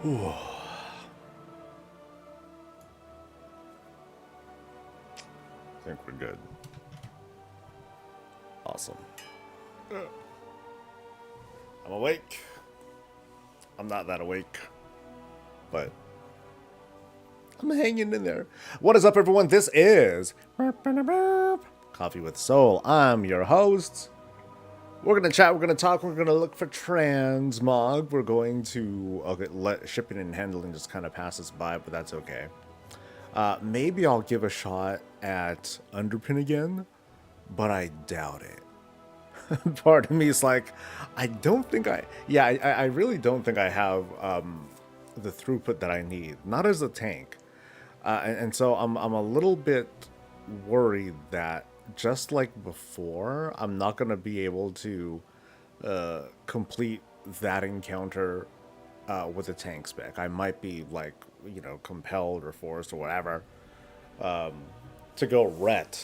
Ooh. I think we're good. Awesome. I'm awake. I'm not that awake, but I'm hanging in there. What is up, everyone? This is Coffee with Soul. I'm your host. We're going to chat, we're going to talk, we're going to look for Transmog. We're going to let shipping and handling just kind of pass us by, but that's okay. Maybe I'll give a shot at Underpin again, but I doubt it. Part of me is like, I don't think I really don't think I have the throughput that I need, not as a tank. And so I'm a little bit worried that just like before, I'm not going to be able to complete that encounter with a tank spec. I might be like, compelled or forced or whatever to go ret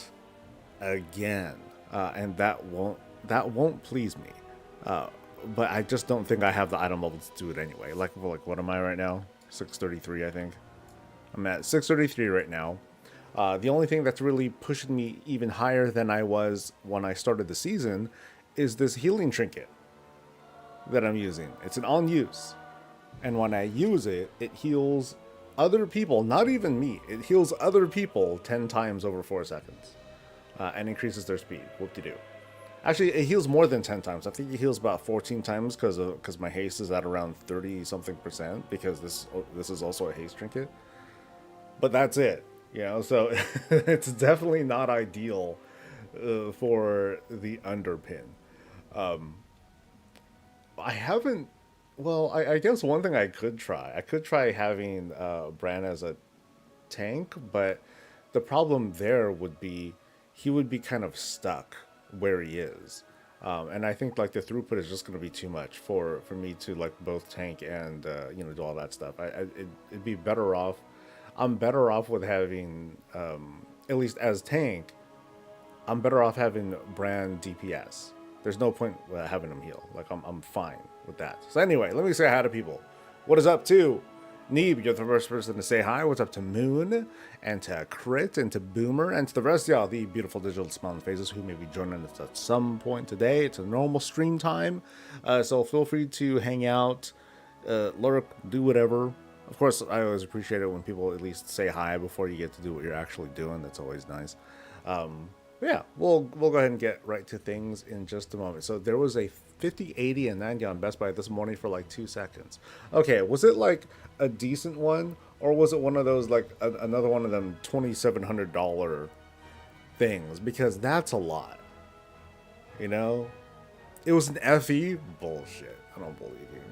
again, and that won't please me. But I just don't think I have the item level to do it anyway. Like what am I right now? 633, I think. I'm at 633 right now. The only thing that's really pushing me even higher than I was when I started the season is this healing trinket that I'm using. It's an on use. And when I use it, it heals other people, not even me. It heals other people 10 times over 4 seconds and increases their speed. Whoop-de-doo. Actually, it heals more than 10 times. I think it heals about 14 times because my haste is at around 30-something% because this is also a haste trinket. But that's it. So it's definitely not ideal for the underpin. I haven't. Well, I guess one thing I could try having Bran as a tank, but the problem there would be he would be kind of stuck where he is. And I think like the throughput is just going to be too much for me to like both tank and do all that stuff. It'd be better off. I'm better off with having at least as tank. I'm better off having Bran DPS. There's no point having him heal. Like I'm fine with that. So anyway, let me say hi to people. What is up to Neeb? You're the first person to say hi. What's up to Moon and to Crit and to Boomer and to the rest of y'all, the beautiful digital smiling faces who may be joining us at some point today. It's a normal stream time, so feel free to hang out, lurk, do whatever. Of course, I always appreciate it when people at least say hi before you get to do what you're actually doing. That's always nice. Yeah, we'll go ahead and get right to things in just a moment. So there was a 50, 80, and 90 on Best Buy this morning for like 2 seconds. Okay, was it like a decent one, or was it one of those like another one of them $2,700 things? Because that's a lot. It was an FE bullshit. I don't believe you.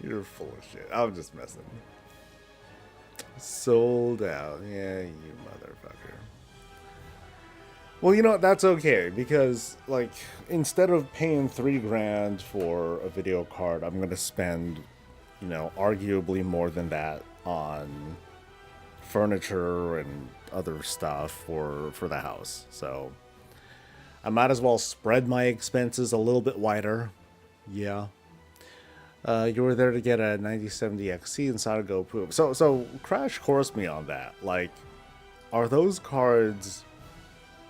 You're full of shit. I'm just messing. Sold out. Yeah, you motherfucker. Well, that's okay because like instead of paying $3,000 for a video card, I'm gonna spend, arguably more than that on furniture and other stuff for the house. So I might as well spread my expenses a little bit wider. Yeah. You were there to get a 9070 XC inside of Go Poop. So crash course me on that. Like, are those cards?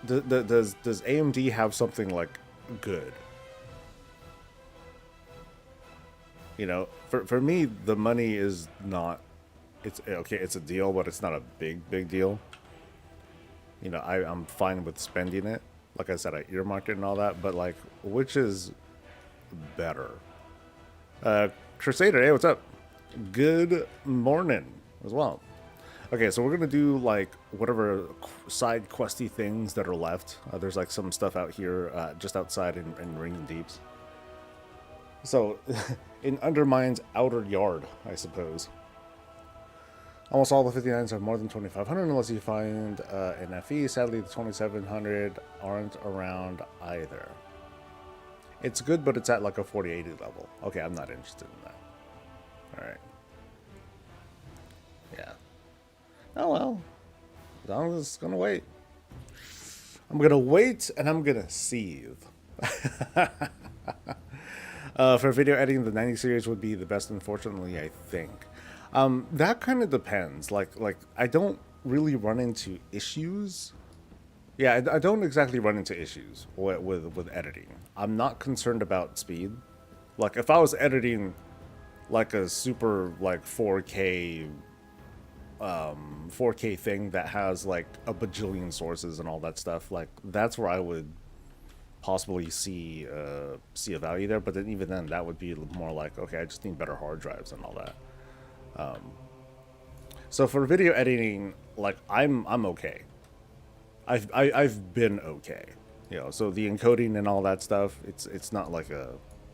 Does AMD have something like good? For me, the money is not. It's okay. It's a deal, but it's not a big deal. I'm fine with spending it. Like I said, I earmarked it and all that. But like, which is better? Crusader, hey, what's up? Good morning as well. Okay, so we're gonna do like whatever side questy things that are left. There's like some stuff out here just outside in Ringing Deeps. So, in Undermine's outer yard, I suppose. Almost all the 59s have more than 2,500 unless you find an FE. Sadly, the 2,700 aren't around either. It's good, but it's at like a 4080 level. Okay, I'm not interested in that. Alright. Yeah. Oh well. As long as it's gonna wait. I'm gonna wait and I'm gonna seethe. For video editing, the 90 series would be the best, unfortunately, I think. That kind of depends. Like I don't really run into issues. Yeah, I don't exactly run into issues with editing. I'm not concerned about speed. Like if I was editing like a super like 4K thing that has like a bajillion sources and all that stuff, like that's where I would possibly see a value there. But then even then, that would be more like, okay, I just need better hard drives and all that. So for video editing, like I'm okay. I've been okay. You know, so the encoding and all that stuff, it's not like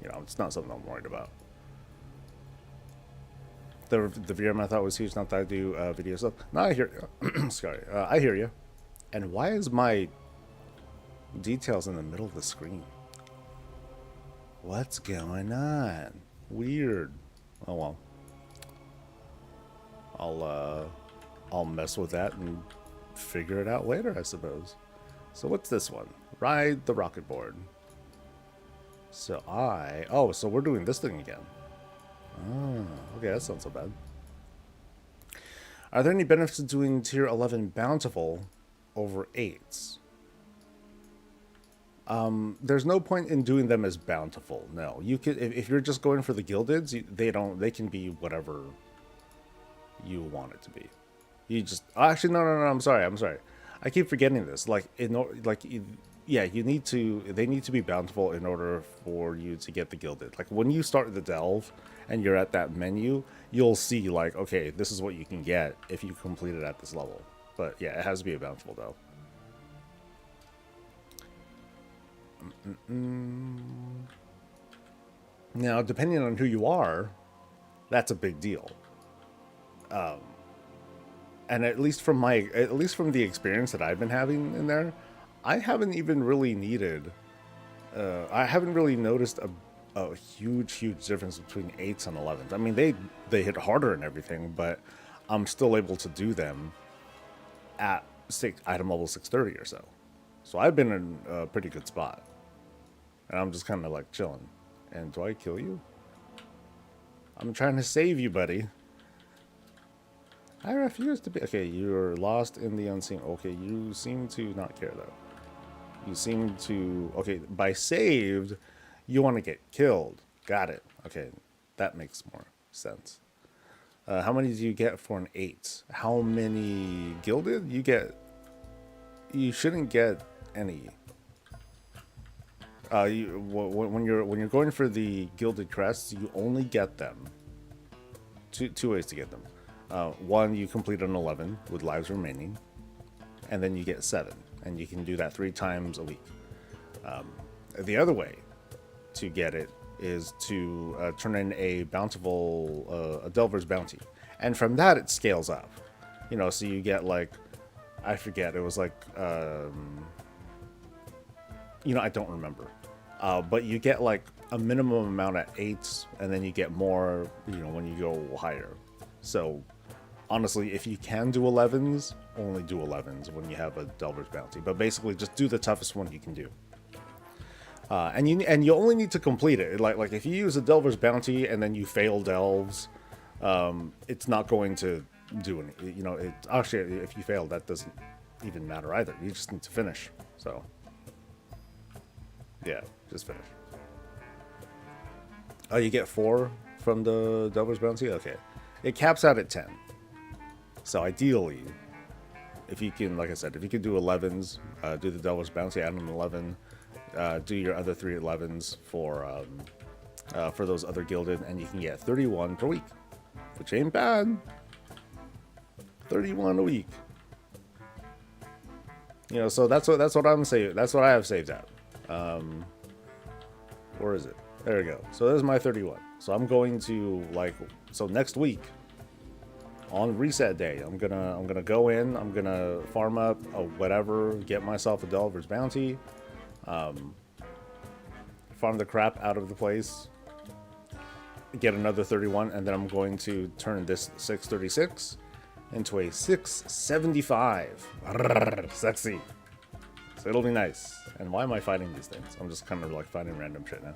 it's not something I'm worried about. The VM I thought was huge. Not that I do video stuff. No, I hear. Sorry, I hear you. And why is my details in the middle of the screen? What's going on? Weird. Oh well. I'll mess with that and figure it out later, I suppose. So what's this one? Ride the rocket board. So so we're doing this thing again. Oh, okay, that sounds so bad. Are there any benefits to doing tier 11 bountiful over 8s? There's no point in doing them as bountiful. No, you could if you're just going for the gildeds, they can be whatever you want it to be. You just actually no. I'm sorry. I keep forgetting this. Like they need to be bountiful in order for you to get the gilded. Like when you start the delve and you're at that menu, you'll see like, okay, this is what you can get if you complete it at this level. But yeah, it has to be a bountiful though. Now, depending on who you are, that's a big deal. And at least from the experience that I've been having in there, I haven't even really needed. I haven't really noticed a huge difference between 8s and 11s. I mean, they hit harder and everything, but I'm still able to do them at item level 630 or so. So I've been in a pretty good spot, and I'm just kind of like chilling. And do I kill you? I'm trying to save you, buddy. I refuse to be. Okay, you're lost in the unseen. Okay, you seem to not care though. You seem to. Okay, by saved, you want to get killed. Got it. Okay, that makes more sense. How many do you get for an 8? How many gilded? You shouldn't get any. When you're going for the gilded crests, you only get them. Two ways to get them. One, you complete an 11 with lives remaining, and then you get 7, and you can do that 3 times a week. The other way to get it is to turn in a bountiful, a Delver's Bounty, and from that it scales up. You know, so you get like, I forget, it was like, I don't remember. But you get like a minimum amount at 8s, and then you get more, when you go higher. So honestly, if you can do 11s, only do 11s when you have a Delver's Bounty. But basically, just do the toughest one you can do. And you only need to complete it. Like if you use a Delver's Bounty and then you fail delves, it's not going to do any. Actually, if you fail, that doesn't even matter either. You just need to finish. So yeah, just finish. Oh, you get 4 from the Delver's Bounty? Okay. It caps out at 10. So ideally, if you can, like I said, if you can do 11s, do the Delver's Bounty, add an 11, do your other 3 11s for those other gilded, and you can get 31 per week, which ain't bad. 31 a week. So that's what I'm saying. That's what I have saved at. Where is it? There we go. So there's my 31. So I'm going to next week on reset day, I'm gonna go in, I'm gonna farm up whatever, get myself a Delver's Bounty, farm the crap out of the place, get another 31, and then I'm going to turn this 636 into a 675. Sexy. So it'll be nice. And why am I fighting these things? I'm just kind of like fighting random shit now.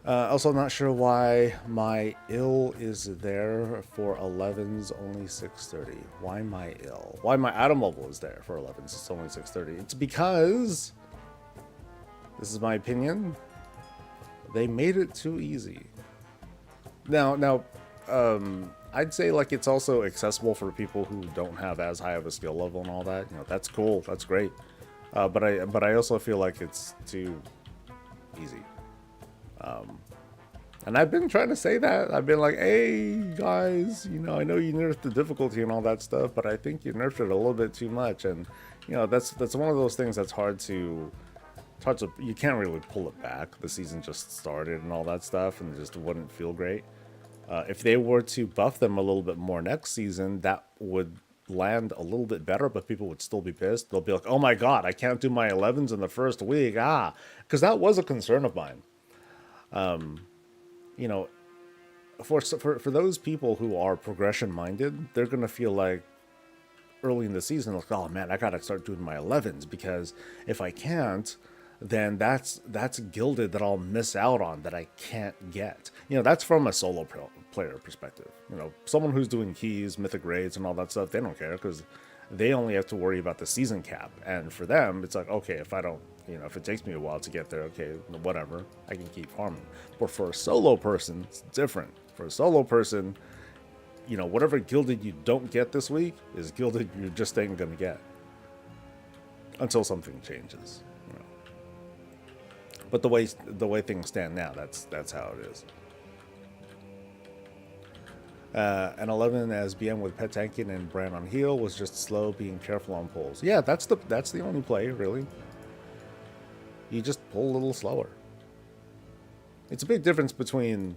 Also, not sure why my ill is there for 11s only 6:30. Why my ill? Why my item level is there for 11s? It's only 6:30. It's because, this is my opinion, they made it too easy. Now, I'd say like it's also accessible for people who don't have as high of a skill level and all that. You know, that's cool. That's great. But I also feel like it's too easy. And I've been trying to say that. I've been like, hey, guys, you know, I know you nerfed the difficulty and all that stuff, but I think you nerfed it a little bit too much. And, you know, that's one of those things that's hard to, you can't really pull it back. The season just started and all that stuff, and it just wouldn't feel great. If they were to buff them a little bit more next season, that would land a little bit better, but people would still be pissed. They'll be like, oh my God, I can't do my 11s in the first week. Because that was a concern of mine. You know, for those people who are progression minded, they're gonna feel like early in the season, like, oh man, I gotta start doing my 11s, because if I can't, then that's gilded that I'll miss out on, that I can't get. You know, that's from a solo player perspective. You know, someone who's doing keys, mythic raids, and all that stuff, they don't care, because they only have to worry about the season cap. And for them, it's like, okay, if I don't, you know, if it takes me a while to get there, okay, whatever, I can keep farming. But for a solo person, it's different. For a solo person, you know, whatever gilded you don't get this week is gilded you just ain't gonna get until something changes. You know. But the way things stand now, that's how it is. An 11 as BM with pet tanking and Bran on heal was just slow, being careful on pulls. Yeah, that's the only play, really. You just pull a little slower. It's a big difference between,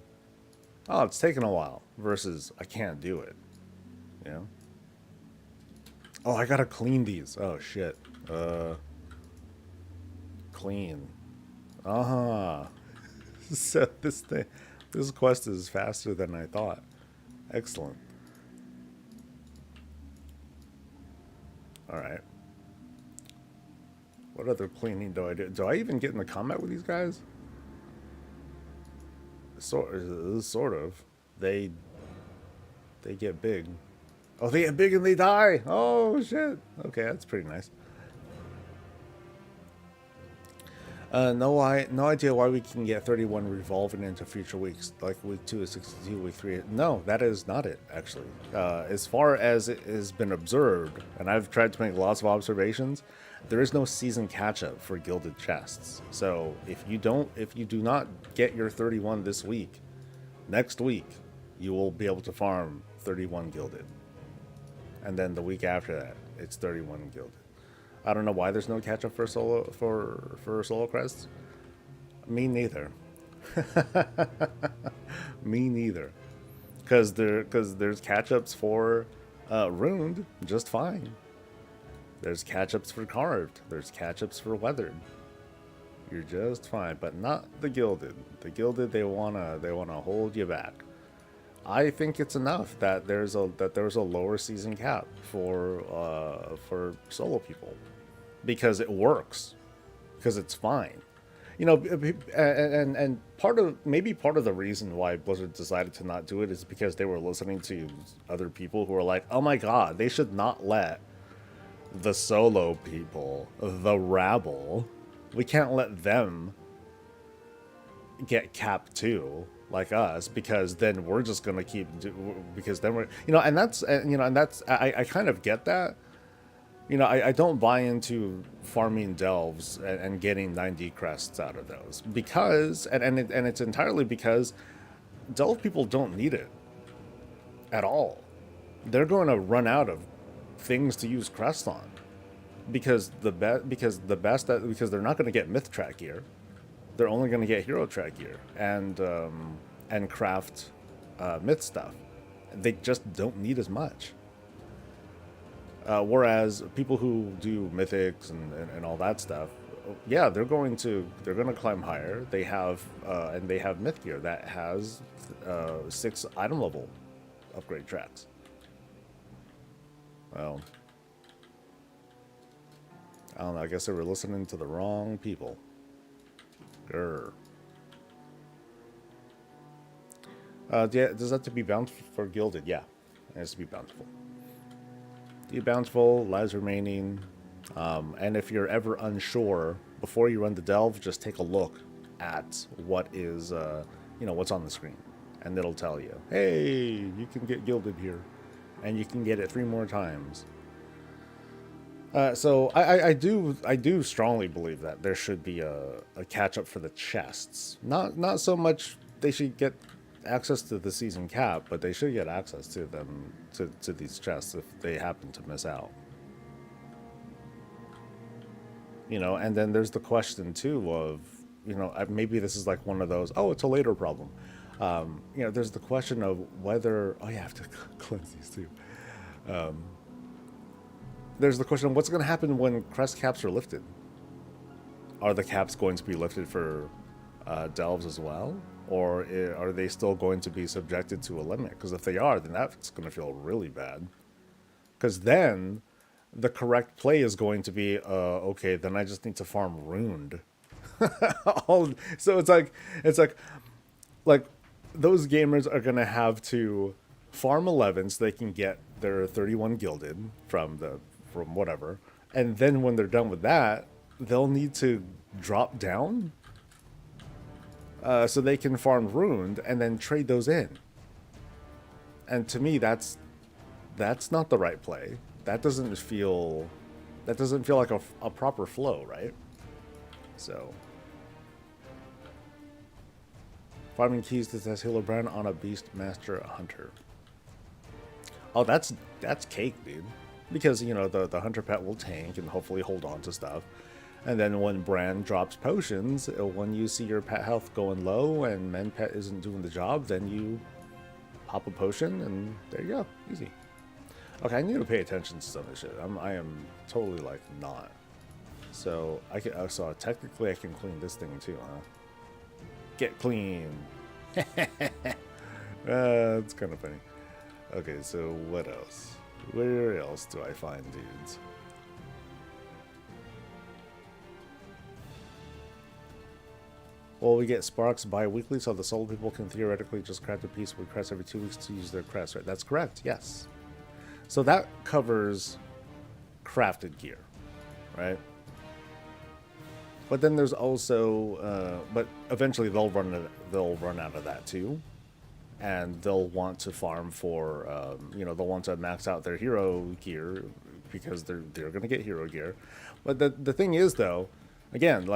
oh, it's taking a while, versus I can't do it. You know? Oh, I gotta clean these. Oh shit. Clean. Uh-huh. So this quest is faster than I thought. Excellent. Alright. What other cleaning do I do? Do I even get into combat with these guys? Sort of. They get big. Oh, they get big and they die. Oh shit. Okay, that's pretty nice. No idea why we can get 31 revolving into future weeks, like week 2 is 62, week 3. No, that is not it, actually. As far as it has been observed, and I've tried to make lots of observations, there is no season catch-up for gilded chests. So if you do not get your 31 this week, next week you will be able to farm 31 gilded, and then the week after that it's 31 gilded. I don't know why there's no catch up for solo crests. Me neither. Me neither. Because there's catch ups for ruined just fine. There's catch ups for carved. There's catch ups for weathered. You're just fine, but not the gilded. The gilded, they wanna hold you back. I think it's enough that there's a lower season cap for solo people, because it works, because it's fine. You know, and part of the reason why Blizzard decided to not do it is because they were listening to other people who were like, oh my god, they should not let the solo people, the rabble, we can't let them get capped too, like us, because then we're just gonna because then we're, you know, and that's I kind of get that. You know, I don't buy into farming delves and getting 90 crests out of those, because and it's entirely because delve people don't need it at all. They're going to run out of things to use crests on, because because they're not going to get myth track gear. They're only going to get hero track gear and craft myth stuff. They just don't need as much. Whereas people who do mythics and all that stuff, yeah, they're going to climb higher. They have myth gear that has 6 item level upgrade tracks. Well, I don't know. I guess they were listening to the wrong people. Grr. Does that have to be bountiful for gilded? Yeah, it has to be bountiful. Be bountiful, lives remaining, and if you're ever unsure, before you run the delve, just take a look at what is, what's on the screen, and it'll tell you, hey, you can get gilded here, and you can get it 3 more times. So I do strongly believe that there should be a catch up for the chests. Not so much they should get access to the season cap, but they should get access to them to these chests if they happen to miss out. And then there's the question too of, maybe this is like one of those, oh, it's a later problem. There's the question of whether, oh yeah, I have to cleanse these too. There's the question of what's going to happen when crest caps are lifted. Are the caps going to be lifted for delves as well? Or are they still going to be subjected to a limit? Because if they are, then that's going to feel really bad. Because then the correct play is going to be, okay, then I just need to farm Ruined. So it's like those gamers are going to have to farm 11 so they can get their 31 gilded from whatever. And then when they're done with that, they'll need to drop down so they can farm Ruined and then trade those in. And to me, that's not the right play. That doesn't feel like a proper flow, right? So farming keys to test Healer Brand on a Beast Master Hunter. Oh, that's cake, dude. Because, the Hunter pet will tank and hopefully hold on to stuff. And then when Brand drops potions, when you see your pet health going low and Men Pet isn't doing the job, then you pop a potion and there you go. Easy. Okay, I need to pay attention to some of this shit. I am totally, not. So, technically I can clean this thing too, huh? Get clean. It's kind of funny. Okay, so what else? Where else do I find dudes? Well, we get sparks bi-weekly, so the soul people can theoretically just craft a piece with crests every 2 weeks to use their crests, right? That's correct, yes. So that covers crafted gear, right? But then there's also, but eventually they'll run out of that too, and they'll want to farm for, they'll want to max out their hero gear because they're going to get hero gear. But the thing is, though, again,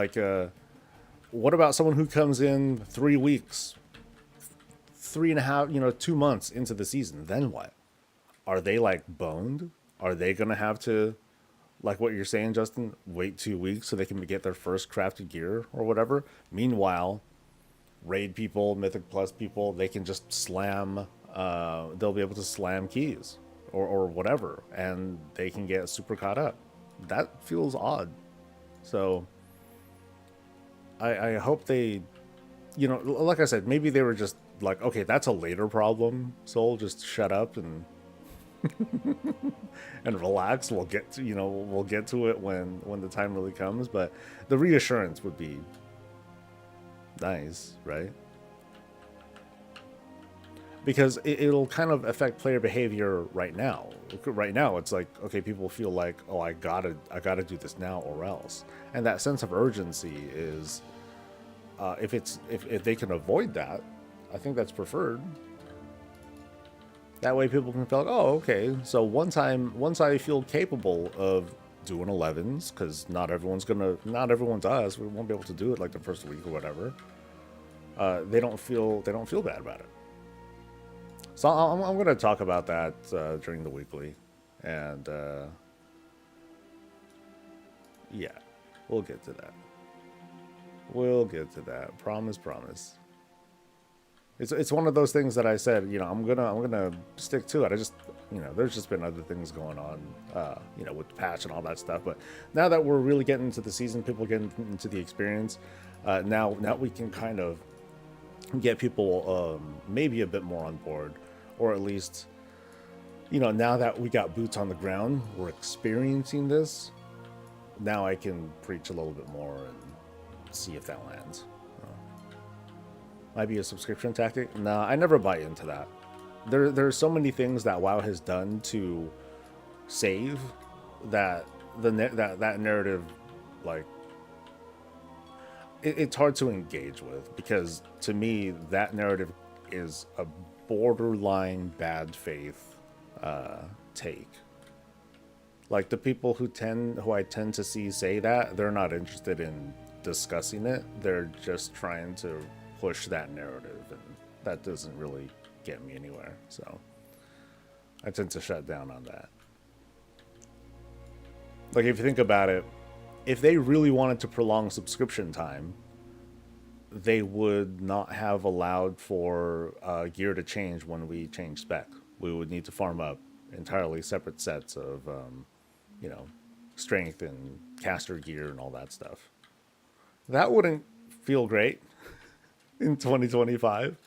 what about someone who comes in 3 weeks, 3.5, 2 months into the season? Then what? Are they boned? Are they going to have to, like what you're saying, Justin, wait 2 weeks so they can get their first crafted gear or whatever? Meanwhile, raid people, Mythic Plus people, they can just slam, they'll be able to slam keys or whatever, and they can get super caught up. That feels odd. So I hope they, like I said, maybe they were just like, okay, that's a later problem, Soul, just shut up and and relax. We'll get to it when the time really comes. But the reassurance would be nice, right? Because it'll kind of affect player behavior right now. Right now, it's like, okay, people feel like, oh, I gotta do this now or else. And that sense of urgency is, if they can avoid that, I think that's preferred. That way people can feel like, oh, okay, so once I feel capable of doing 11s, because not everyone's us, we won't be able to do it like the first week or whatever. They don't feel bad about it. So I'm going to talk about that during the weekly, and yeah, we'll get to that. We'll get to that. Promise. It's one of those things that I said, I'm gonna stick to it. I just, there's just been other things going on, with the patch and all that stuff. But now that we're really getting into the season, people getting into the experience, now we can kind of get people maybe a bit more on board, or at least, now that we got boots on the ground, we're experiencing this. Now I can preach a little bit more and see if that lands. might be a subscription tactic. No, I never buy into that. There's so many things that WoW has done to save that that narrative, like it's hard to engage with, because to me that narrative is a borderline bad faith take. Like the people who I tend to see say that, they're not interested in discussing it. They're just trying to push that narrative, and that doesn't really get me anywhere. So I tend to shut down on that. Like if you think about it, if they really wanted to prolong subscription time, they would not have allowed for gear to change when we change spec. We would need to farm up entirely separate sets of, you know, strength and caster gear and all that stuff. That wouldn't feel great in 2025.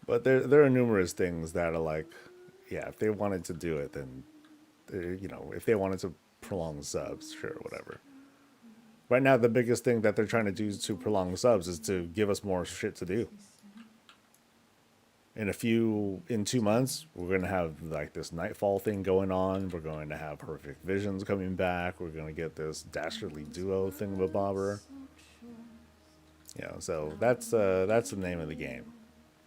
But there are numerous things that are like, yeah, if they wanted to do it, then, you know, if they wanted to prolong subs, sure, whatever. Right now, the biggest thing that they're trying to do to prolong subs is to give us more shit to do. In 2 months, we're going to have like this Nightfall thing going on. We're going to have Horrific Visions coming back. We're going to get this Dastardly Duo thingamabobber. You know, so that's the name of the game.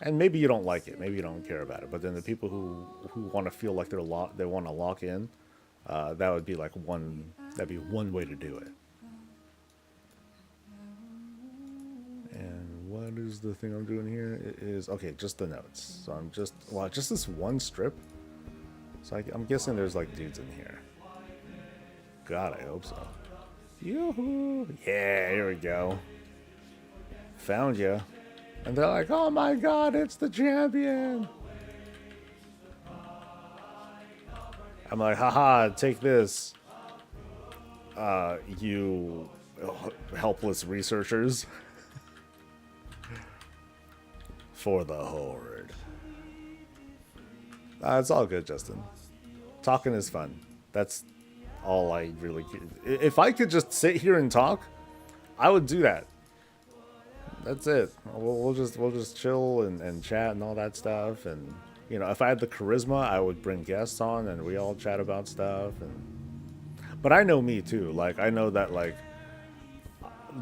And maybe you don't like it, maybe you don't care about it, but then the people who want to feel like they want to lock in, that would be like that'd be one way to do it. And what is the thing I'm doing here? It is, okay, just the notes. So I'm just this one strip. So I'm guessing there's like dudes in here. God, I hope so. Yoo-hoo! Yeah, here we go. Found you. And they're like, oh my god, it's the champion. I'm like, haha, take this, you helpless researchers. For the horde. It's all good, Justin. Talking is fun. That's all I really... If I could just sit here and talk, I would do that. That's it. We'll just chill and chat and all that stuff. And you know, if I had the charisma, I would bring guests on and we all chat about stuff. And but I know me too. Like I know that like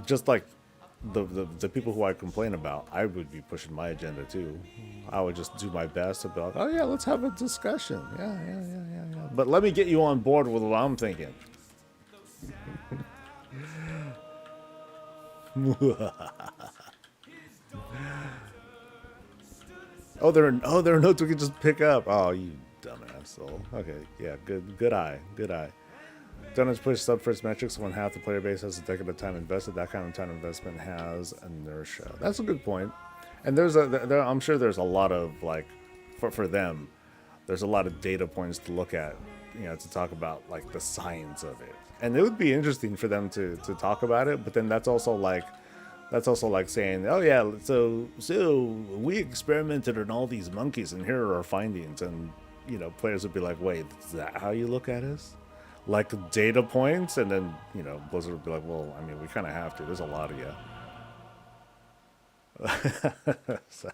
just like the people who I complain about, I would be pushing my agenda too. I would just do my best to be like, oh yeah, let's have a discussion. Yeah. But let me get you on board with what I'm thinking. Oh, there are notes we can just pick up. Oh, you dumbass soul. Okay, yeah, good eye. Donors push sub-first metrics when half the player base has a decade of time invested. That kind of time investment has inertia. That's a good point. And I'm sure there's a lot of like, for them, there's a lot of data points to look at, you know, to talk about like the science of it. And it would be interesting for them to talk about it. But then that's also like saying, oh yeah, so we experimented on all these monkeys and here are our findings. And you know, players would be like, wait, is that how you look at us? Like data points? And then, you know, Blizzard would be like, well, I mean, we kind of have to. There's a lot of you. So,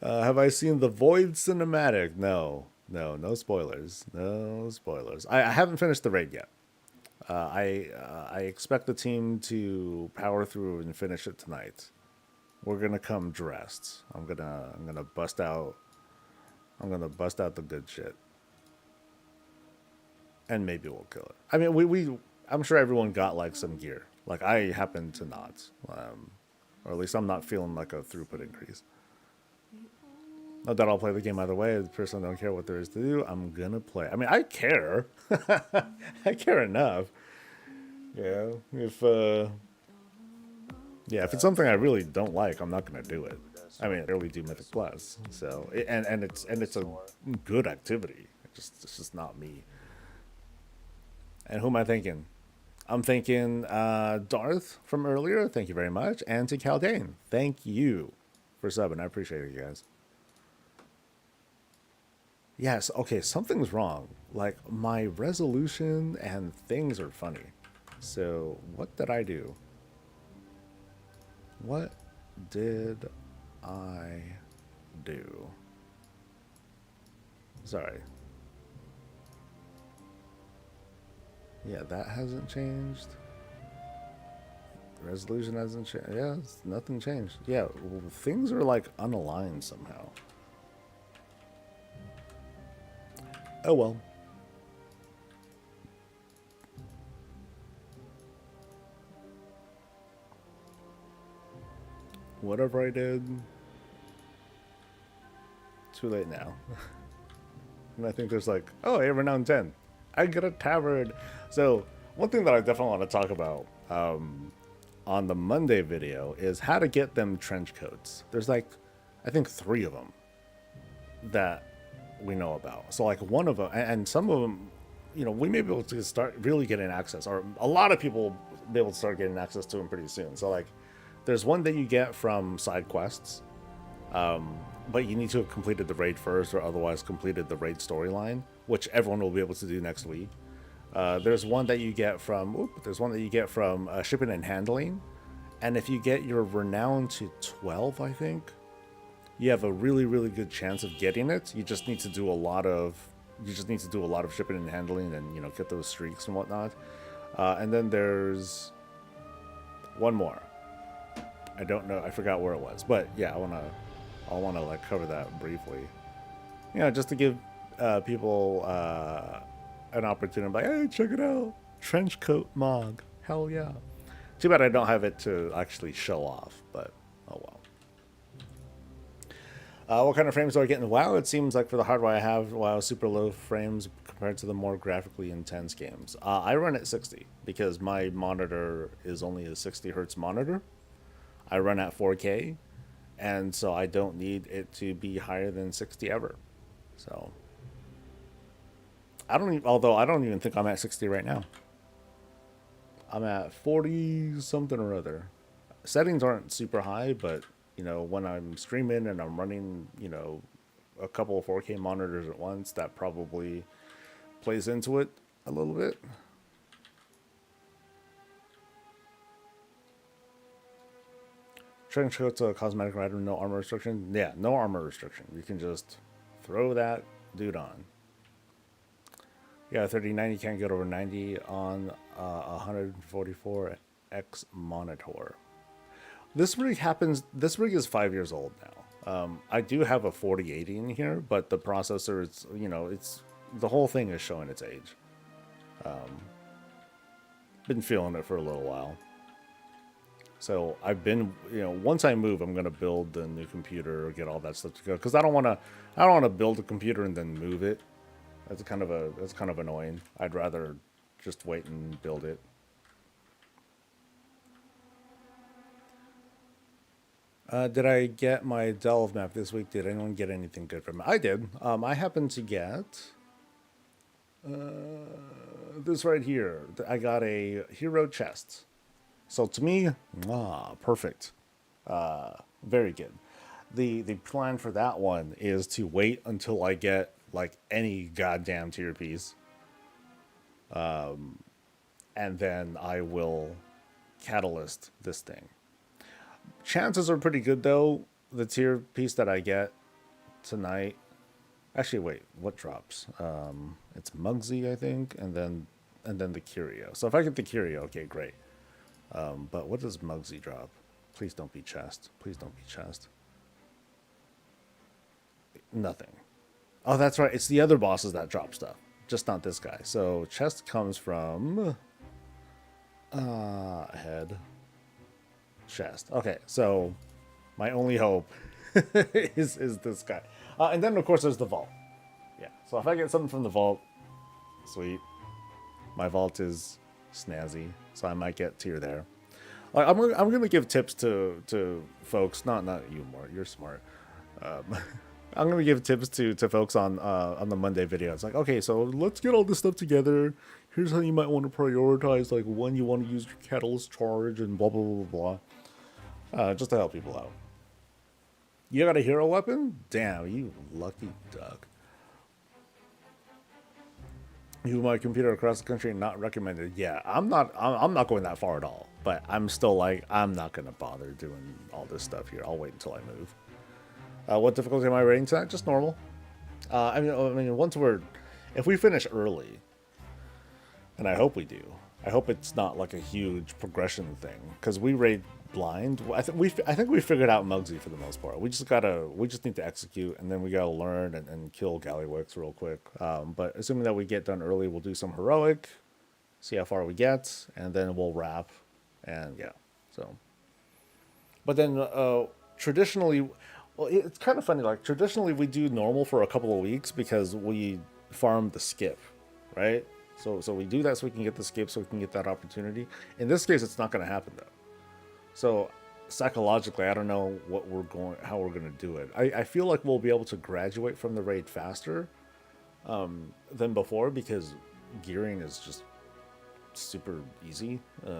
have I seen the Void cinematic? No spoilers. No spoilers. I haven't finished the raid yet. I expect the team to power through and finish it tonight. We're gonna come dressed. I'm gonna bust out the good shit, and maybe we'll kill it. I mean, I'm sure everyone got like some gear. Like I happen to not, or at least I'm not feeling like a throughput increase. Not that I'll play the game either way. The person don't care what there is to do. I'm gonna play. I mean, I care. I care enough. Yeah. If it's something I really don't like, I'm not gonna do it. I mean, I rarely do Mythic Plus, so and it's a good activity. It's just not me. And who am I thinking? I'm thinking Darth from earlier. Thank you very much, and to Caldane. Thank you for subbing. I appreciate it, you guys. Yes, okay, something's wrong. Like, my resolution and things are funny. So what did I do? What did I do? Sorry. Yeah, that hasn't changed. Resolution hasn't changed. Yeah, nothing changed. Yeah, well, things are like unaligned somehow. Oh well. Whatever I did, too late now. And I think there's like, oh, every now and then, I get a tavern. So one thing that I definitely want to talk about on the Monday video is how to get them trench coats. There's like, I think 3 of them that we know about. So like one of them, and some of them, you know, we may be able to start really getting access, or a lot of people be able to start getting access to them pretty soon. So like, there's one that you get from side quests, but you need to have completed the raid first, or otherwise completed the raid storyline, which everyone will be able to do next week. There's one that you get from. Shipping and handling, and if you get your renown to 12, I think, you have a really, really good chance of getting it. You just need to do a lot of. Shipping and handling, and get those streaks and whatnot. And then there's one more. I don't know. I forgot where it was, but yeah, I wanna like cover that briefly. Just to give people an opportunity. Like, hey, check it out, trench coat mog. Hell yeah. Too bad I don't have it to actually show off, but oh well. What kind of frames do I get in WoW? It seems like for the hardware I have, WoW super low frames compared to the more graphically intense games. I run at 60 because my monitor is only a 60 hertz monitor. I run at 4K, and so I don't need it to be higher than 60 ever. So although I don't even think I'm at 60 right now. I'm at 40 something or other. Settings aren't super high, but when I'm streaming and I'm running, a couple of 4K monitors at once, that probably plays into it a little bit. Trench coat's a cosmetic item, no armor restriction. Yeah, no armor restriction. You can just throw that dude on. Yeah, 3090 can't get over 90 on 144X monitor. This rig is 5 years old now. I do have a 4080 in here, but the processor is, it's the whole thing is showing its age. Been feeling it for a little while. So I've been, once I move, I'm gonna build the new computer or get all that stuff to go, because I don't want to build a computer and then move it. That's kind of annoying. I'd rather just wait and build it. Did I get my Delve map this week? Did anyone get anything good from it? I did. I happened to get this right here. I got a hero chest. So to me, perfect. Very good. The plan for that one is to wait until I get like any goddamn tier piece. And then I will catalyst this thing. Chances are pretty good though. The tier piece that I get tonight. Actually, wait, what drops? It's Mugsy, I think, and then the Curio. So if I get the Curio, okay, great. But what does Mugsy drop? Please don't be chest. Please don't be chest. Nothing. Oh, that's right. It's the other bosses that drop stuff, just not this guy. So chest comes from head. Chest. Okay, so my only hope is this guy. And then of course there's the vault. Yeah. So if I get something from the vault, sweet. My vault is snazzy, so I might get tier there. I'm gonna give tips to folks. Not you, Mort. You're smart. I'm gonna give tips to folks on the Monday video. It's like, okay, so let's get all this stuff together. Here's how you might want to prioritize, like when you want to use your catalyst charge and blah blah blah blah. Just to help people out. You got a hero weapon? Damn, you lucky duck. Move my computer across the country, not recommended. Yeah, I'm not going that far at all. But I'm still like, I'm not gonna bother doing all this stuff here. I'll wait until I move. What difficulty am I rating tonight? Just normal. I mean, once we're, if we finish early, and I hope we do. I hope it's not like a huge progression thing because we raid blind. I think we figured out Muggsy for the most part. We just need to execute, and then we gotta learn and kill Gallywix real quick. But assuming that we get done early, we'll do some heroic, see how far we get, and then we'll wrap, and yeah. So, but then traditionally, well, it's kind of funny. Like traditionally, we do normal for a couple of weeks because we farm the skip, right? So we do that so we can get the skip, so we can get that opportunity. In this case, it's not going to happen though. So psychologically, I don't know how we're going to do it. I feel like we'll be able to graduate from the raid faster than before because gearing is just super easy,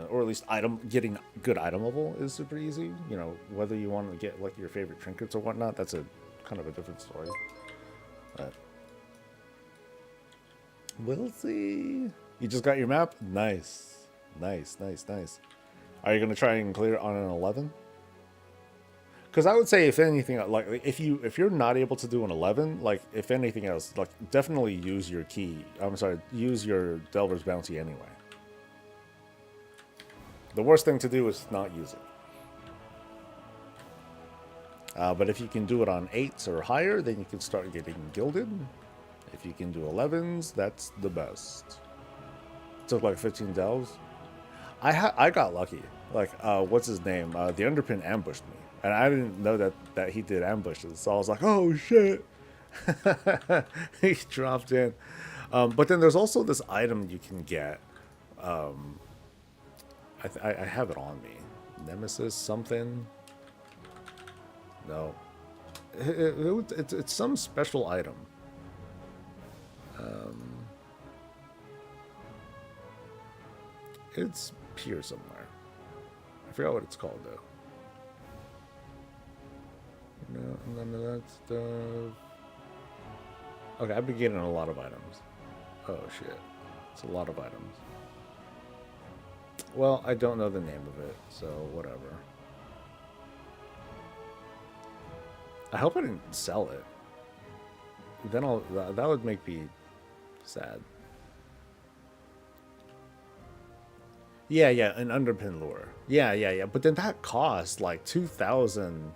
or at least getting good item level is super easy. You know, whether you want to get like your favorite trinkets or whatnot, that's a kind of a different story. But we'll see. You just got your map? Nice. Nice. Are you gonna try and clear it on an 11? Because I would say, if anything, like if you're not able to do an 11, like if anything else, like definitely use your key. I'm sorry, use your Delver's Bounty anyway. The worst thing to do is not use it. But if you can do it on 8s or higher, then you can start getting gilded. If you can do 11s, that's the best. Took like 15 delves. I got lucky. Like, what's his name? The Underpin ambushed me. And I didn't know that he did ambushes. So I was like, oh shit. He dropped in. But then there's also this item you can get. I have it on me. Nemesis something. No. It's some special item. It's here somewhere. I forgot what it's called though. No, none of that stuff. Okay, I've been getting a lot of items. Oh shit. It's a lot of items. Well, I don't know the name of it, so whatever. I hope I didn't sell it. Then that would make me sad. Yeah, an underpin lure. Yeah. But then that costs like 2,000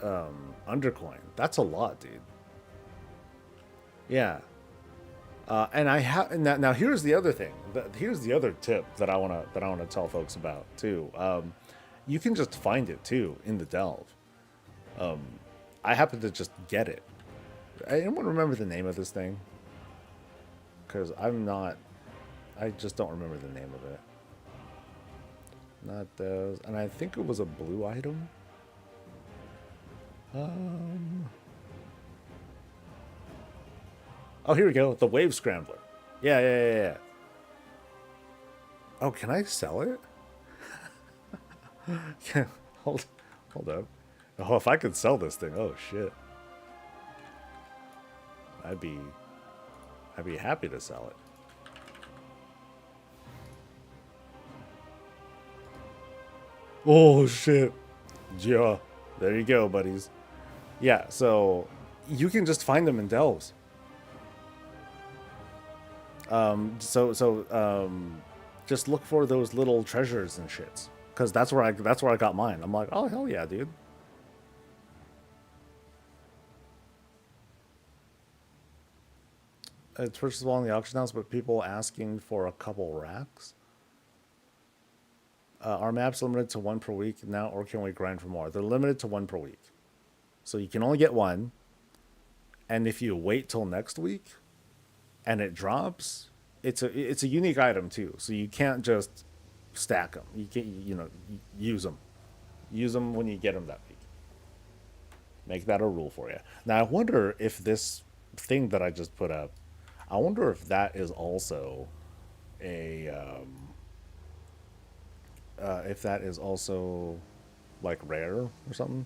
undercoin. That's a lot, dude. Yeah. And I have now. Here's the other thing. Here's the other tip that I wanna tell folks about too. You can just find it too in the delve. I happen to just get it. Anyone remember the name of this thing? Because I just don't remember the name of it. Not those. And I think it was a blue item. Oh, here we go. The Wave Scrambler. Yeah. Oh, can I sell it? hold up. Oh, if I could sell this thing, oh shit. I'd be happy to sell it. Oh shit. Yeah. There you go, buddies. Yeah, so you can just find them in delves. Just look for those little treasures and shits, because that's where I got mine. I'm like, oh hell yeah, dude. It's first of all in the auction house, but people asking for a couple racks. Are maps limited to one per week now, or can we grind for more? They're limited to one per week, so you can only get one. And if you wait till next week, and it drops, it's a unique item too. So you can't just stack them. You can use them. Use them when you get them that week. Make that a rule for you. Now I wonder if this thing that I just put up, I wonder if that is also a if that is also like rare or something.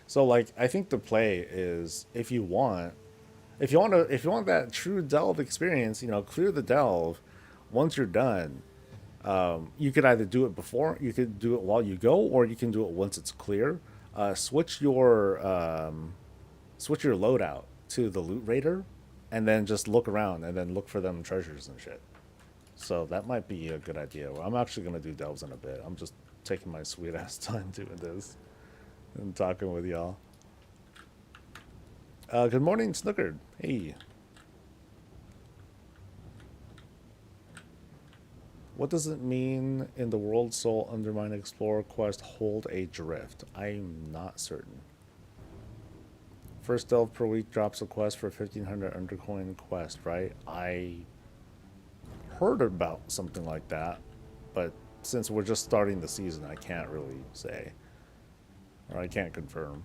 So like I think the play is, if you want, if you want that true delve experience, you know, clear the delve. Once you're done, you could either do it before, you could do it while you go, or you can do it once it's clear. Switch your loadout to the loot raider, and then just look around and then look for them treasures and shit. So that might be a good idea. Well, I'm actually gonna do delves in a bit. I'm just taking my sweet ass time doing this and talking with y'all. Good morning, Snookered. Hey. What does it mean in the World Soul Undermine Explorer quest, hold a drift? I'm not certain. First delve per week drops a quest for 1500 undercoin quest, right? I heard about something like that, but since we're just starting the season, I can't really say. Or I can't confirm.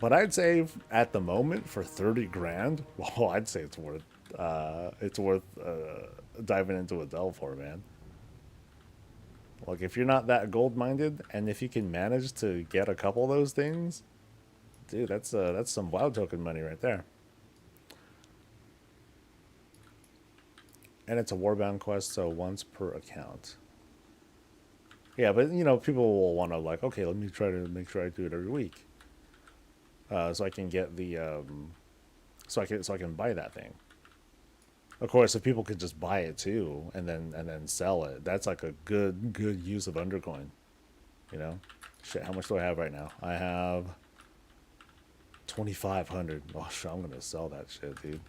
But I'd say at the moment for 30 grand, well, I'd say it's worth diving into a delve for, man. Like if you're not that gold minded, and if you can manage to get a couple of those things, dude, that's some wild token money right there. And it's a warbound quest, so once per account. Yeah, but you know, people will want to like, okay, let me try to make sure I do it every week, so I can get the so I can buy that thing. Of course, if people could just buy it too and then sell it, that's like a good use of undercoin. You know, shit. How much do I have right now? I have 2,500. Oh shit, I'm gonna sell that shit, dude.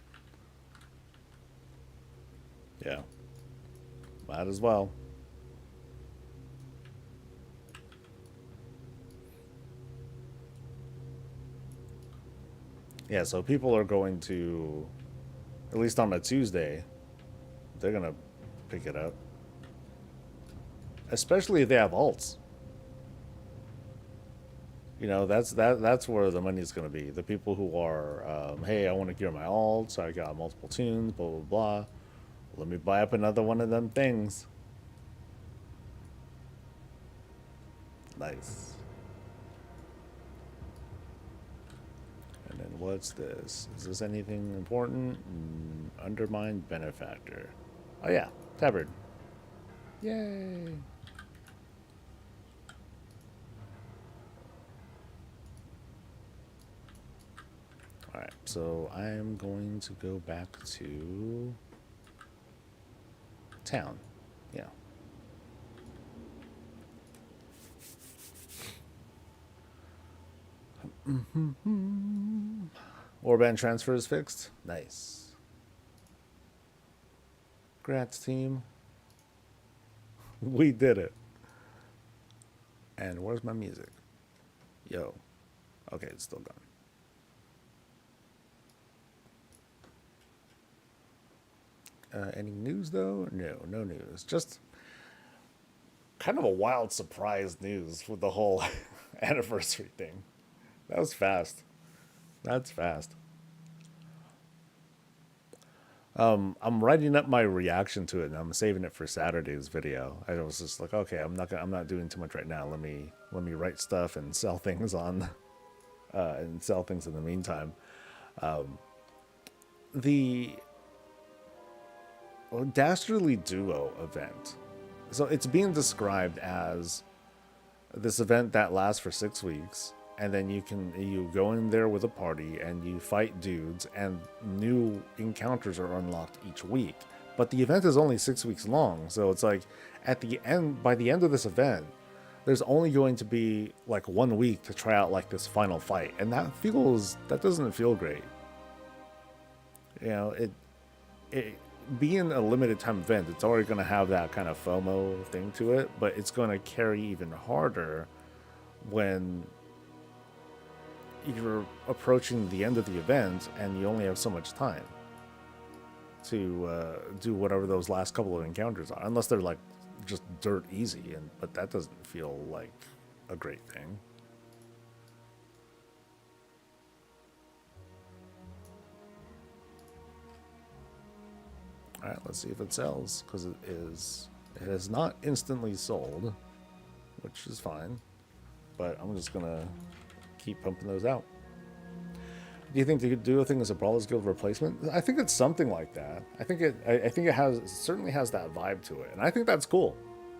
Yeah, might as well. Yeah, so people are going to, at least on a Tuesday, they're gonna pick it up. Especially if they have alts. You know, that's where the money's gonna be. The people who are, hey, I want to gear my alts. I got multiple tunes, blah blah blah. Let me buy up another one of them things. Nice. And then what's this? Is this anything important? Undermine benefactor. Oh yeah, tabard. Yay. Alright, so I'm going to go back to town. Yeah. Warband transfer is fixed. Nice. Congrats, team. We did it. And where's my music? Yo. Okay, it's still gone. Any news though? No, no news. Just kind of a wild surprise news with the whole anniversary thing. That was fast. That's fast. I'm writing up my reaction to it, and I'm saving it for Saturday's video. I was just like, okay, I'm not doing too much right now. Let me write stuff and sell things on, and sell things in the meantime. The Dastardly Duo event. So it's being described as this event that lasts for 6 weeks, and then you go in there with a party and you fight dudes, and new encounters are unlocked each week. But the event is only 6 weeks long, so it's like by the end of this event, there's only going to be like 1 week to try out like this final fight, and that doesn't feel great. You know, it being a limited time event, it's already going to have that kind of FOMO thing to it, but it's going to carry even harder when you're approaching the end of the event and you only have so much time to do whatever those last couple of encounters are, unless they're like just dirt easy, but that doesn't feel like a great thing. All right, let's see if it sells, because it has not instantly sold, which is fine, but I'm just gonna keep pumping those out. Do you think the duo thing is a Brawlers Guild replacement? I think it's something like that. I think it has certainly has that vibe to it, and I think that's cool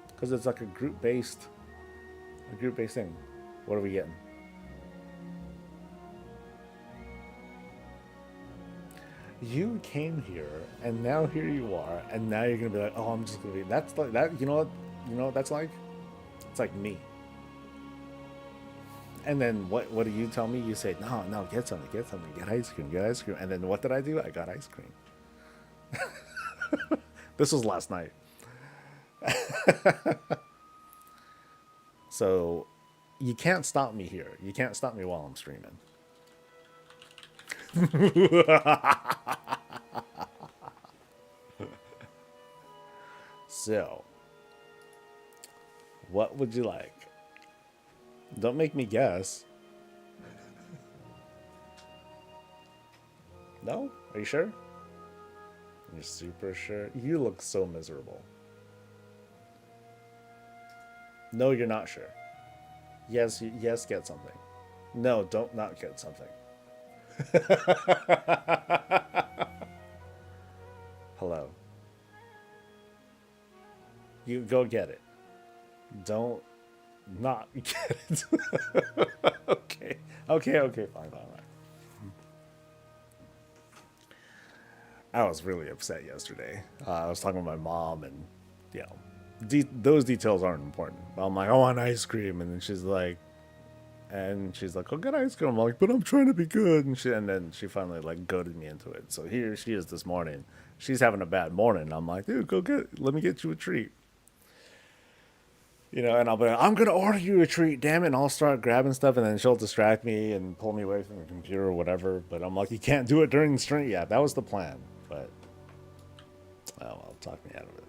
because it's like a group based thing. What are we getting? You came here, and now here you are, and now you're gonna be like, oh, I'm just gonna be. That's like that. You know what that's like? It's like me. And then what do you tell me? You say, no, get something, get ice cream, get ice cream. And then what did I do? I got ice cream. This was last night. So you can't stop me here. You can't stop me while I'm streaming. So, what would you like? Don't make me guess. No? Are you sure? You're super sure? You look so miserable. No, you're not sure. Yes, yes, get something. No, don't not get something. Hello. You go get it. Don't not get it. Okay, fine. I was really upset yesterday. I was talking with my mom, and you know, those details aren't important. I'm like, I want ice cream, and then she's like, oh, get ice cream. I'm like, but I'm trying to be good, and then she finally like goaded me into it. So here she is this morning. She's having a bad morning. I'm like, dude, let me get you a treat. You know, and I'll be like, I'm going to order you a treat, damn it. And I'll start grabbing stuff, and then she'll distract me and pull me away from the computer or whatever. But I'm like, you can't do it during the stream. Yeah, that was the plan. But, oh, well, talk me out of it.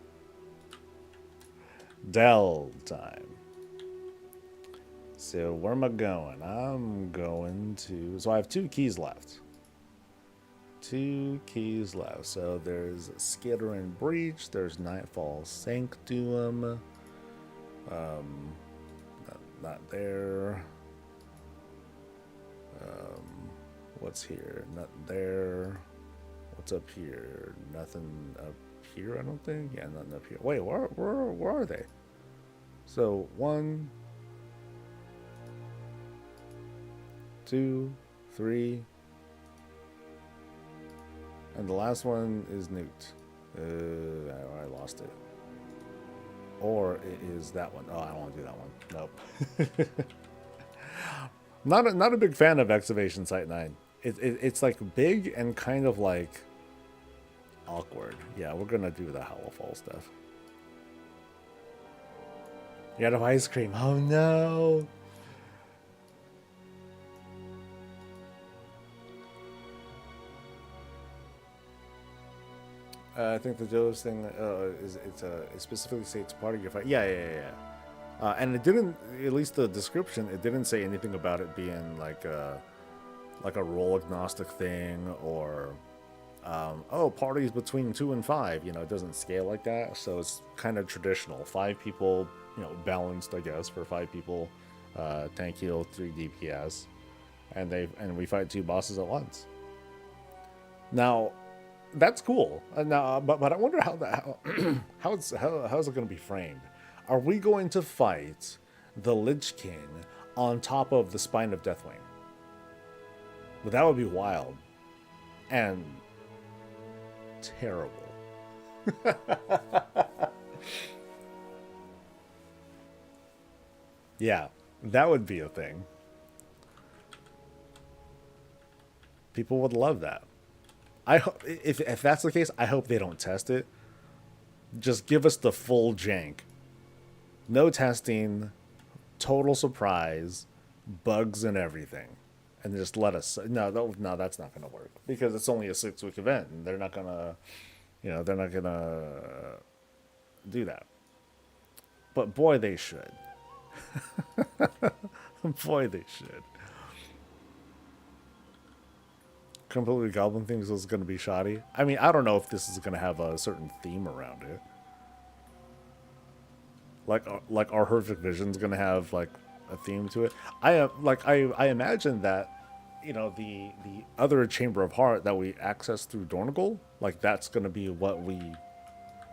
Dell time. So, where am I going? I'm going to... So, I have 2 keys left. 2 keys left. So, there's Skittering Breach. There's Nightfall Sanctum. Not there. What's here? Not there. What's up here? Nothing up here, I don't think. Yeah, nothing up here. Wait, where are they? So 1, 2, 3, and the last one is Newt. I lost it. Or it is that one. Oh, I don't want to do that one. Nope. Not a big fan of Excavation Site 9. It's like big and kind of like awkward. Yeah, we're gonna do the Hollow Fall stuff. You out of ice cream. Oh no. I think the Joe's thing it specifically states part of your fight. Yeah. And it didn't, at least the description, it didn't say anything about it being like a role agnostic thing or parties between 2 and 5. You know, it doesn't scale like that, so it's kind of traditional. 5 people, you know, balanced, I guess, for 5 people. Tank heal, 3 DPS, and we fight 2 bosses at once. Now. That's cool. Now, but I wonder how is it going to be framed? Are we going to fight the Lich King on top of the Spine of Deathwing? But that would be wild and terrible. Yeah, that would be a thing. People would love that. If that's the case, I hope they don't test it. Just give us the full jank. No testing, total surprise, bugs and everything. And just let us... No, that's not going to work. Because it's only a 6-week event, and they're not going to... You know, they're not going to do that. But boy, they should. Boy, they should. Completely Goblin things is going to be shoddy. I mean, I don't know if this is going to have a certain theme around it. Like our Horrific Vision's going to have like a theme to it. I imagine that, you know, the other Chamber of Heart that we access through Dornigal, like that's gonna be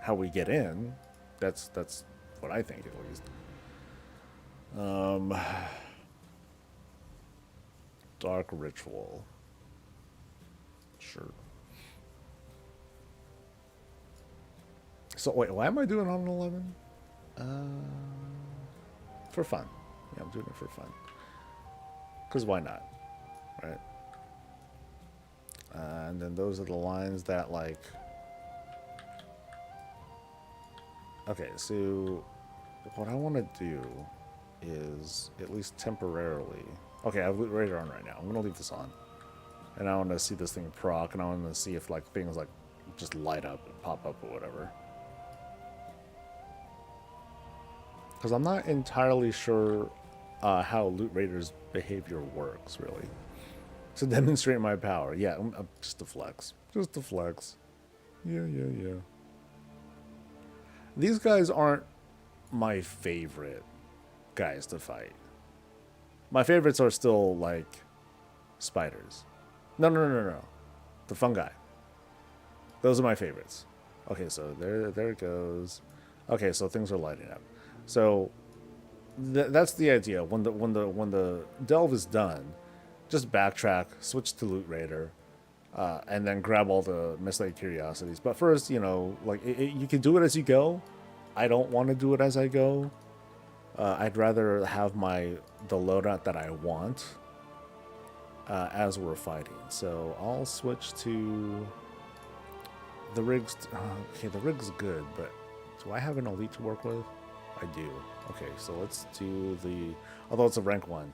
how we get in. That's what I think at least. Dark Ritual. Sure. So wait, why am I doing on an 11? For fun. Yeah, I'm doing it for fun. Because why not? Right? And then those are the lines that, like... Okay, so what I want to do is, at least temporarily... Okay, I have Loot Radar on right now. I'm going to leave this on. And I want to see this thing proc, and I want to see if, like, things, like, just light up and pop up or whatever. Because I'm not entirely sure how Loot Raider's behavior works, really. To demonstrate my power. Yeah, just a flex. Just a flex. Yeah. These guys aren't my favorite guys to fight. My favorites are still, like, spiders. No. The fungi. Those are my favorites. Okay, so there it goes. Okay, so things are lighting up. So that's the idea. When the delve is done, just backtrack, switch to Loot Raider, and then grab all the Mistlake Curiosities. But first, you know, like you can do it as you go. I don't want to do it as I go. I'd rather have the loadout that I want as we're fighting. So I'll switch to the rigs. Okay, the rig's good, but do I have an elite to work with? I do. Okay, so let's do the... Although it's a rank 1.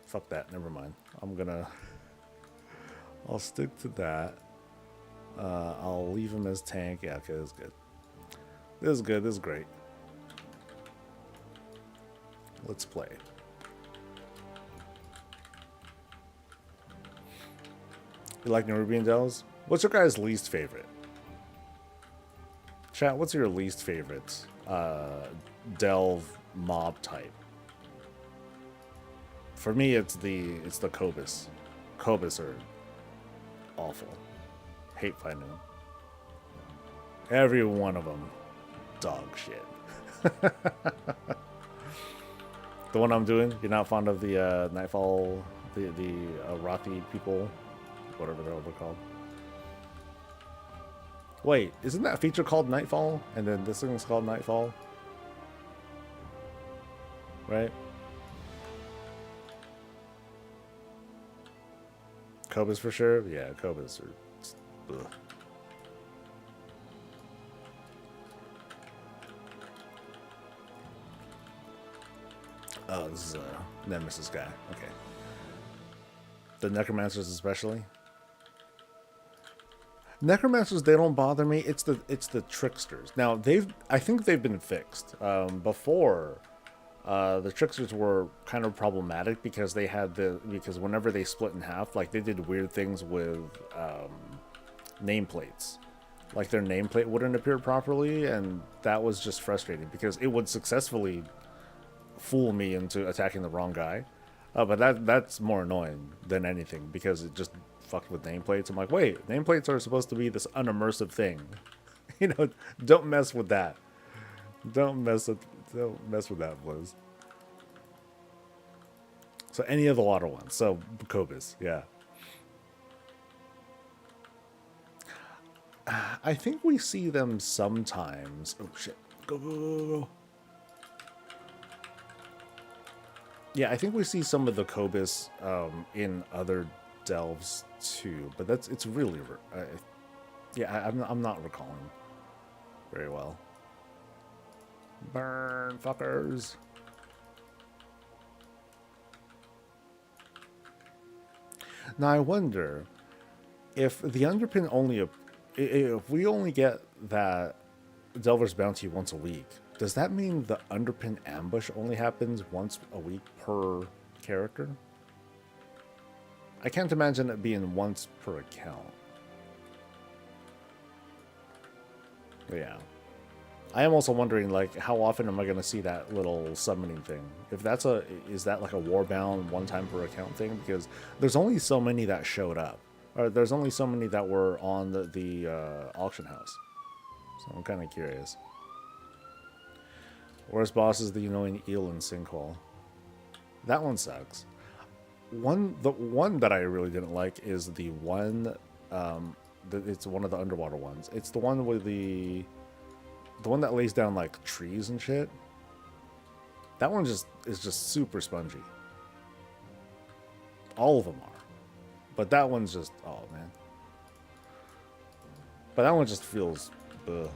Fuck that, never mind. I'll stick to that. I'll leave him as tank. Yeah, okay, this is good. This is good, this is great. Let's play. You like Nerubian delves? What's your guys' least favorite? Chat, what's your least favorite delve mob type? For me, it's the Cobus. Cobus are awful. Hate fighting them. Every one of them, dog shit. The one I'm doing, you're not fond of the Nightfall, the Rothi people, whatever they're called. Wait, isn't that feature called Nightfall? And then this thing's called Nightfall? Right? Cobus for sure? Yeah, Cobus are... Ugh. Oh, this is a Nemesis guy. Okay. The Necromancers especially? Necromancers, they don't bother me. It's the tricksters. Now I think they've been fixed. Before, the tricksters were kind of problematic because because whenever they split in half, like they did weird things with nameplates. Like their nameplate wouldn't appear properly, and that was just frustrating because it would successfully fool me into attacking the wrong guy. But that's more annoying than anything because it just fucked with nameplates. I'm like, wait, nameplates are supposed to be this unimmersive thing. You know, don't mess with that. Don't mess with that, Blizz. So any of the water ones. So Cobus, yeah. I think we see them sometimes. Oh shit. Go. Yeah, I think we see some of the Cobus in other delves too, but it's really yeah, I'm not recalling very well. Burn, fuckers. Now I wonder if the underpin if we only get that Delver's Bounty once a week, does that mean the underpin ambush only happens once a week per character? I can't imagine it being once per account. But yeah. I am also wondering, like, how often am I going to see that little summoning thing? If that's is that like a warbound one time per account thing? Because there's only so many that showed up, or there's only so many that were on the auction house. So I'm kind of curious. Worst boss is the annoying eel in Sinkhole. That one sucks. The one that I really didn't like is the one. It's one of the underwater ones. It's the one with the one that lays down like trees and shit. That one is just super spongy. All of them are, but that one's just, oh man. But that one just feels, ugh.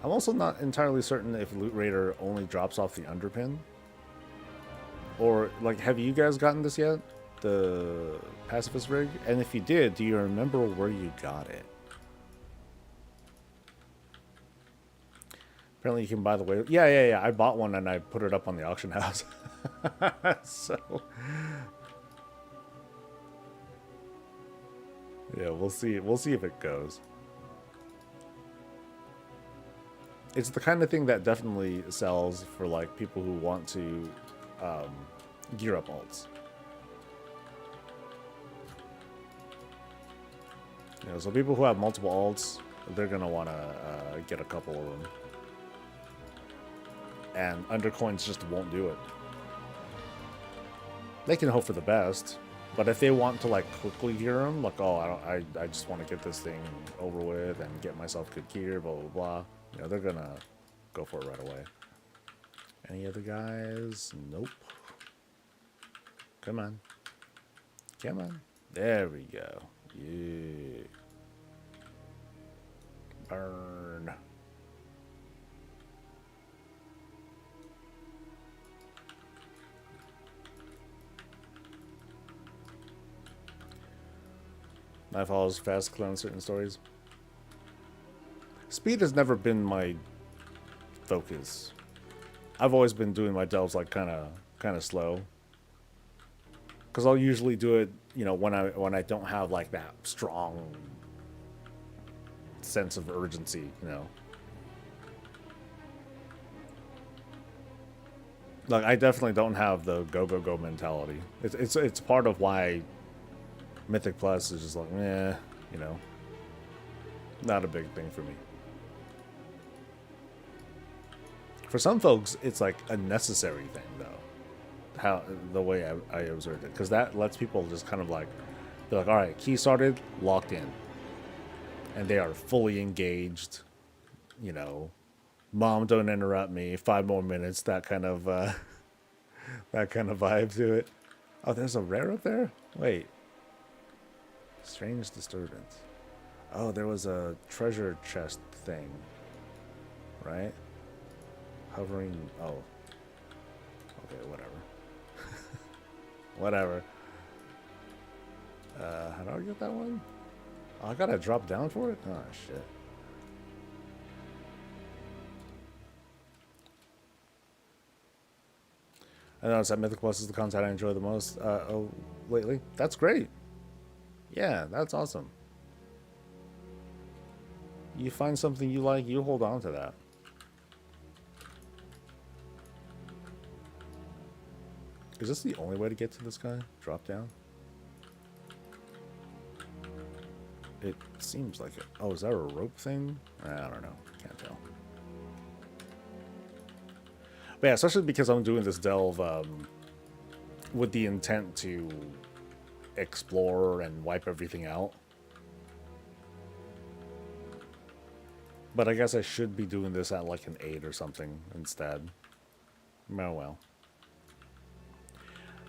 I'm also not entirely certain if Loot Raider only drops off the underpin. Or, like, have you guys gotten this yet? The pacifist rig? And if you did, do you remember where you got it? Apparently you can buy the way. Yeah. I bought one and I put it up on the auction house. So, yeah, we'll see. We'll see if it goes. It's the kind of thing that definitely sells for like people who want to gear up alts. You know, so people who have multiple alts, they're gonna want to get a couple of them. And undercoins just won't do it. They can hope for the best, but if they want to like quickly gear them, like, oh, I just want to get this thing over with and get myself good gear, blah blah blah. You know, they're gonna go for it right away. Any other guys? Nope. Come on. Come on. There we go. Yeah. Burn. Nightfall is fast clear on certain stories. Speed has never been my focus. I've always been doing my delves like kind of slow. Cause I'll usually do it, you know, when I don't have like that strong sense of urgency, you know. Like I definitely don't have the go go go mentality. It's part of why Mythic Plus is just like, eh, you know, not a big thing for me. For some folks, it's like a necessary thing, though. How the way I observed it, because that lets people just kind of like, they're like, all right, key started, locked in, and they are fully engaged. You know, mom, don't interrupt me. 5 more minutes. That kind of that kind of vibe to it. Oh, there's a rare up there. Wait, strange disturbance. Oh, there was a treasure chest thing, right? Hovering. Oh. Okay, whatever. Whatever. How do I get that one? Oh, I gotta drop down for it? Oh, shit. I noticed that Mythic Plus is the content I enjoy the most lately. That's great. Yeah, that's awesome. You find something you like, you hold on to that. Is this the only way to get to this guy? Drop down? It seems like it. Oh, is that a rope thing? I don't know. Can't tell. But yeah, especially because I'm doing this delve with the intent to explore and wipe everything out. But I guess I should be doing this at like an 8 or something instead. Oh well.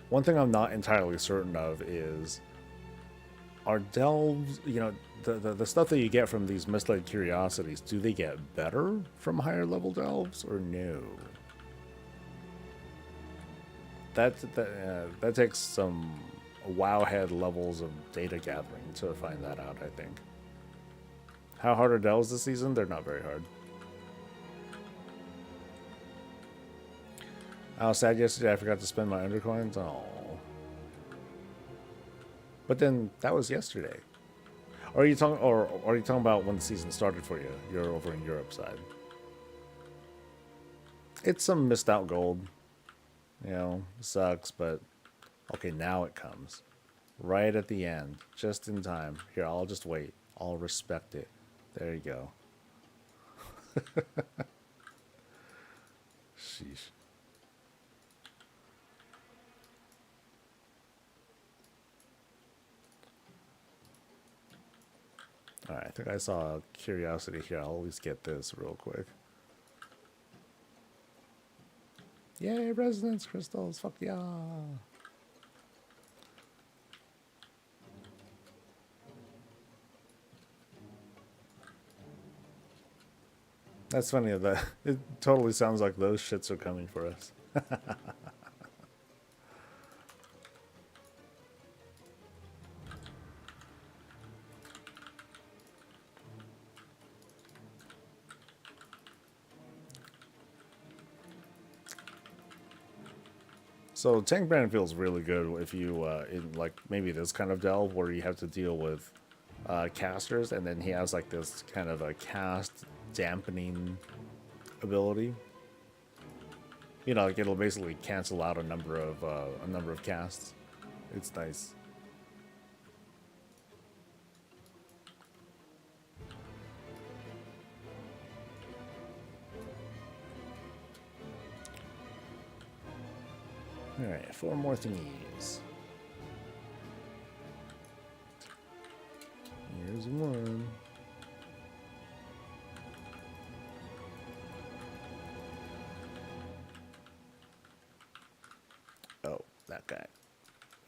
One thing I'm not entirely certain of is, are delves, you know, the stuff that you get from these misled curiosities, do they get better from higher level delves or no? That takes some wowhead levels of data gathering to find that out, I think. How hard are delves this season? They're not very hard. I was sad yesterday I forgot to spend my undercoins. Oh. But then that was yesterday. Or are you talking about when the season started for you? You're over in Europe side. It's some missed out gold. You know, sucks, but okay, now it comes. Right at the end, just in time. Here, I'll just wait. I'll respect it. There you go. Sheesh. Alright, I think I saw a curiosity here. I'll at least get this real quick. Yay, resonance crystals. Fuck yeah. That's funny that it totally sounds like those shits are coming for us. So Tank Brand feels really good if you in like maybe this kind of delve where you have to deal with casters, and then he has like this kind of a cast dampening ability. You know, like it'll basically cancel out a number of casts. It's nice. All right, 4 more thingies. Here's one. Oh, that guy.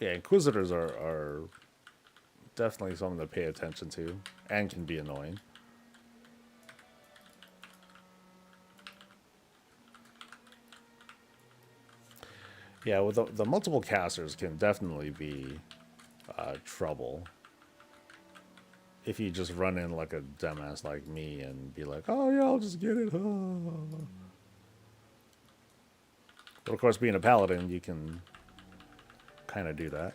Yeah, Inquisitors are definitely something to pay attention to and can be annoying. Yeah, with the multiple casters can definitely be trouble. If you just run in like a dumbass like me and be like, oh yeah, I'll just get it. But of course, being a paladin, you can kind of do that.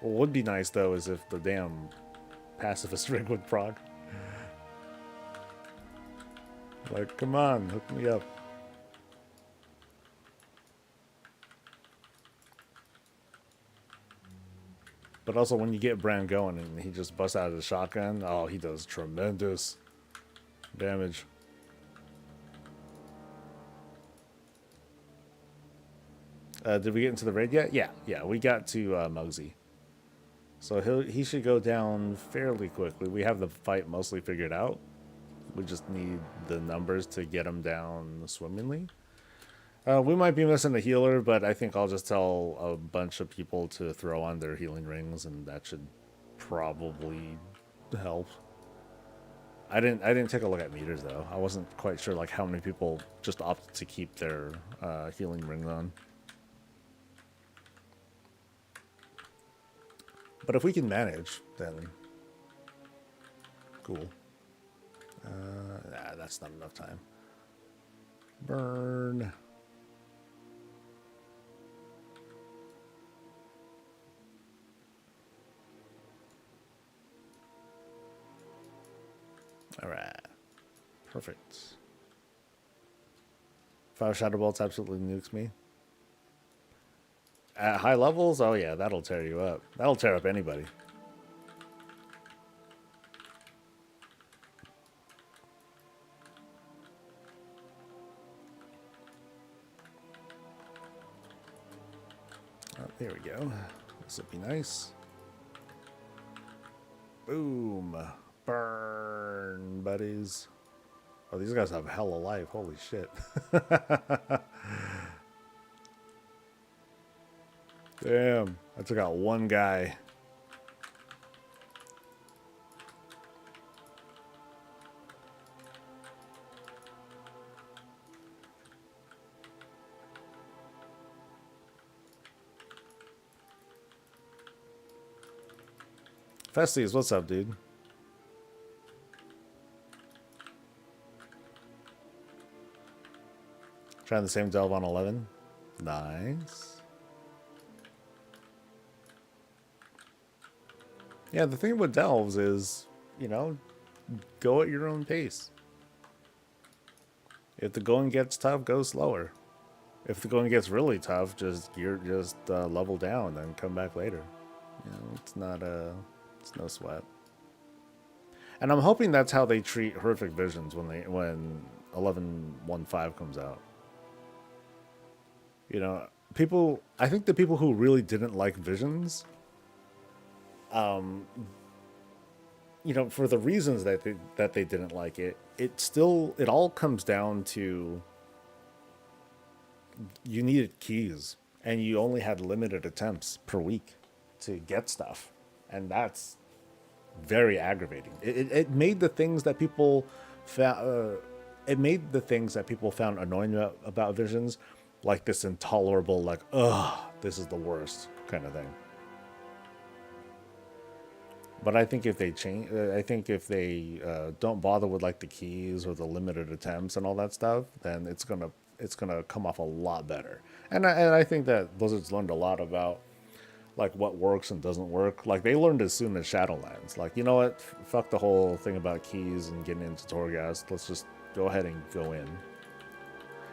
What would be nice though is if the damn pacifist rig would proc. Like, come on, hook me up. But also, when you get Bran going and he just busts out of the shotgun, oh, he does tremendous damage. Did we get into the raid yet? Yeah, we got to Muggsy. So he should go down fairly quickly. We have the fight mostly figured out. We just need the numbers to get him down swimmingly. We might be missing a healer, but I think I'll just tell a bunch of people to throw on their healing rings, and that should probably help. I didn't take a look at meters though. I wasn't quite sure like how many people just opted to keep their healing rings on. But if we can manage, then cool. Nah, that's not enough time. Burn. All right. Perfect. 5 Shadow Bolts absolutely nukes me. At high levels, oh yeah, that'll tear you up. That'll tear up anybody. Oh, there we go. This will be nice. Boom. Burn, buddies. Oh, these guys have hella life. Holy shit. Damn. I took out one guy. Festies, what's up, dude? Trying the same delve on 11. Nice. Yeah, the thing with delves is, you know, go at your own pace. If the going gets tough, go slower. If the going gets really tough, just level down and come back later. You know, it's no sweat. And I'm hoping that's how they treat horrific visions when 11.15 comes out. You know, I think the people who really didn't like visions, you know, for the reasons that they didn't like it, it all comes down to you needed keys and you only had limited attempts per week to get stuff, and that's very aggravating. It made the things that people found annoying about visions like this intolerable, like, ugh, this is the worst kind of thing. But I think if they change, don't bother with like the keys or the limited attempts and all that stuff, then it's gonna come off a lot better. And I think that Blizzard's learned a lot about like what works and doesn't work. Like they learned as soon as Shadowlands. Like, you know what? Fuck the whole thing about keys and getting into Torghast. Let's just go ahead and go in.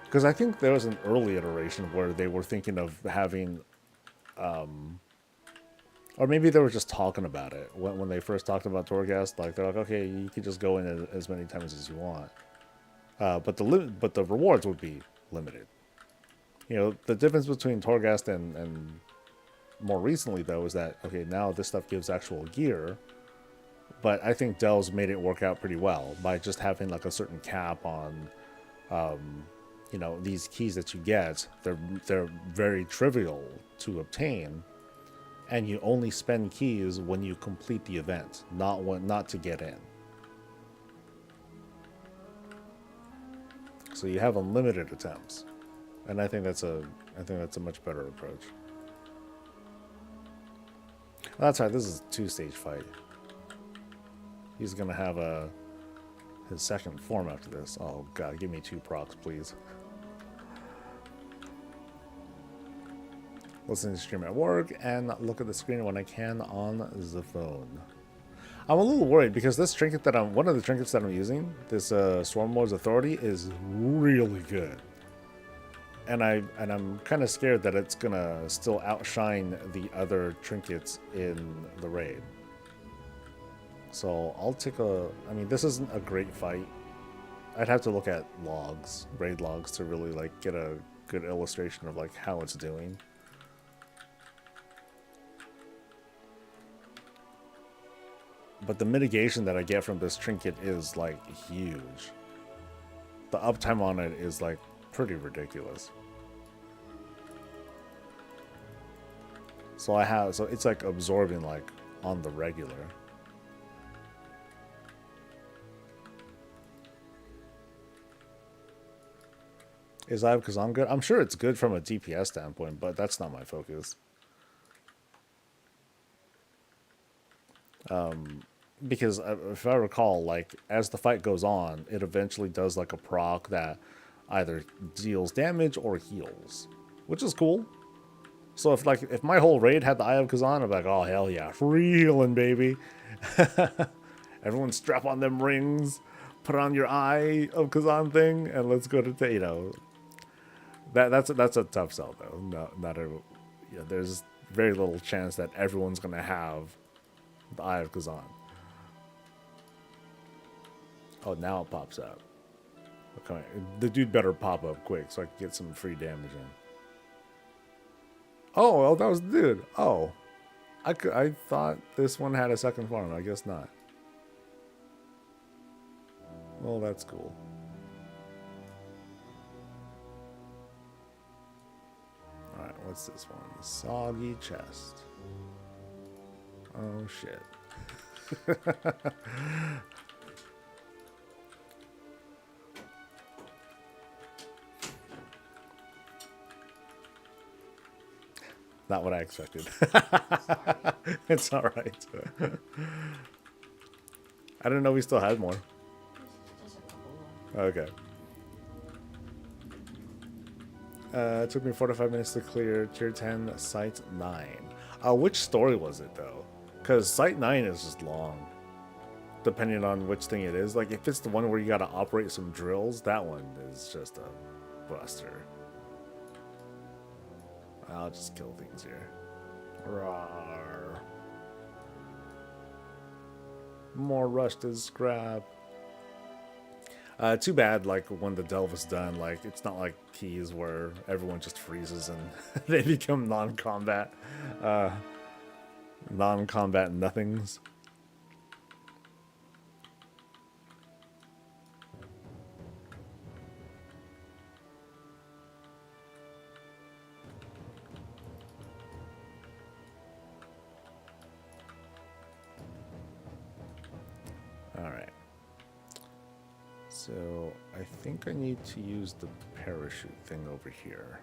Because I think there was an early iteration where they were thinking of having, or maybe they were just talking about it when they first talked about Torghast. Like they're like, okay, you can just go in as many times as you want, but the rewards would be limited. You know, the difference between Torghast and more recently though is that, okay, now this stuff gives actual gear, but I think Delves made it work out pretty well by just having like a certain cap on, you know, these keys that you get. They're very trivial to obtain, and you only spend keys when you complete the event, not to get in. So you have unlimited attempts, and I think that's a much better approach. Well, that's right. This is a 2-stage fight. He's gonna have his second form after this. Oh god, give me 2 procs, please. Listen to stream at work and look at the screen when I can on the phone. I'm a little worried because this trinket one of the trinkets that I'm using, this Swarmlord's Authority, is really good. And I'm kind of scared that it's gonna still outshine the other trinkets in the raid. So I'll take I mean, this isn't a great fight. I'd have to look at logs, raid logs, to really like get a good illustration of like how it's doing. But the mitigation that I get from this trinket is like huge. The uptime on it is like pretty ridiculous. So it's like absorbing like on the regular. Is Eye of Kazan good? I'm sure it's good from a DPS standpoint, but that's not my focus. Because if I recall, like as the fight goes on, it eventually does like a proc that either deals damage or heals, which is cool. So if my whole raid had the Eye of Kazan, I'm like, oh hell yeah, free healing, baby. Everyone strap on them rings, put on your Eye of Kazan thing, and let's go to you know. That's a tough sell though. There's very little chance that everyone's gonna have the Eye of Kazan. Oh, now it pops up. Okay, the dude better pop up quick so I can get some free damage in. Oh, well, that was the dude. Oh, I thought this one had a second farm. I guess not. Well, that's cool. All right, what's this one? Soggy chest. Oh shit. Not what I expected. It's all right. I didn't know we still had more. Okay. It took me 45 minutes to clear Tier 10 Site 9. Which story was it, though? Because Site 9 is just long. Depending on which thing it is. Like, if it's the one where you gotta operate some drills, that one is just a buster. I'll just kill things here. Rawr. More rushed as scrap. Too bad, like, when the delve is done, like, it's not like Keys where everyone just freezes and they become non-combat nothings. Alright. So, I think I need to use the parachute thing over here.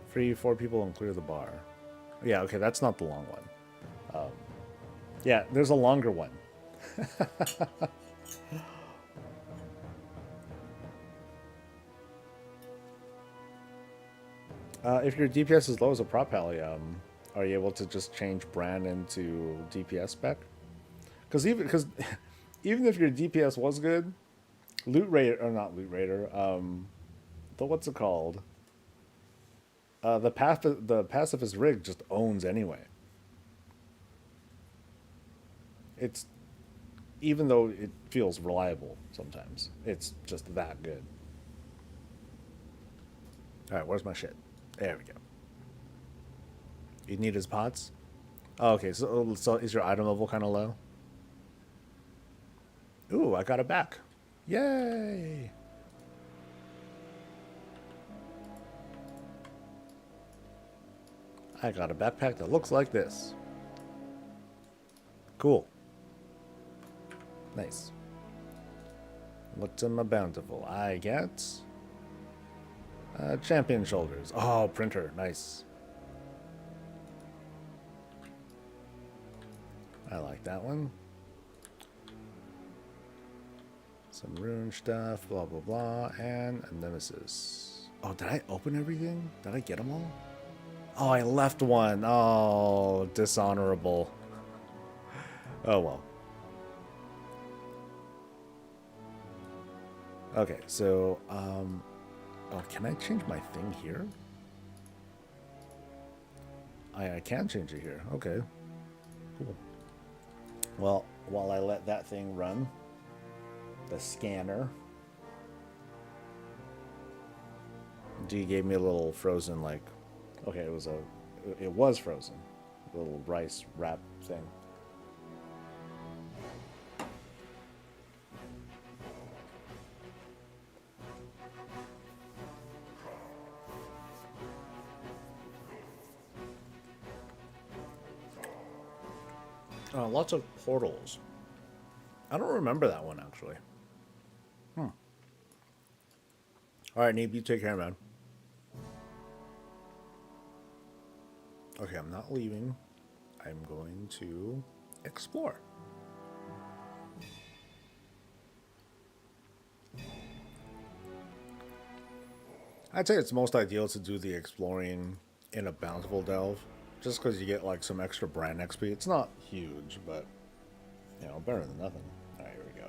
Free 4 people and clear the bar. Yeah, okay, that's not the long one. Yeah, there's a longer one. If your DPS is low as a prop pally, are you able to just change brand into DPS spec? Because even if your DPS was good, loot raider or not loot raider, the what's it called? The pacifist rig just owns anyway. It's even though it feels reliable sometimes, it's just that good. All right, where's my shit? There we go. You need his pots. Oh, okay, so is your item level kind of low? Ooh, I got it back. Yay! I got a backpack that looks like this. Cool. Nice. What's in my bountiful? I get champion shoulders. Oh, printer. Nice. I like that one. Some rune stuff, blah, blah, blah, and a nemesis. Oh, did I open everything? Did I get them all? Oh, I left one. Oh, dishonorable. Oh, well. Okay, so, oh, can I change my thing here? I can change it here. Okay, cool. Well, while I let that thing run, the scanner, D gave me a little frozen, like, okay, it was frozen, a little rice wrap thing. Lots of portals. I don't remember that one, actually. All right, Neeb, you take care, man. Okay, I'm not leaving. I'm going to explore. I'd say it's most ideal to do the exploring in a bountiful delve, just because you get like some extra brand XP. It's not huge, but you know, better than nothing. All right, here we go.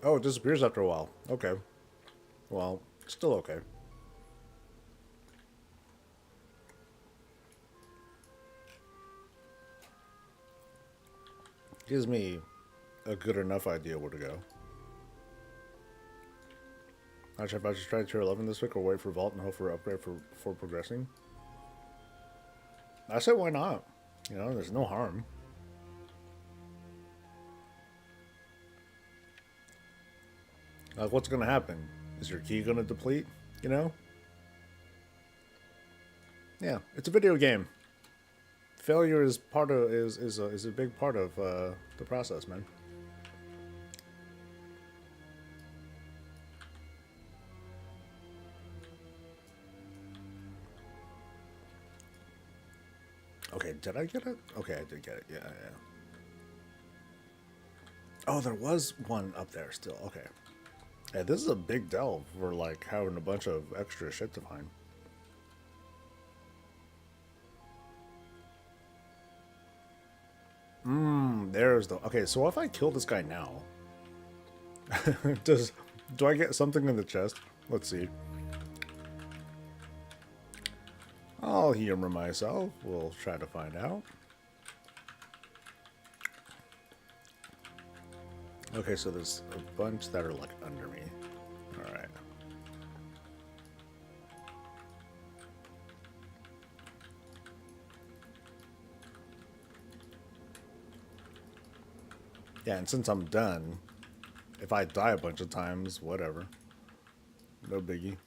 Oh, it disappears after a while. Okay. Well, still okay. Gives me a good enough idea where to go. Actually, if I just try tier 11 this week or wait for Vault and hope for upgrade before progressing. I said why not? You know, there's no harm. Like, what's gonna happen? Is your key gonna deplete? You know? Yeah, it's a video game. Failure is part of is a big part of the process, man. Okay, did I get it? Okay, I did get it. Yeah, yeah. Oh, there was one up there still. Okay. Hey, this is a big delve for like having a bunch of extra shit to find. There's the... Okay, so if I kill this guy now, do I get something in the chest? Let's see. I'll humor myself. We'll try to find out. Okay, so there's a bunch that are like under me. Alright. Yeah, and since I'm done, if I die a bunch of times, whatever. No biggie.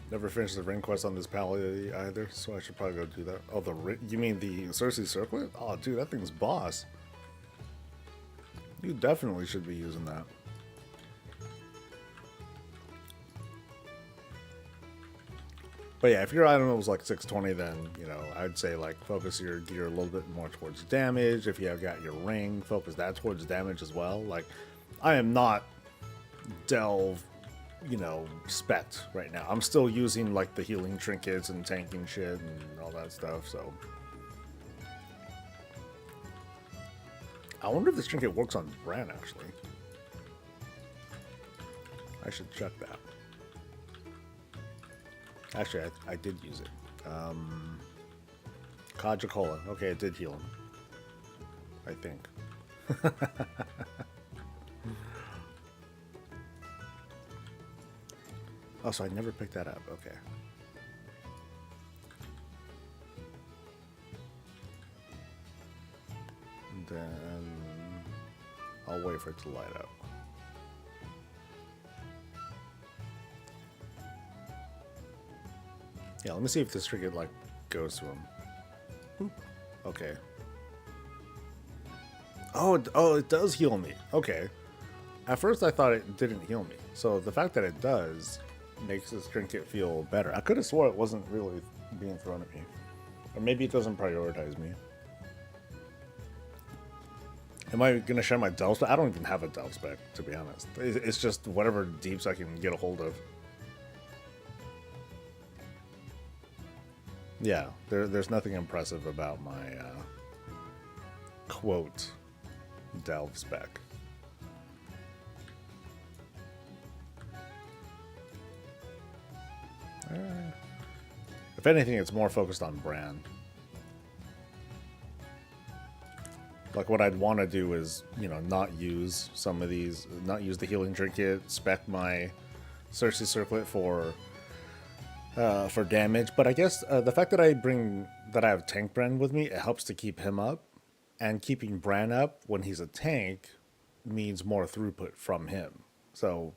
Never finished the ring quest on this palette either, so I should probably go do that. Oh, you mean the Cersei circlet? Oh, dude, that thing's boss. You definitely should be using that. But yeah, if your item was like 620, then, you know, I'd say like focus your gear a little bit more towards damage. If you have got your ring, focus that towards damage as well. Like, I am not delve, you know, spec right now. I'm still using like the healing trinkets and tanking shit and all that stuff, so. I wonder if this trinket works on Bran, actually. I should check that. Actually, I did use it. Kaja-Cola. Okay, it did heal him. I think. Oh, so I never picked that up. Okay. And then I'll wait for it to light up. Yeah, let me see if this trinket like goes to him. Oop. Okay. Oh, it does heal me. Okay. At first I thought it didn't heal me. So the fact that it does makes this trinket feel better. I could have swore it wasn't really being thrown at me. Or maybe it doesn't prioritize me. Am I going to share my delve spec? I don't even have a delve spec, to be honest. It's just whatever deeps I can get a hold of. Yeah, there's nothing impressive about my quote delve spec. If anything, it's more focused on Bran. Like what I'd want to do is, you know, not use some of these, not use the healing trinket, spec my Cersei circlet for damage, but I guess the fact that I have tank Bran with me, it helps to keep him up, and keeping Bran up when he's a tank means more throughput from him. So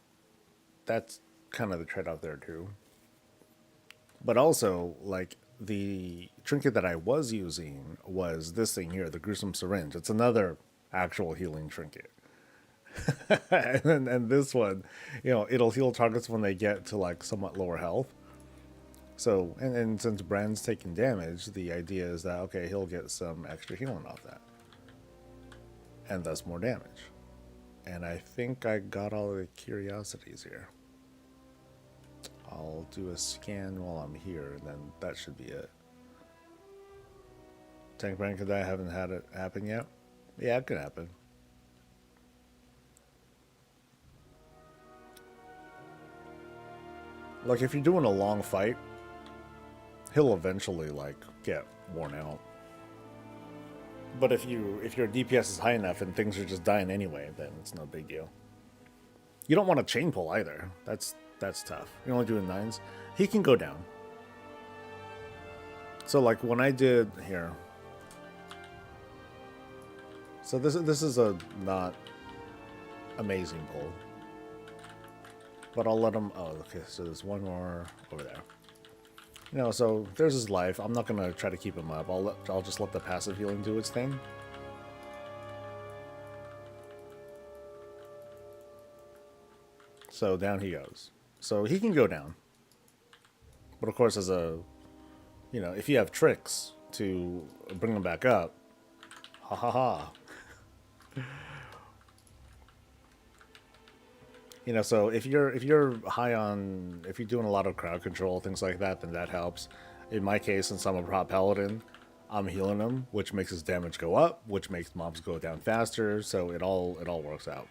that's kind of the trade-off there too. But also, like, the trinket that I was using was this thing here, the gruesome syringe. It's another actual healing trinket. and this one, you know, it'll heal targets when they get to like somewhat lower health. So, and since Bran's taking damage, the idea is that, okay, he'll get some extra healing off that. And thus more damage. And I think I got all the curiosities here. I'll do a scan while I'm here, and then that should be it. Tank Bran could die, I haven't had it happen yet. Yeah, it could happen. Like, if you're doing a long fight, he'll eventually like get worn out. But if your DPS is high enough and things are just dying anyway, then it's no big deal. You don't want to chain pull either. That's tough. You're only doing 9s. He can go down. So like when I did here. So this is a not amazing pull. But I'll let him. Oh, okay. So there's one more over there. You know, so there's his life. I'm not gonna try to keep him up. I'll just let the passive healing do its thing. So down he goes. So he can go down. But of course, as a, if you have tricks to bring him back up, ha ha ha. So if you're high on, if you're doing a lot of crowd control, things like that, then that helps. In my case, since I'm a prop paladin, I'm healing him, which makes his damage go up, which makes mobs go down faster. So it all works out.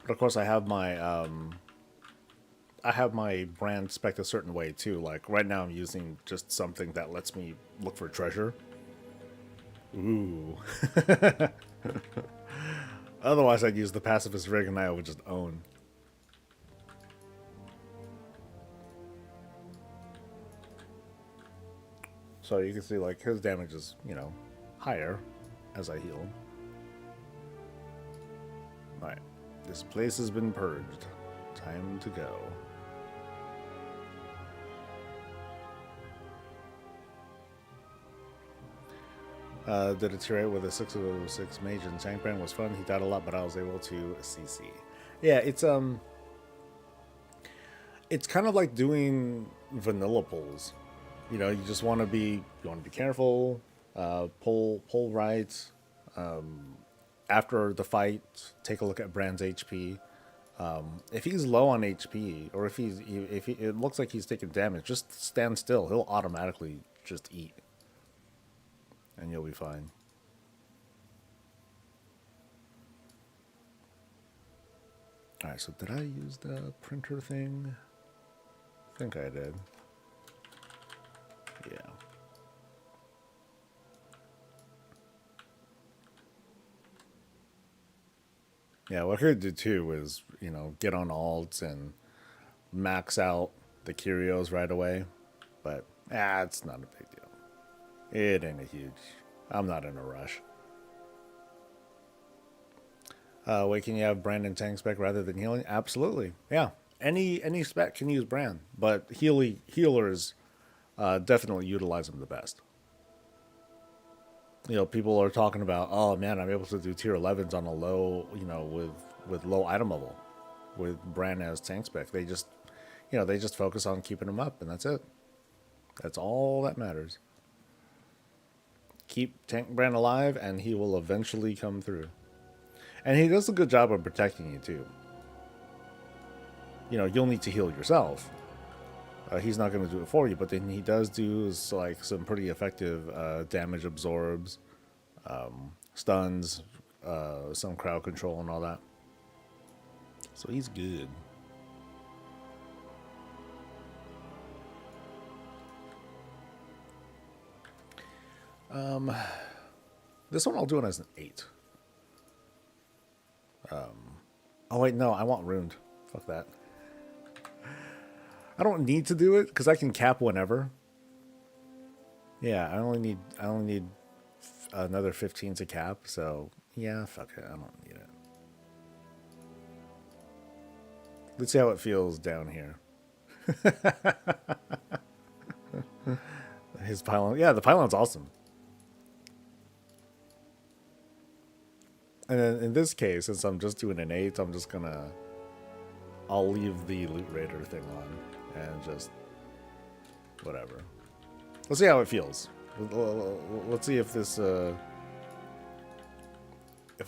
But of course, I have my brand spec a certain way too. Like right now, I'm using just something that lets me look for treasure. Ooh. Otherwise, I'd use the pacifist rig and I would just own. So you can see like his damage is, higher as I heal. Alright. This place has been purged. Time to go. Did it iterate with a 606 mage and tank brand was fun. He died a lot, but I was able to CC. Yeah, it's kind of like doing vanilla pulls. You just want to be careful. Pull right. After the fight, take a look at Brand's HP. If he's low on HP, or if it looks like he's taking damage, just stand still. He'll automatically just eat, and you'll be fine. All right. So did I use the printer thing? I think I did. Yeah. Yeah, what I could do too is, get on alts and max out the curios right away. But, it's not a big deal. It ain't a huge. I'm not in a rush. Wait, can you have brand and tank spec rather than healing? Absolutely. Yeah. Any spec can use brand, but healers definitely utilize them the best. People are talking about, oh man, I'm able to do tier 11s on a low, with low item level, with brand as tank spec. They just focus on keeping them up, and that's it. That's all that matters. Keep tank brand alive, and he will eventually come through. And he does a good job of protecting you too. You'll need to heal yourself. He's not going to do it for you, but then he does do like some pretty effective damage absorbs, stuns, some crowd control, and all that. So he's good. This one I'll do it as an 8. Oh wait, no, I want ruined. Fuck that. I don't need to do it because I can cap whenever. Yeah, I only need another 15 to cap, so yeah, fuck it, I don't need it. Let's see how it feels down here. His pylon, yeah, the pylon's awesome. And then in this case, since I'm just doing an 8, I'll leave the loot raider thing on and just whatever. Let's see how it feels. Let's see if this if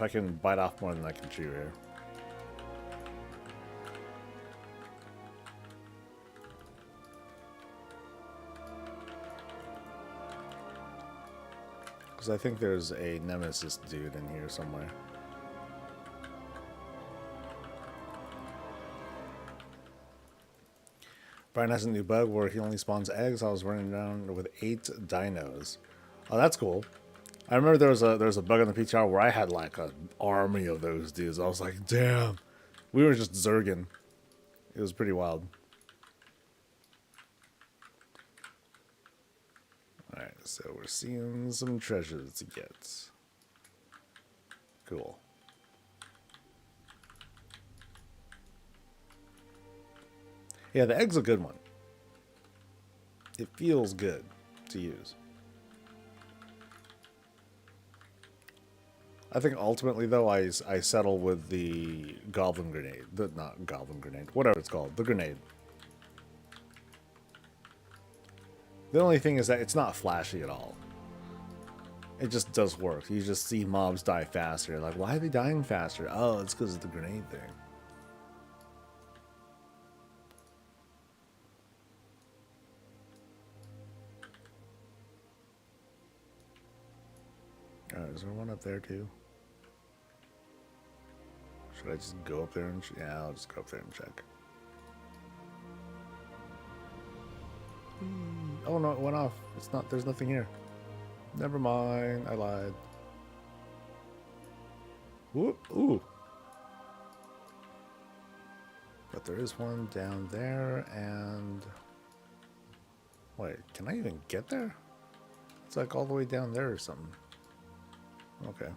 I can bite off more than I can chew here. Because I think there's a nemesis dude in here somewhere. Brian has a new bug where he only spawns eggs. I was running around with 8 dinos. Oh, that's cool. I remember there was a bug in the PTR where I had like an army of those dudes. I was like, damn. We were just zerging. It was pretty wild. Alright, so we're seeing some treasures to get. Cool. Yeah, the egg's a good one. It feels good to use. I think ultimately, though, I settle with the Goblin Grenade. Not Goblin Grenade, whatever it's called. The grenade. The only thing is that it's not flashy at all. It just does work. You just see mobs die faster. Like, why are they dying faster? Oh, it's because of the grenade thing. Alright, is there one up there too? Should I just go up there and... yeah, I'll just go up there and check. Oh no, it went off. It's not... there's nothing here. Never mind, I lied. Ooh, ooh. But there is one down there, and... wait, can I even get there? It's like all the way down there or something. Okay.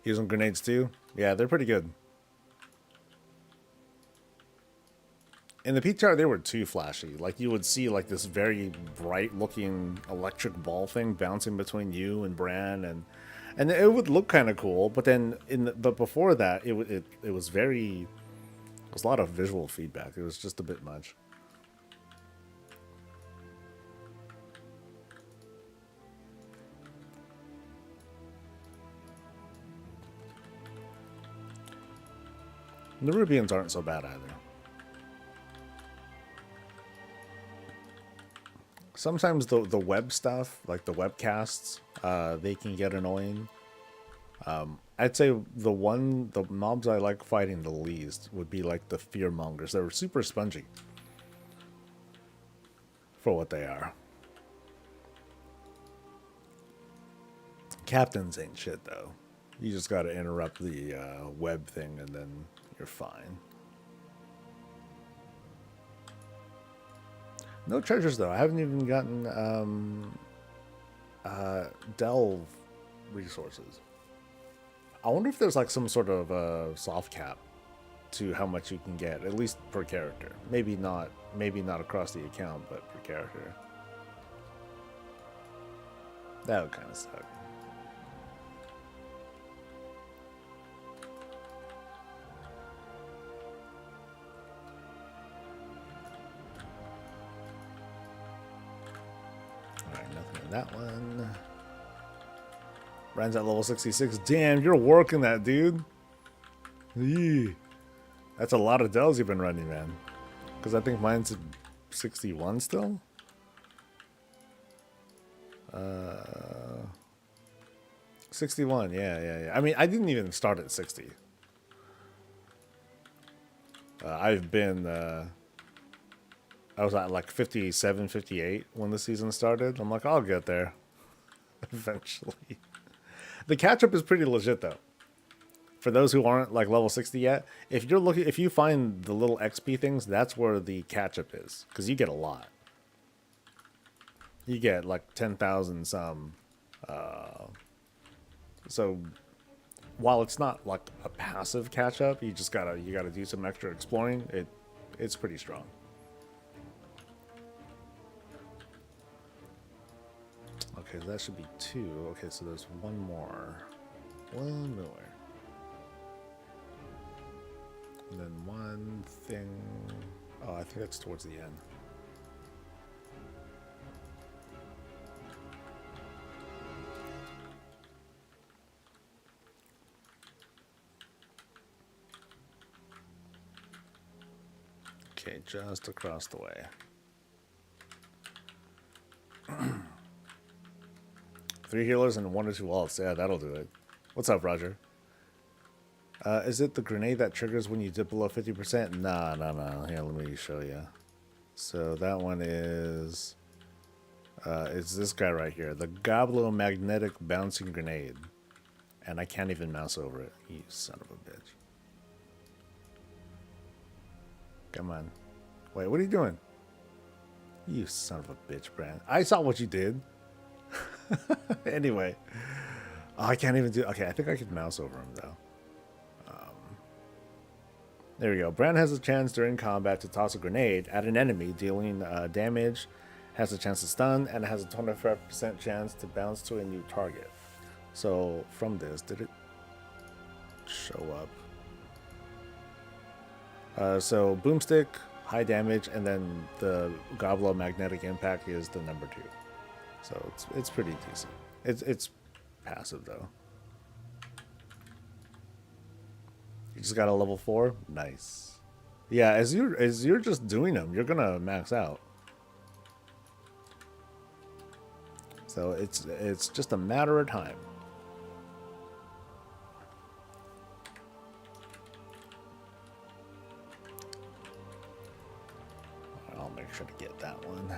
Using grenades too? Yeah, they're pretty good. In the PTR, they were too flashy. Like, you would see like this very bright looking electric ball thing bouncing between you and Bran, and it would look kind of cool. But then but before that, it was very... there was a lot of visual feedback. It was just a bit much. The Rubians aren't so bad either. Sometimes the web stuff, like the webcasts, they can get annoying. I'd say the mobs I like fighting the least would be like the fearmongers. They're super spongy for what they are. Captains ain't shit though. You just gotta interrupt the web thing and then you're fine. No treasures though. I haven't even gotten delve resources. I wonder if there's like some sort of soft cap to how much you can get, at least per character. Maybe not across the account, but per character. That would kind of suck. That one. Ryan's at level 66. Damn, you're working that, dude. Eee. That's a lot of dells you've been running, man. Because I think mine's 61 still. 61, yeah. I mean, I didn't even start at 60. I've been... I was at like 57, 58 when the season started. I'm like, I'll get there eventually. The catch-up is pretty legit, though. For those who aren't like level 60 yet, if you find the little XP things, that's where the catch-up is, because you get a lot. You get like 10,000 some. So while it's not like a passive catch-up, you gotta do some extra exploring. It's pretty strong. Okay, that should be 2. Okay, so there's one more. One more. And then one thing... oh, I think that's towards the end. Okay, just across the way. 3 healers and 1 or 2 ults. Yeah, that'll do it. What's up, Roger? Is it the grenade that triggers when you dip below 50%? Nah. Here, let me show you. So that one is... it's this guy right here. The Goblomagnetic Bouncing Grenade. And I can't even mouse over it. You son of a bitch. Come on. Wait, what are you doing? You son of a bitch, Brand. I saw what you did. Anyway. Oh, I can't even do... okay, I think I could mouse over him, though. There we go. Bran has a chance during combat to toss a grenade at an enemy, dealing damage has a chance to stun, and it has a 25% chance to bounce to a new target. So from this, did it show up? So boomstick, high damage, and then the Gobbler magnetic impact is the number 2. So it's pretty decent. It's passive though. You just got a level 4? Nice. Yeah, as you're just doing them, you're gonna max out. So it's just a matter of time. I'll make sure to get that one.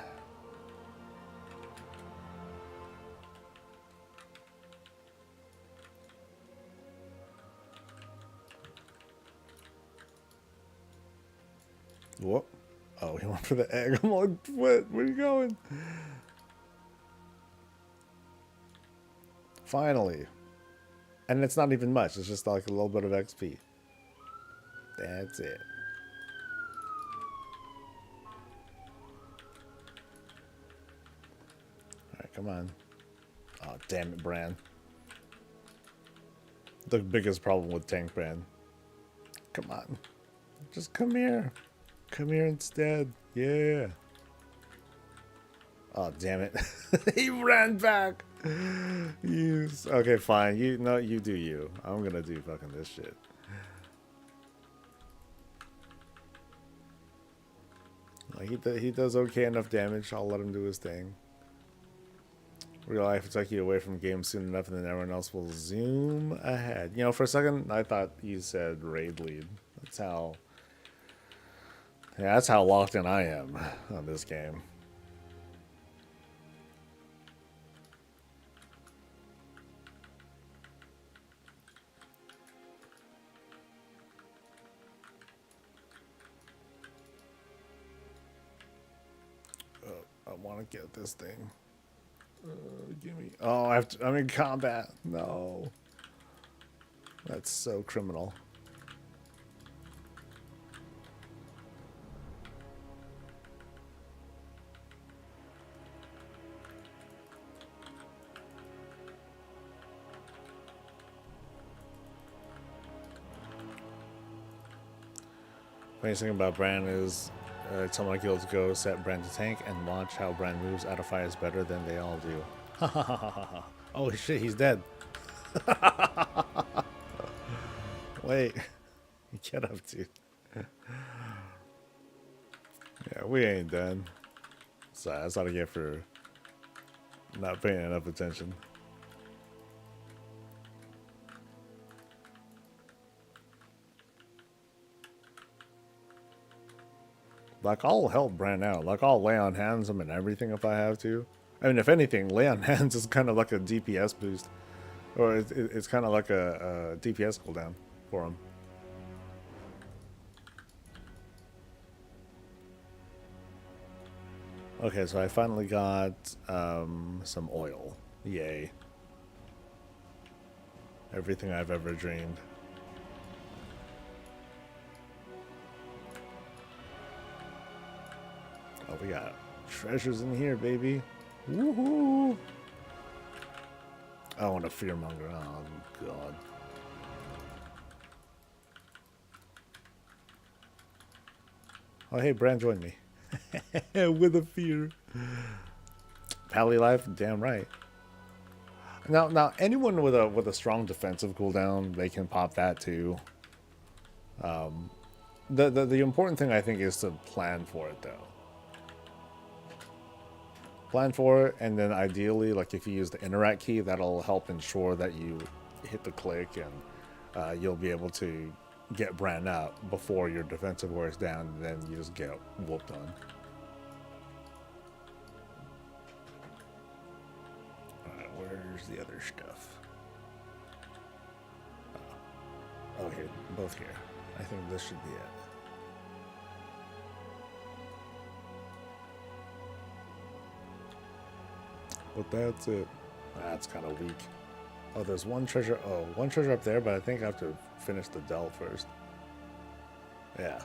Whoop. Oh, he went for the egg. I'm like, what? Where are you going? Finally. And it's not even much. It's just like a little bit of XP. That's it. Alright, come on. Oh, damn it, Bran. The biggest problem with Tank Bran. Come on. Just come here. Come here instead. Yeah. Oh, damn it. He ran back. Yes. Okay, fine. You do you. I'm gonna do fucking this shit. Like he does okay enough damage. I'll let him do his thing. Real life will take you away from games soon enough, and then everyone else will zoom ahead. You know, for a second, I thought you said raid lead. That's how. Yeah, that's how locked in I am on this game. I want to get this thing. Give me. Oh, I'm in combat. No. That's so criminal. Funny thing about Bran is, tell my guilds go set Bran to tank and watch how Bran moves out of fires better than they all do. Oh shit, he's dead. Wait, get up, dude. Yeah, we ain't done. Sorry, that's what I get for not paying enough attention. Like, I'll help Bran out. Like, I'll lay on hands him and everything if I have to. I mean, if anything, lay on hands is kind of like a DPS boost. Or it's kind of like a DPS cooldown for him. Okay, so I finally got some oil. Yay. Everything I've ever dreamed. Oh, we got treasures in here, baby. Woohoo! I want a fearmonger. Oh, God. Oh, hey, Bran joined me. With a fear. Pally life? Damn right. Now, anyone with a strong defensive cooldown, they can pop that too. The important thing, I think, is to plan for it, though. Plan for it, and then ideally, like if you use the interact key, that'll help ensure that you hit the click, and you'll be able to get Bran up before your defensive wears down, and then you just get whooped on. Alright, where's the other stuff? Oh, here, both here. I think this should be it. But that's it. That's kind of weak. Oh, there's one treasure. Oh, one treasure up there, but I think I have to finish the dell first. Yeah.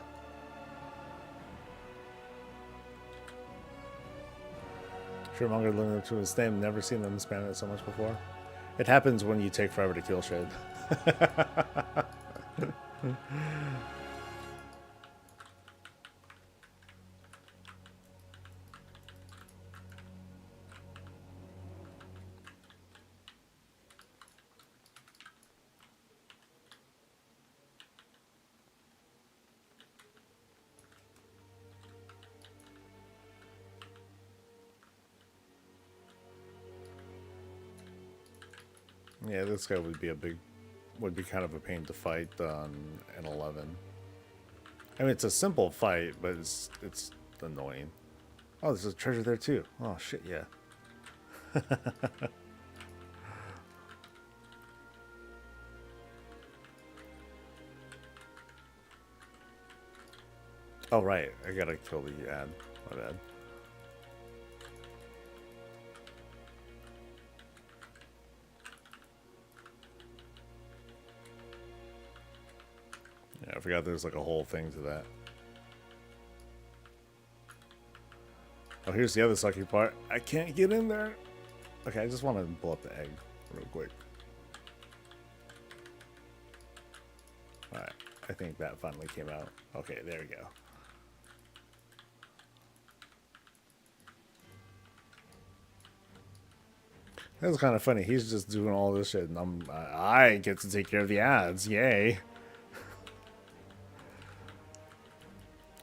Sure, Monger limited to his name. Never seen them spam it so much before. It happens when you take forever to kill shit. Yeah, this guy would be kind of a pain to fight on an 11. I mean, it's a simple fight, but it's annoying. Oh, there's a treasure there too. Oh shit, yeah. Oh right, I gotta kill the ad. My bad. Yeah, I forgot there's like a whole thing to that. Oh, here's the other sucky part. I can't get in there. Okay, I just want to blow up the egg real quick. Alright, I think that finally came out. Okay, there we go. That's kind of funny. He's just doing all this shit, and I get to take care of the ads. Yay!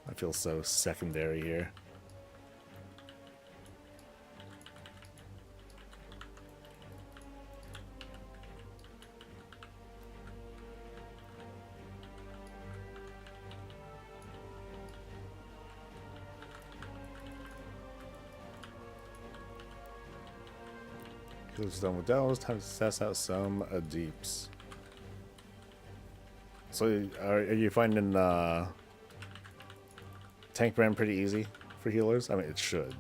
I feel so secondary here. Who's done with those? Time to test out some deeps. So, are you finding tank brand pretty easy for healers? I mean, it should.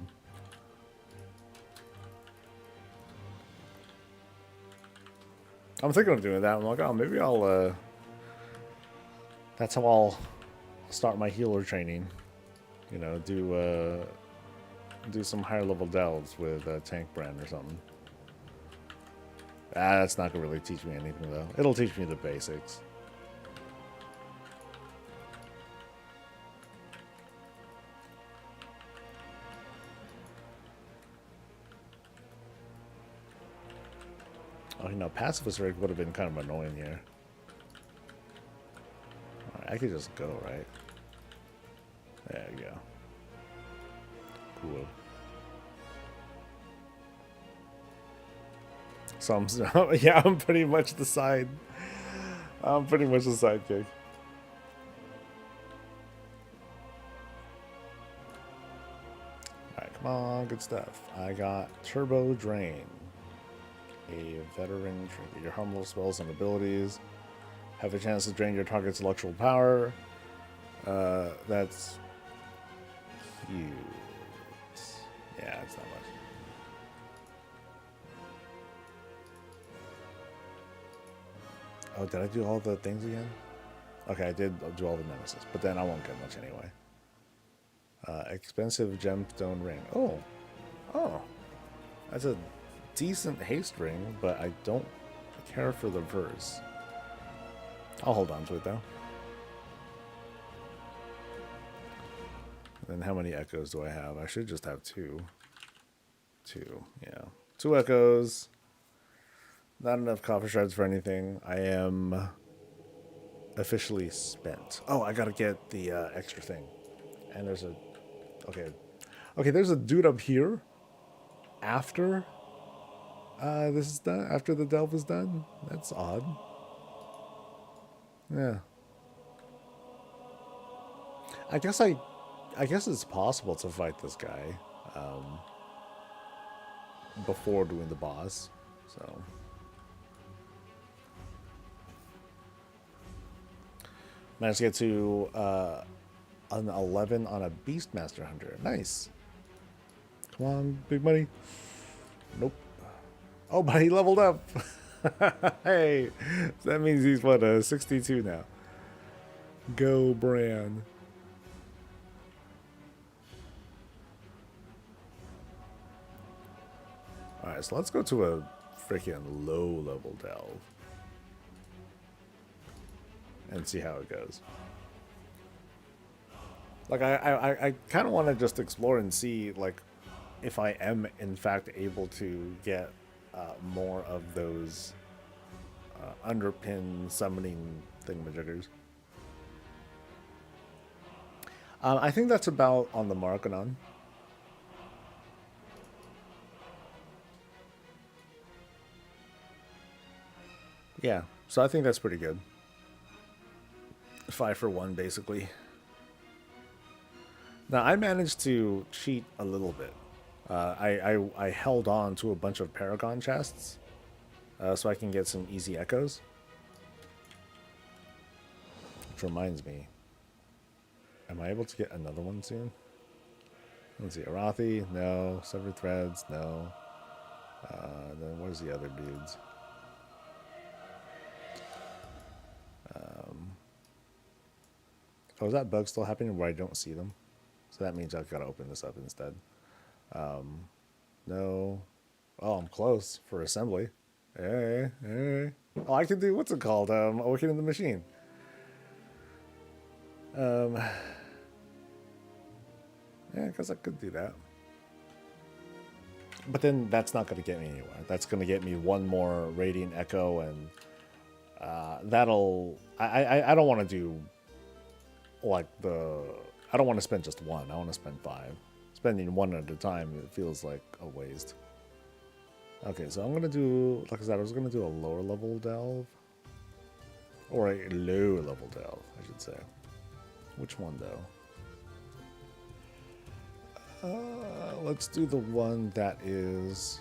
I'm thinking of doing that. I'm like, oh, maybe I'll. That's how I'll start my healer training. You know, do some higher level delves with tank brand or something. That's not gonna really teach me anything though. It'll teach me the basics. Oh, you know, pacifist rig would have been kind of annoying here. Alright, I could just go, right? There you go. Cool. So I'm, yeah, I'm pretty much the side. I'm pretty much the sidekick. Alright, come on, good stuff. I got Turbo Drain. A veteran trigger. Your harmless spells and abilities have a chance to drain your target's electrical power. That's cute. Yeah, it's not much. Oh, did I do all the things again? Okay, I did do all the nemesis, but then I won't get much anyway. Expensive gemstone ring. Oh, that's a decent haste ring, but I don't care for the verse. I'll hold on to it though. And then how many echoes do I have? I should just have two. Yeah. 2 echoes. Not enough copper shards for anything. I am officially spent. Oh, I gotta get the extra thing. And there's a... Okay, there's a dude up here. After this is done. After the delve is done. That's odd. Yeah. I guess it's possible to fight this guy before doing the boss. So... Managed to get to an 11 on a Beastmaster Hunter. Nice. Come on, big money. Nope. Oh, but he leveled up. Hey, so that means he's what, 62 now. Go, Bran. Alright, so let's go to a freaking low level delve. And see how it goes. Like, I kind of want to just explore and see, like, if I am, in fact, able to get more of those underpin summoning thingamajiggers. I think that's about on the Markanon. Yeah, so I think that's pretty good. 5 for 1, basically. Now, I managed to cheat a little bit. I held on to a bunch of Paragon chests so I can get some easy echoes. Which reminds me, am I able to get another one soon? Let's see, Arathi, no. Severed Threads, no. Then where's the other dudes? Oh, is that bug still happening where I don't see them? So that means I've got to open this up instead. No. Oh, I'm close for assembly. Hey, hey. Oh, I can do, what's it called? Awakening the Machine. Yeah, because I could do that. But then that's not going to get me anywhere. That's going to get me one more Radiant Echo, and that'll... I don't want to do, like, I don't want to spend just one. I want to spend 5. Spending one at a time, it feels like a waste. Okay, so I'm going to do... Like I said, I was going to do a lower level delve. Or a low level delve, I should say. Which one, though? Let's do the one that is...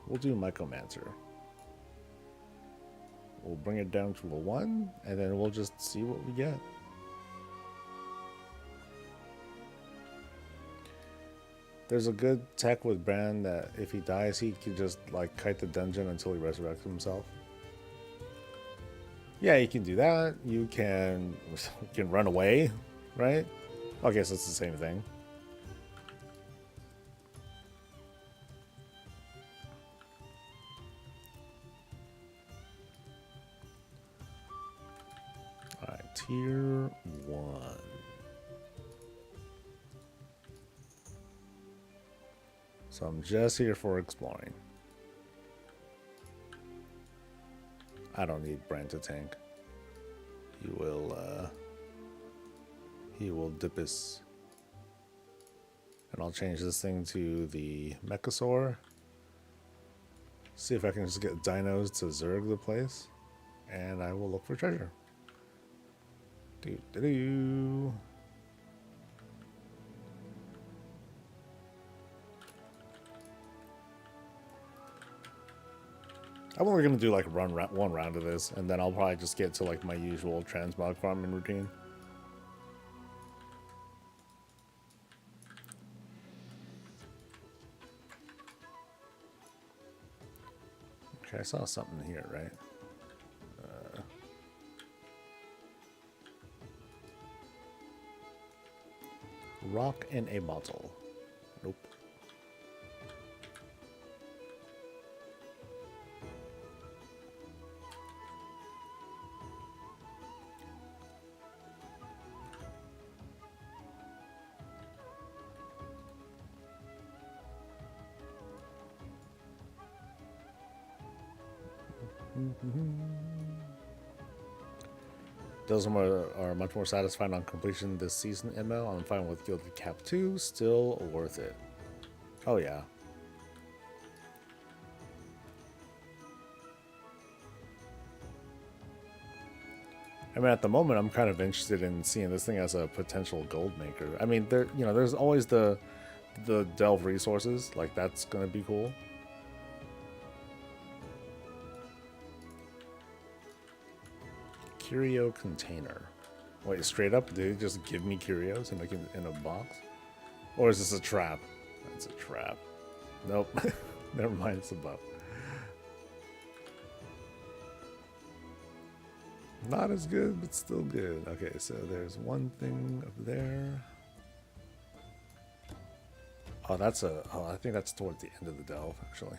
We'll do Mycomancer. We'll bring it down to a 1, and then we'll just see what we get. There's a good tech with Bran that if he dies, he can just, like, kite the dungeon until he resurrects himself. Yeah, you can do that. You can run away, right? I guess it's the same thing. Alright, tier 1. So I'm just here for exploring. I don't need Bran to tank. He will dip us. And I'll change this thing to the Mechasaur. See if I can just get dinos to Zerg the place. And I will look for treasure. Doo-doo-doo. I'm only going to do like one round of this, and then I'll probably just get to like my usual transmog farming routine. Okay, I saw something here, right? Rock in a bottle. Nope. Those are much more satisfying on completion this season, ML. I'm fine with Gilded Cap 2. Still worth it. Oh, yeah. I mean, at the moment, I'm kind of interested in seeing this thing as a potential gold maker. I mean, there's always the delve resources. Like, that's going to be cool. Curio container. Wait, straight up, did they just give me curios in, like, in a box? Or is this a trap? It's a trap. Nope. Never mind, it's a buff. Not as good, but still good. Okay, so there's one thing up there. Oh, that's a. Oh, I think that's towards the end of the delve, actually.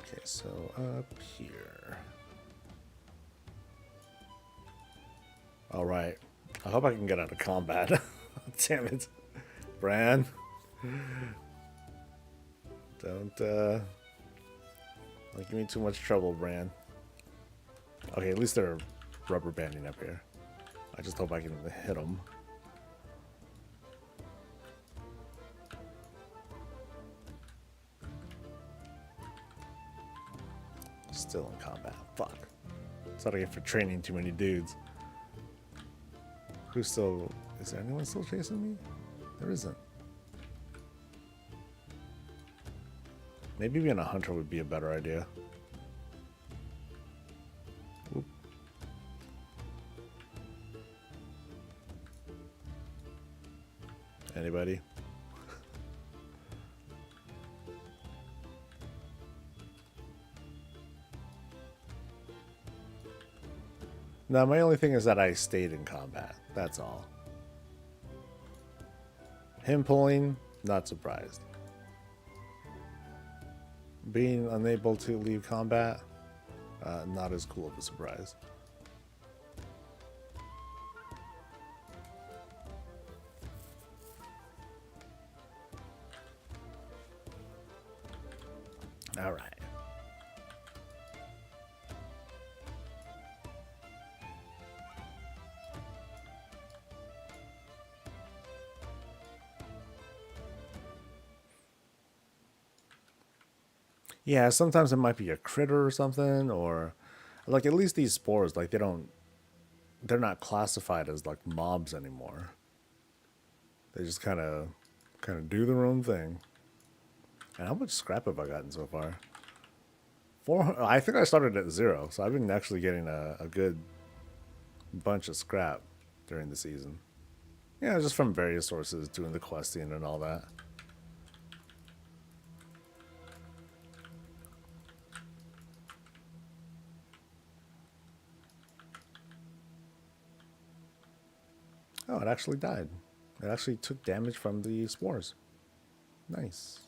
Okay, so up here. All right. I hope I can get out of combat. Damn it, Bran. Don't give me too much trouble, Bran. Okay, at least they're rubber banding up here. I just hope I can hit them. Still in combat. Fuck. That's what I get for training too many dudes. Who's still... Is there anyone still chasing me? There isn't. Maybe being a hunter would be a better idea. Oop. Anybody? No, my only thing is that I stayed in combat. That's all. Him pulling, not surprised. Being unable to leave combat, not as cool of a surprise. All right. Yeah, sometimes it might be a critter or something, or like at least these spores, like they're not classified as like mobs anymore. They just kind of do their own thing. And how much scrap have I gotten so far? 400. I think I started at 0, so I've been actually getting a good bunch of scrap during the season. Yeah, just from various sources, doing the questing and all that. Oh, it actually died. It actually took damage from the spores. Nice.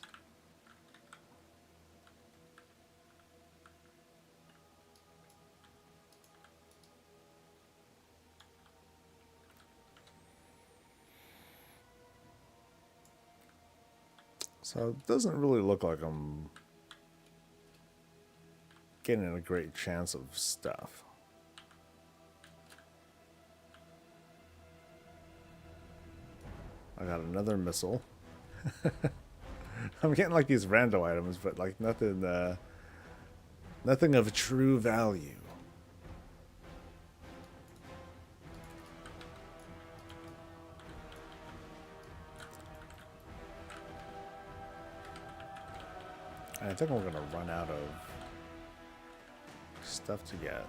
So it doesn't really look like I'm getting a great chance of stuff. I got another missile. I'm getting like these random items, but like nothing of true value. I think we're gonna run out of stuff to get.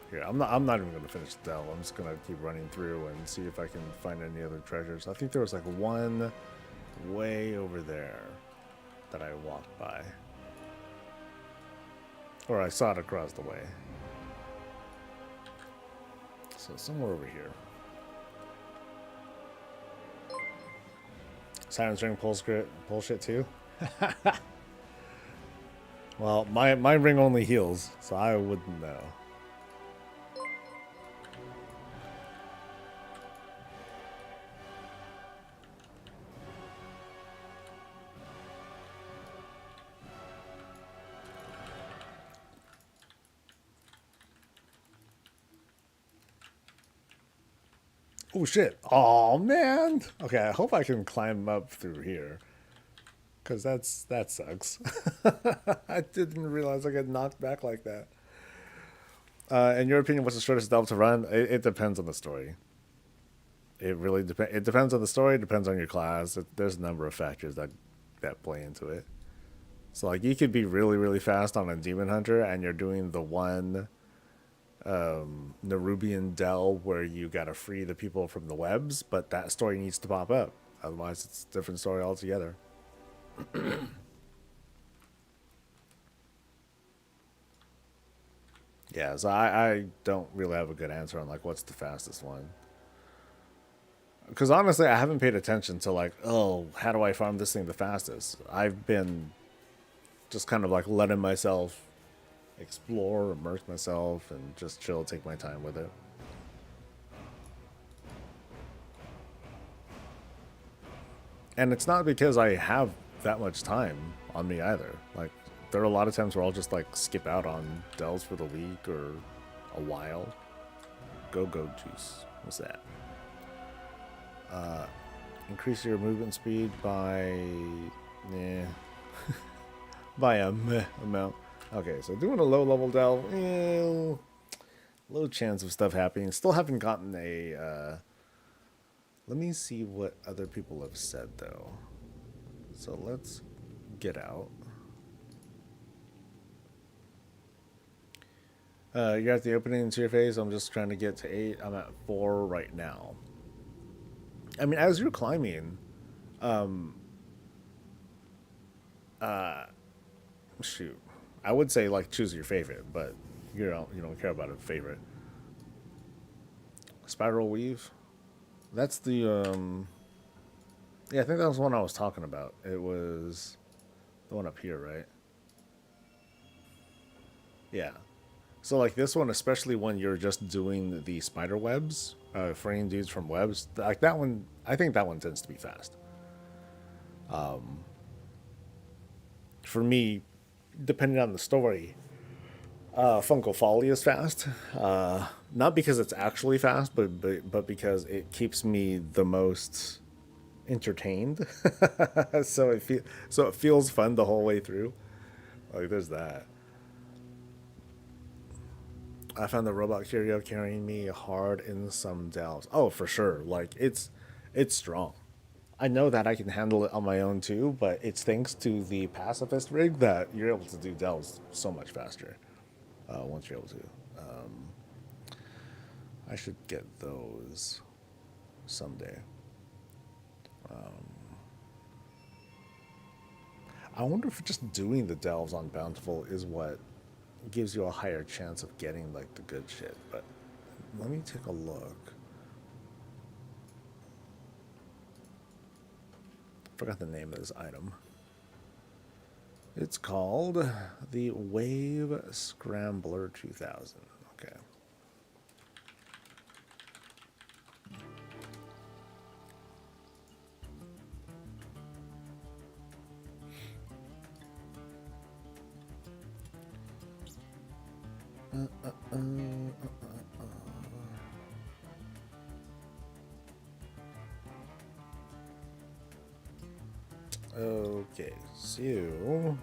Here, I'm not even gonna finish the delve. I'm just gonna keep running through and see if I can find any other treasures. I think there was like one way over there that I walked by. Or I saw it across the way. So somewhere over here. Siren's ring pull shit too? Well, my ring only heals, so I wouldn't know. Oh shit. Oh man. Okay, I hope I can climb up through here. Cause that sucks. I didn't realize I get knocked back like that. In your opinion, what's the shortest delve to run? It depends on the story. It really depends. It depends on the story. It depends on your class. There's a number of factors that play into it. So like you could be really really fast on a demon hunter, and you're doing the one Nerubian delve where you gotta free the people from the webs, but that story needs to pop up. Otherwise, it's a different story altogether. Yeah, so I don't really have a good answer on like what's the fastest one. Because honestly, I haven't paid attention to like, oh, how do I farm this thing the fastest? I've been just kind of like letting myself explore, immerse myself, and just chill, take my time with it. And it's not because I have that much time on me either. Like, there are a lot of times where I'll just like skip out on delves for the week or a while. Go juice. What's that? Increase your movement speed by, by a meh amount. Okay, so doing a low level delve, low chance of stuff happening. Still haven't gotten a. Let me see what other people have said though. So let's get out. You're at the opening into your phase. I'm just trying to get to 8. I'm at 4 right now. I mean, as you're climbing, shoot, I would say like choose your favorite, but you don't care about a favorite. Spiral weave. That's the yeah, I think that was the one I was talking about. It was the one up here, right? Yeah. So like this one, especially when you're just doing the spider webs, freeing dudes from webs, like that one, I think that one tends to be fast. For me, depending on the story, Funko Folly is fast. Not because it's actually fast, but because it keeps me the most entertained. So it feels fun the whole way through. Like there's that. I found the robot curio carrying me hard in some delves. Oh, for sure. Like it's strong. I know that I can handle it on my own too, but it's thanks to the pacifist rig that you're able to do delves so much faster. Once you're able to. I should get those someday. I wonder if just doing the delves on Bountiful is what gives you a higher chance of getting like the good shit. But let me take a look. Forgot the name of this item. It's called the Wave Scrambler 2000. Okay. Okay, so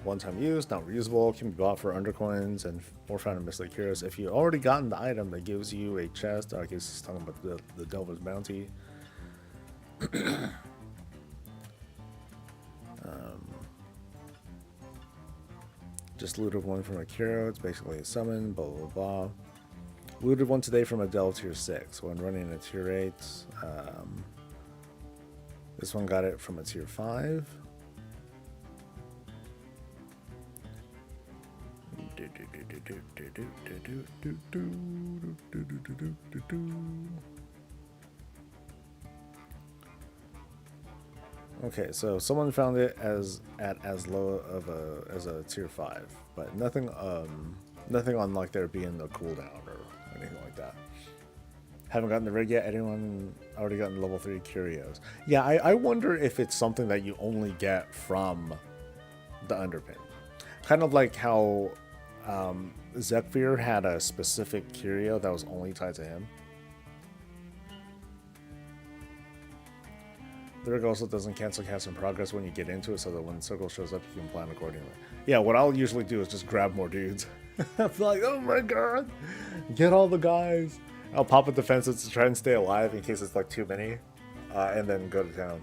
one-time use, not reusable, can be bought for undercoins and or found in Mystic Heroes. If you already gotten the item that gives you a chest, I guess it's talking about the Delver's Bounty. Just looted one from a hero. It's basically a summon. Blah blah blah. Looted one today from a Delve tier 6 when running a tier 8. This one got it from a tier 5. Okay, so someone found it at as low of a tier 5, but nothing on like there being a cooldown or anything like that. Haven't gotten the rig yet. Anyone already gotten level 3 curios? Yeah, I wonder if it's something that you only get from the underpin. Kind of like how Zekfir had a specific curio that was only tied to him. The rig also doesn't cancel cast in progress when you get into it, so that when the circle shows up, you can plan accordingly. Yeah, what I'll usually do is just grab more dudes. I'm like, oh my god, get all the guys. I'll pop up defenses to try and stay alive in case it's like too many, and then go to town.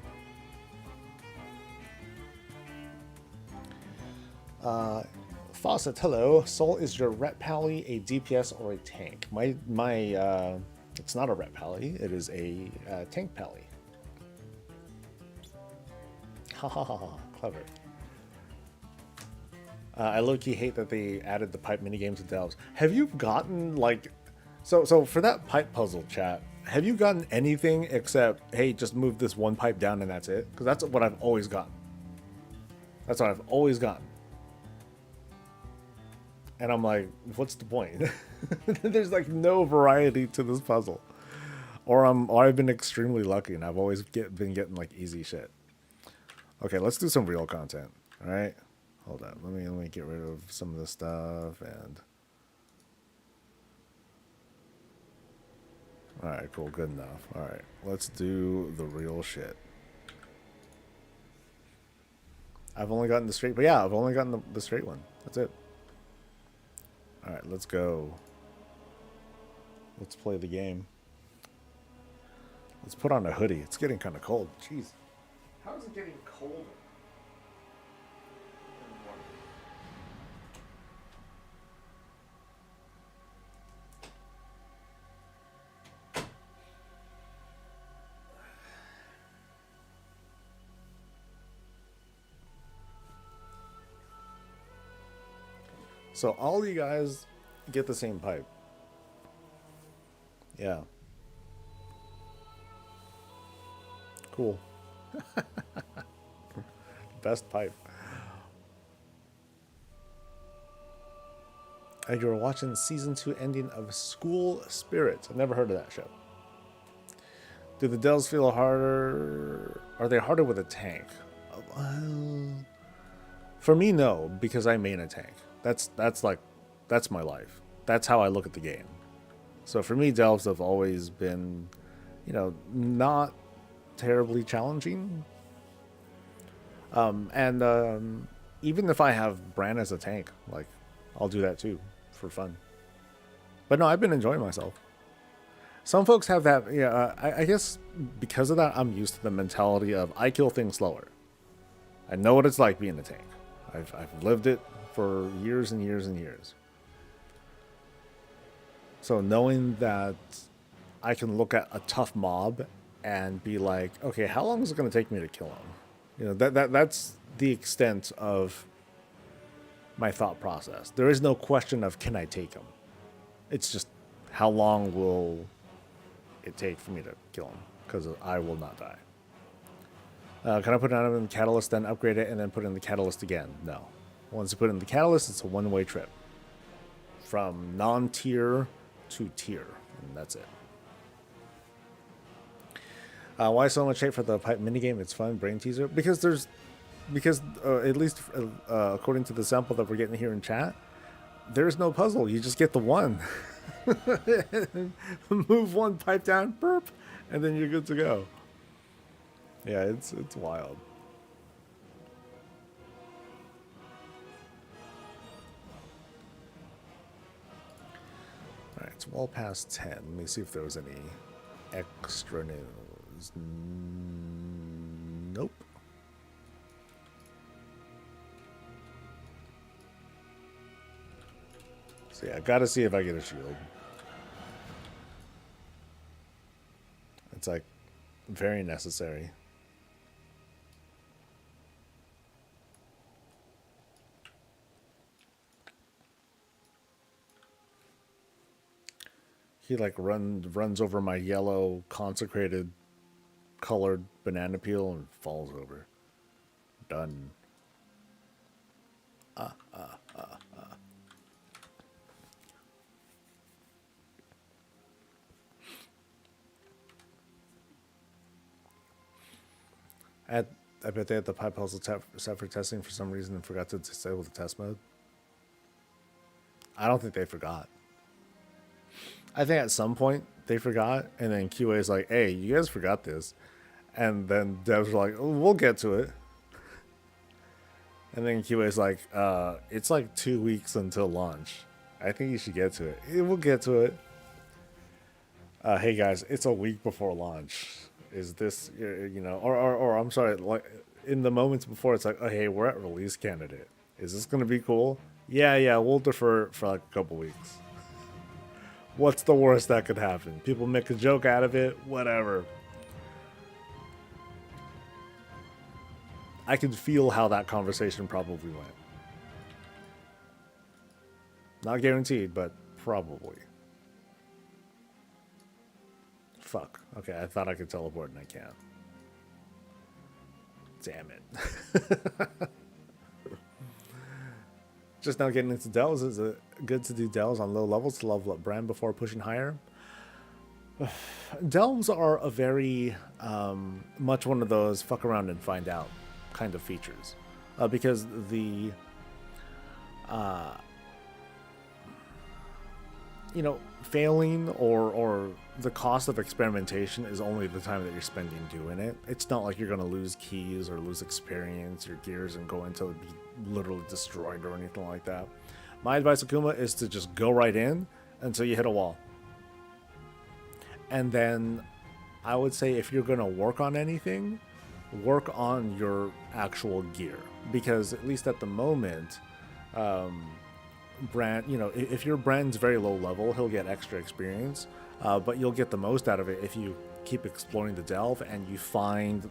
Fawcett, hello. Soul, is your Ret Pally a DPS or a tank? My it's not a Ret Pally. It is a tank Pally. Ha ha ha ha. Clever. I low-key hate that they added the pipe minigames to Delves. Have you gotten, like... So for that pipe puzzle, chat, have you gotten anything except, hey, just move this one pipe down and that's it? Because that's what I've always gotten. That's what I've always gotten. And I'm like, what's the point? There's like no variety to this puzzle. Or I've been extremely lucky and I've always been getting like easy shit. Okay, let's do some real content. All right, hold on. Let me get rid of some of this stuff and. All right, cool, good enough. All right, let's do the real shit. I've only gotten the straight, but yeah, I've only gotten the straight one. That's it. All right, let's go. Let's play the game. Let's put on a hoodie. It's getting kind of cold. Jeez. How is it getting colder? So all you guys get the same pipe. Yeah. Cool. Best pipe. And you're watching season 2 ending of School Spirits. I've never heard of that show. Do the delves feel harder? Are they harder with a tank? For me, no, because I main a tank. That's my life. That's how I look at the game. So for me, delves have always been, not terribly challenging. Even if I have Bran as a tank, like, I'll do that too for fun. But no, I've been enjoying myself. Some folks have that. Yeah, I guess because of that, I'm used to the mentality of I kill things slower. I know what it's like being a tank. I've lived it for years and years and years. So knowing that I can look at a tough mob and be like, okay, how long is it going to take me to kill him? That's the extent of my thought process. There is no question of can I take him. It's just how long will it take for me to kill him, because I will not die. Can I put it on in the catalyst, then upgrade it, and then put in the catalyst again? No. Once you put in the catalyst, it's a one-way trip. From non-tier to tier, and that's it. Why so much hate for the pipe minigame? It's fun, brain teaser. Because at least according to the sample that we're getting here in chat, there's no puzzle. You just get the one. Move one pipe down, burp, and then you're good to go. Yeah, it's wild. All right, it's well past 10. Let me see if there was any extra news. Nope. So yeah, I gotta see if I get a shield. It's like very necessary. He like runs over my yellow consecrated colored banana peel and falls over. Done. I bet they had the pipe puzzle set for testing for some reason and forgot to disable the test mode. I don't think they forgot. I think at some point they forgot, and then QA is like, hey, you guys forgot this. And then devs were like, oh, we'll get to it. And then QA is like, it's like 2 weeks until launch. I think you should get to it. We'll get to it. Hey guys, it's a week before launch. Is this, or I'm sorry, like in the moments before, it's like, oh, hey, we're at release candidate. Is this going to be cool? Yeah, we'll defer for like a couple weeks. What's the worst that could happen? People make a joke out of it, whatever. I could feel how that conversation probably went. Not guaranteed, but probably. Fuck. Okay, I thought I could teleport and I can't. Damn it. Just now getting into delves. Is it good to do delves on low levels to level up brand before pushing higher? Delves are a very much one of those fuck around and find out kind of features. Because the you know, failing or the cost of experimentation is only the time that you're spending doing it. It's not like you're going to lose keys or lose experience or gears and go until it be literally destroyed or anything like that. My advice, Akuma, is to just go right in until you hit a wall. And then I would say if you're going to work on anything, work on your actual gear. Because at least at the moment, brand, you know, if your brand's very low level, he'll get extra experience, but you'll get the most out of it if you keep exploring the delve and you find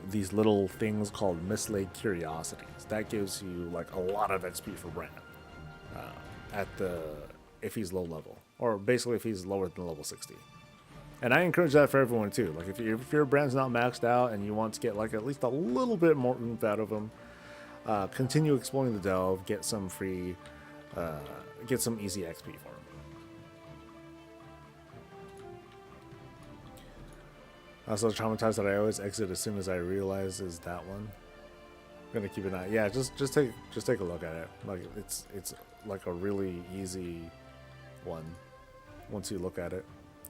these little things called mislaid curiosities. That gives you like a lot of XP for brand if he's low level, or basically if he's lower than level 60. And I encourage that for everyone too. Like if your brand's not maxed out and you want to get like at least a little bit more oomph out of them, continue exploring the delve, get some free get some easy XP for him. Also traumatized that I always exit as soon as I realize is that one. I'm gonna keep an eye. Yeah, just take a look at it. Like it's like a really easy one once you look at it.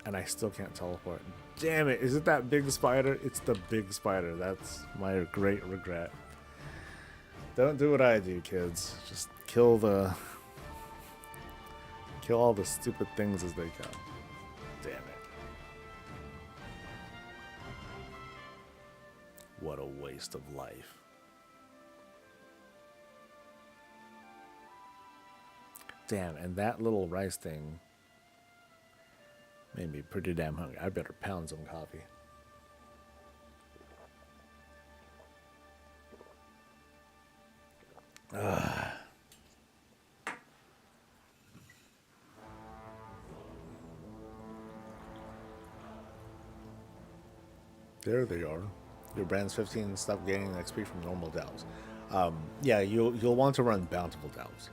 And I still can't teleport. Damn it! Is it that big spider? It's the big spider. That's my great regret. Don't do what I do, kids. Just kill all the stupid things as they come. Damn it. What a waste of life. Damn, and that little rice thing made me pretty damn hungry. I better pound some coffee. There they are. Your brand's 15. Stop gaining XP from normal delves. Yeah, you'll want to run bountiful delves.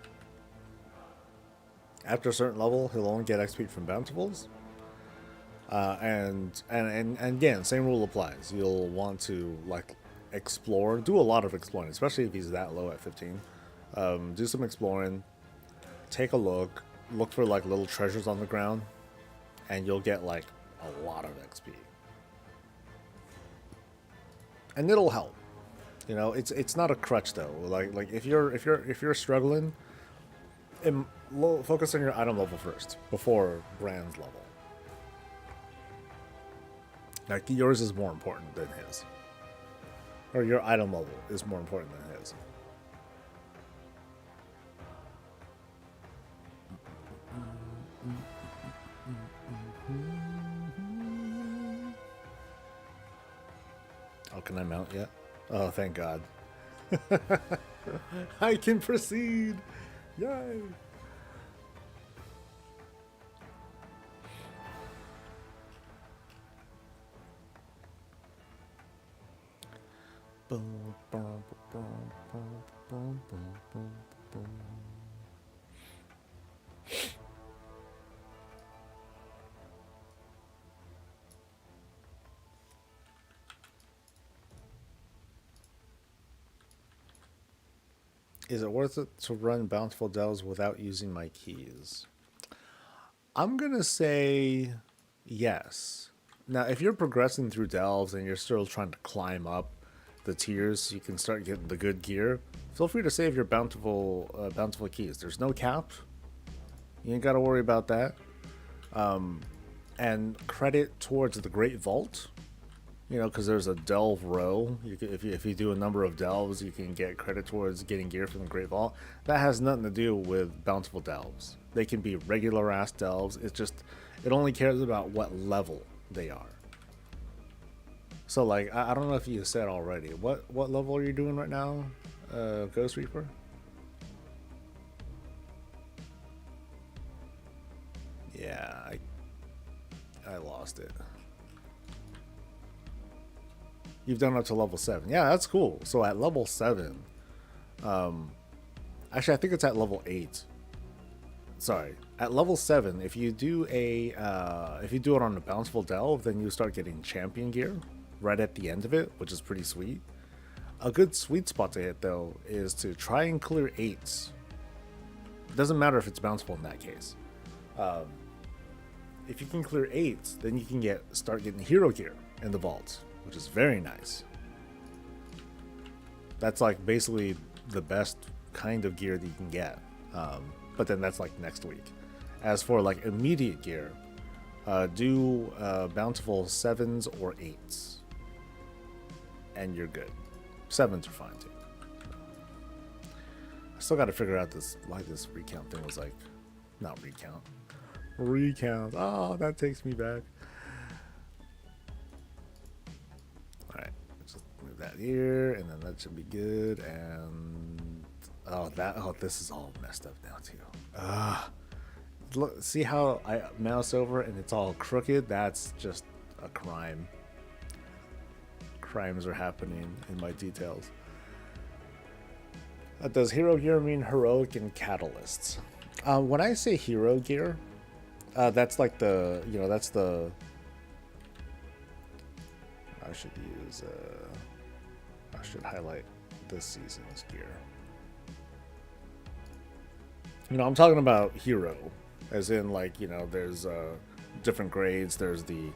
After a certain level, he'll only get XP from bountifuls. And again, same rule applies. You'll want to like explore, do a lot of exploring, especially if he's that low at 15. Do some exploring, take a look for like little treasures on the ground, and you'll get like a lot of XP. And it'll help. You know, it's not a crutch though. Like if you're struggling, focus on your item level first before brand's level. Like yours is more important than his, or your item level is more important than his. Oh, can I mount yet? Oh, thank God. I can proceed. Yay. Boom, boom, boom, boom, boom, boom, boom, boom. Is it worth it to run bountiful delves without using my keys? I'm gonna say yes. Now, if you're progressing through delves and you're still trying to climb up the tiers, so you can start getting the good gear, feel free to save your bountiful keys. There's no cap. You ain't got to worry about that. And credit towards the Great Vault. You know, because there's a delve row. If you do a number of delves, you can get credit towards getting gear from the Great Vault. That has nothing to do with bountiful delves. They can be regular ass delves. It's just, it only cares about what level they are. So like, I don't know if you said already, what level are you doing right now, Ghost Reaper? Yeah, I lost it. You've done up to level 7. Yeah, that's cool. So at level 7, actually I think it's at level 8. Sorry, at level 7, if you do it on a bountiful delve, then you start getting champion gear right at the end of it, which is pretty sweet. A good sweet spot to hit though is to try and clear 8s. It doesn't matter if it's bountiful in that case. If you can clear 8s, then you can start getting hero gear in the vault, which is very nice. That's like basically the best kind of gear that you can get. But then that's like next week. As for like immediate gear, do bountiful 7s or 8s, and you're good. 7s are fine too. I still got to figure out why this recount thing was like, not recount. Recount. Oh, that takes me back. All right, let's just move that here, and then that should be good. And this is all messed up now too. Look, see how I mouse over and it's all crooked? That's just a crime. Crimes are happening in my details. Does hero gear mean heroic and catalysts? When I say hero gear, that's like that's the. I should highlight this season's gear. I'm talking about hero, as in like, there's different grades. There's the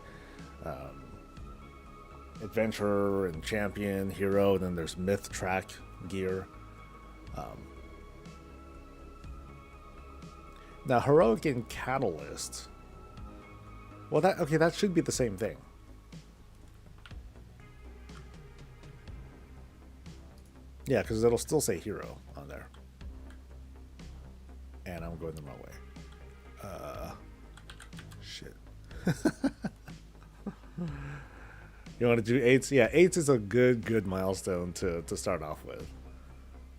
adventurer and champion, hero, and then there's myth track gear. Now, heroic and catalyst. Well, that should be the same thing. Yeah, because it'll still say hero on there. And I'm going the wrong way. Shit. You want to do 8s? Yeah, 8s is a good milestone to start off with.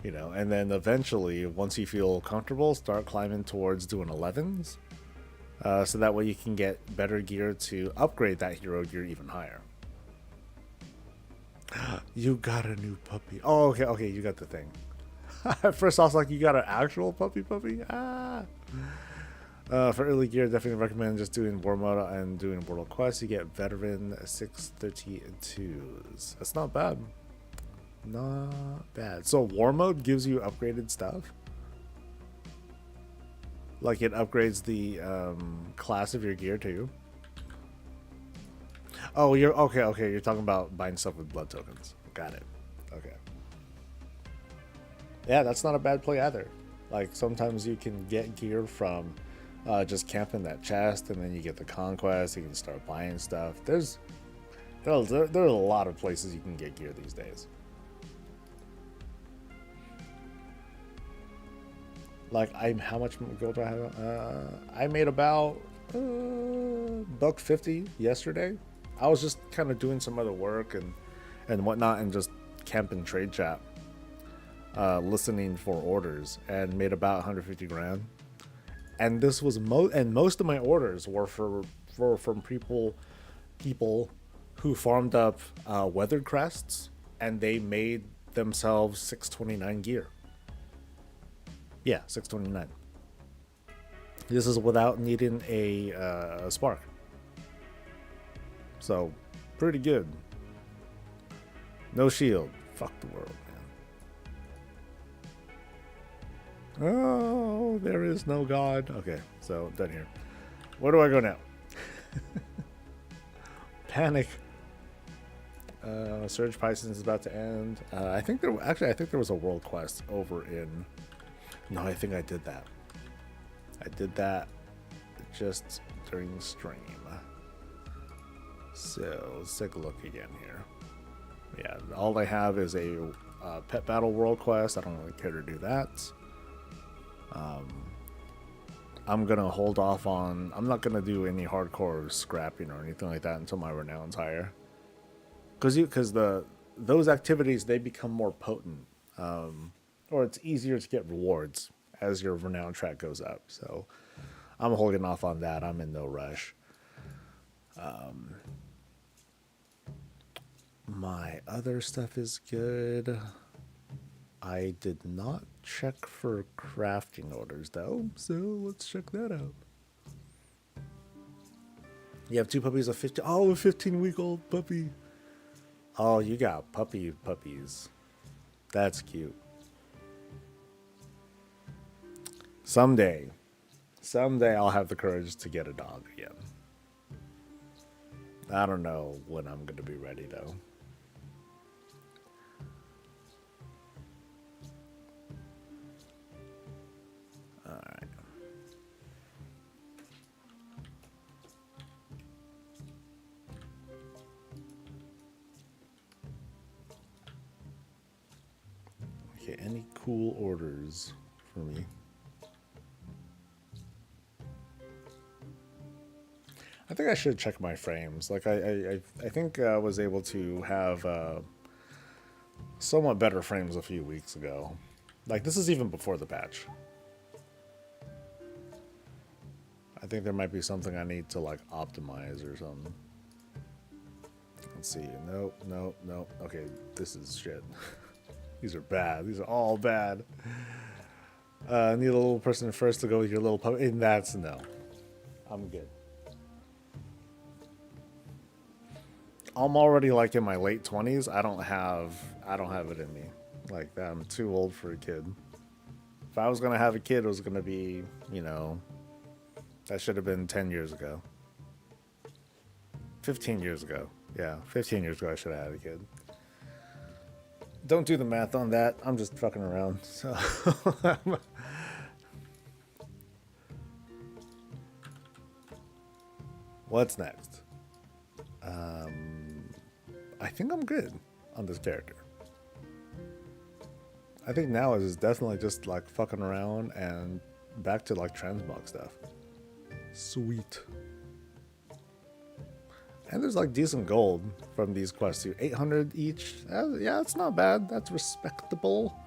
And then eventually, once you feel comfortable, start climbing towards doing 11s. So that way you can get better gear to upgrade that hero gear even higher. You got a new puppy. Oh, okay, you got the thing. At first I was like, you got an actual puppy? For early gear, definitely recommend just doing war mode and doing world quests. You get veteran 632s. That's not bad. Not bad. So war mode gives you upgraded stuff. Like it upgrades the class of your gear too. Oh, you're okay. You're talking about buying stuff with blood tokens. Got it. Okay. Yeah, that's not a bad play either. Like sometimes you can get gear from just camping that chest, and then you get the conquest. You can start buying stuff. There are a lot of places you can get gear these days. Like how much gold do I have? I made about $1.50 yesterday. I was just kind of doing some other work and whatnot, and just camping trade chat, listening for orders, and made about 150 grand. And this was most of my orders were from people who farmed up weathered crests, and they made themselves 629 gear. Yeah, 629. This is without needing a spark. So, pretty good. No shield. Fuck the world, man. Oh, there is no God. Okay, so done here. Where do I go now? Panic. Surge Python is about to end. I think there was a world quest over in. No, I think I did that. I did that just during stream. So let's take a look again here. Yeah, all I have is a pet battle world quest. I don't really care to do that. I'm gonna hold off on. I'm not gonna do any hardcore scrapping or anything like that until my renown's higher. Because those activities, they become more potent, or it's easier to get rewards as your renown track goes up. So I'm holding off on that. I'm in no rush. My other stuff is good. I did not check for crafting orders though, so let's check that out. You have two puppies, a 15. Oh, a 15-week-old puppy. Oh, you got puppies. That's cute. Someday I'll have the courage to get a dog again. I don't know when I'm going to be ready, though. Alright. Okay, any cool orders for me? I think I should check my frames. Like I think I was able to have somewhat better frames a few weeks ago. Like this is even before the patch. I think there might be something I need to like optimize or something. Let's see. Nope, nope, nope. Okay, this is shit. These are bad. These are all bad. Need a little person first to go with your little puppy. And that's no. I'm good. I'm already like in my late 20s. I don't have it in me. Like I'm too old for a kid. If I was gonna have a kid, it was gonna be, you know, that should have been 10 years ago. 15 years ago. Yeah, 15 years ago I should have had a kid. Don't do the math on that. I'm just fucking around. So what's next? I think I'm good on this character. I think now is definitely just like fucking around and back to like transmog stuff. Sweet. And there's like decent gold from these quests too. 800 each. Yeah, it's not bad. That's respectable.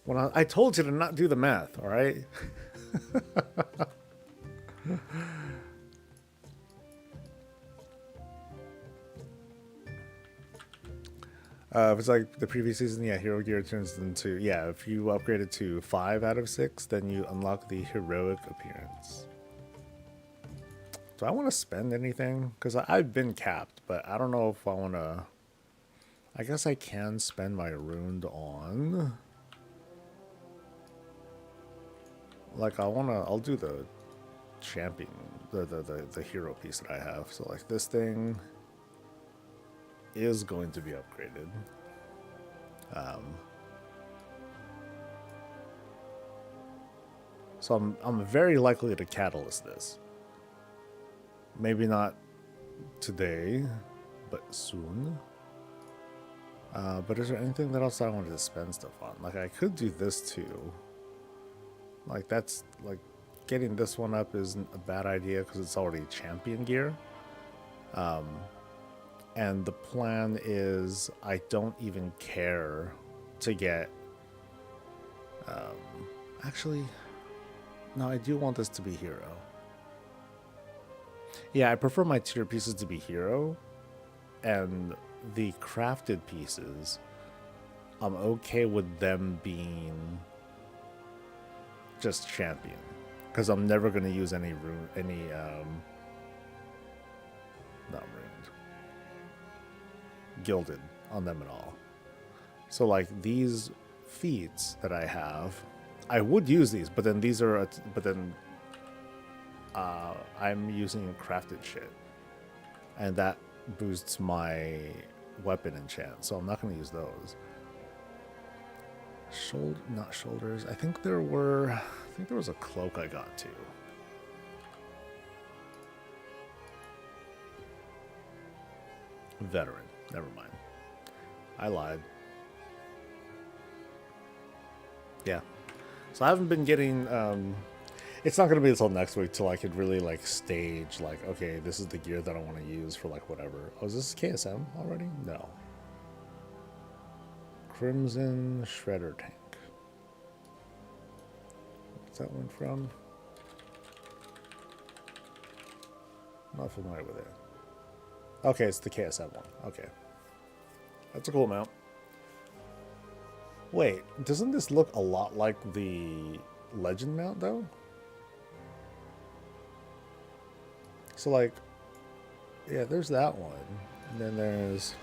When I told you to not do the math, all right? If it's like the previous season, yeah, hero gear turns into, yeah, if you upgrade it to 5 out of 6, then you unlock the heroic appearance. Do I want to spend anything? Because I've been capped, but I don't know if I want to. I guess I can spend my ruined on. Like I'll do the champion, the hero piece that I have. So like this thing is going to be upgraded. So I'm very likely to catalyst this. Maybe not today, but soon. But is there anything that else I wanted to spend stuff on? Like I could do this too. Like that's like getting this one up isn't a bad idea because it's already champion gear. And the plan is I don't even care to get. Actually, no, I do want this to be hero. Yeah, I prefer my tier pieces to be hero, and the crafted pieces, I'm okay with them being just champion, because I'm never going to use any not ruined, gilded on them at all. So like these feats that I have, I would use these, but then these are, I'm using crafted shit, and that boosts my weapon enchant, so I'm not going to use those. Not shoulders. I think there was a cloak I got too. Veteran. Never mind. I lied. Yeah. So I haven't been getting. It's not going to be until next week till I could really like stage like, okay, this is the gear that I want to use for like whatever. Oh, is this KSM already? No. Crimson Shredder Tank. What's that one from? I'm not familiar with it. Okay, it's the KSM one. Okay. That's a cool mount. Wait, doesn't this look a lot like the Legend mount, though? So, like, yeah, there's that one. And then there's...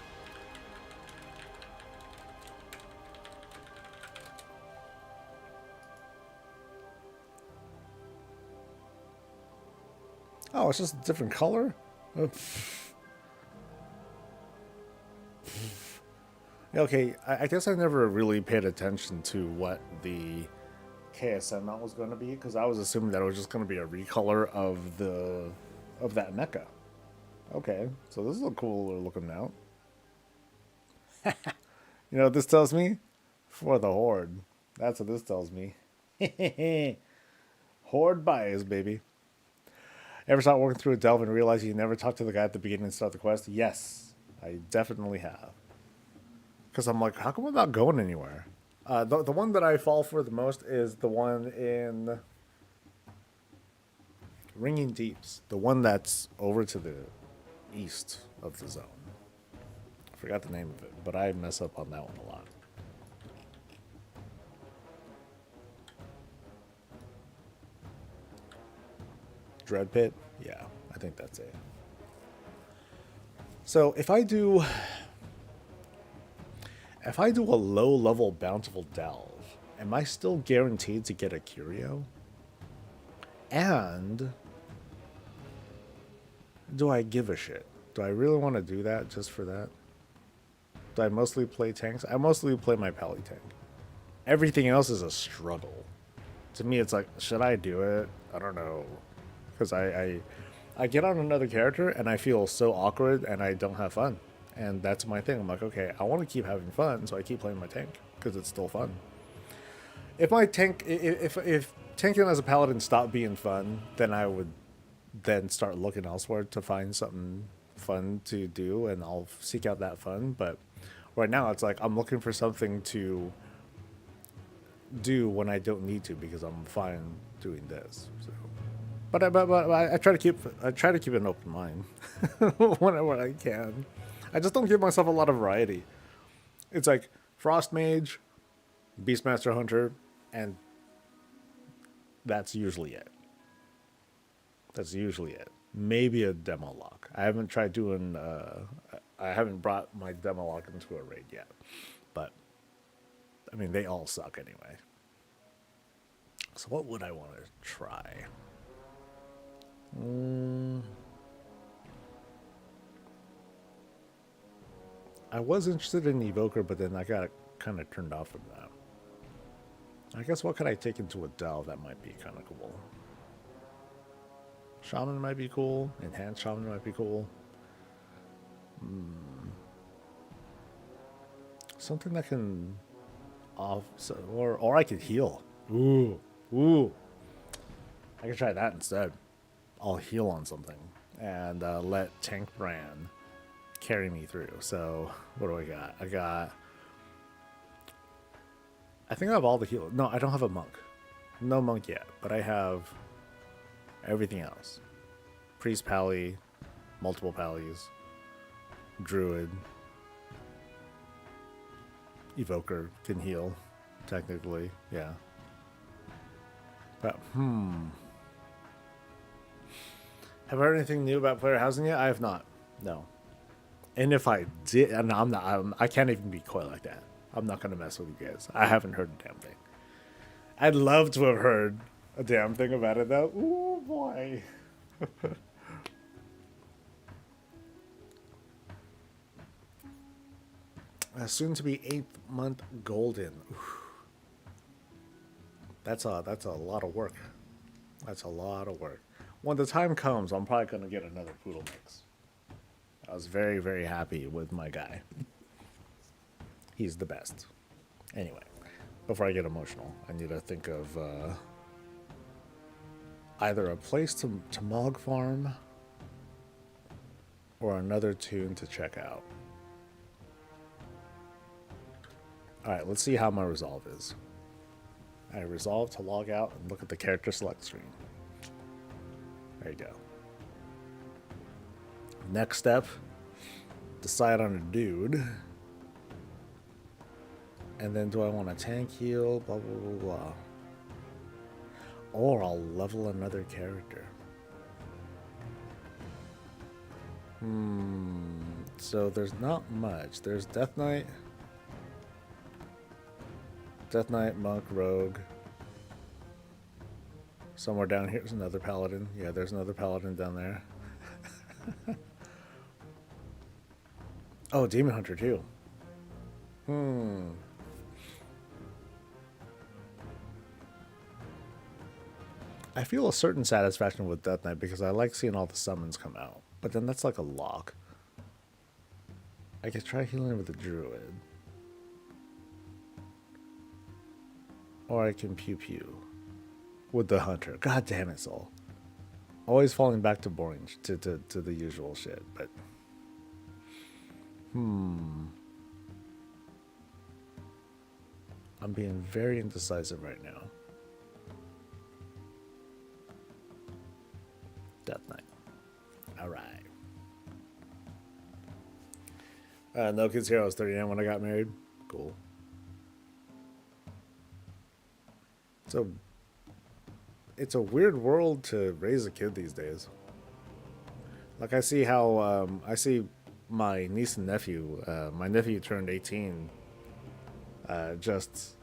Oh, it's just a different color? Okay, I guess I never really paid attention to what the KSM mount was going to be, because I was assuming that it was just going to be a recolor of that mecha. Okay, so this is a cooler looking mount. You know what this tells me? For the Horde. That's what this tells me. Horde bias, baby. Ever start working through a delve and realize you never talked to the guy at the beginning and start the quest? Yes, I definitely have. Because I'm like, how come I'm not going anywhere? The one that I fall for the most is the one in Ringing Deeps. The one that's over to the east of the zone. I forgot the name of it, but I mess up on that one a lot. Dread Pit? Yeah, I think that's it. So if I do a low-level Bountiful Delve, am I still guaranteed to get a Curio? And do I give a shit? Do I really want to do that just for that? Do I mostly play tanks? I mostly play my Pally tank. Everything else is a struggle. To me, it's like, should I do it? I don't know. Because I get on another character and I feel so awkward and I don't have fun. And that's my thing. I'm like, okay, I want to keep having fun, so I keep playing my tank because it's still fun. If my tank, if tanking as a paladin stopped being fun, then I would then start looking elsewhere to find something fun to do, and I'll seek out that fun. But right now, it's like I'm looking for something to do when I don't need to because I'm fine doing this. So. But I try to keep an open mind whenever I can. I just don't give myself a lot of variety. It's like Frost Mage, Beastmaster Hunter, and that's usually it. That's usually it. Maybe a demo lock. I haven't tried doing. I haven't brought my demo lock into a raid yet, but I mean they all suck anyway. So what would I want to try? I was interested in Evoker, but then I got kind of turned off from that. I guess what could I take into a delve that might be kind of cool? Shaman might be cool. Enhanced Shaman might be cool. Something that can off, or I could heal. Ooh. I could try that instead. I'll heal on something and let Tank Bran carry me through. So what do I got? I think I have all the heal. No, I don't have a monk. No monk yet, but I have everything else. Priest Pally, multiple Pallies, Druid, Evoker can heal, technically, yeah. But have I heard anything new about player housing yet? I have not. No. And if I did, and I can't even be coy like that. I'm not gonna mess with you guys. I haven't heard a damn thing. I'd love to have heard a damn thing about it though. Ooh boy. Soon to be 8th month golden. Oof. That's a lot of work. That's a lot of work. When the time comes, I'm probably gonna get another poodle mix. I was very, very happy with my guy. He's the best. Anyway, before I get emotional, I need to think of either a place to Mog farm or another tune to check out. Alright, let's see how my resolve is. I resolve to log out and look at the character select screen. There you go. Next step, decide on a dude. And then do I want a tank heal, blah, blah, blah, blah. Or I'll level another character. So there's not much. There's Death Knight. Death Knight, Monk, Rogue. Somewhere down here is another Paladin. Yeah, there's another Paladin down there. Oh, Demon Hunter too. I feel a certain satisfaction with Death Knight because I like seeing all the summons come out. But then that's like a lock. I could try healing with the Druid. Or I can pew pew with the Hunter. God damn it, Soul. Always falling back to boring, to the usual shit, but... I'm being very indecisive right now. Death Knight. Alright. No kids here. I was 39 when I got married. Cool. So, it's a weird world to raise a kid these days. Like, I see how, I see my niece and nephew, my nephew turned 18 just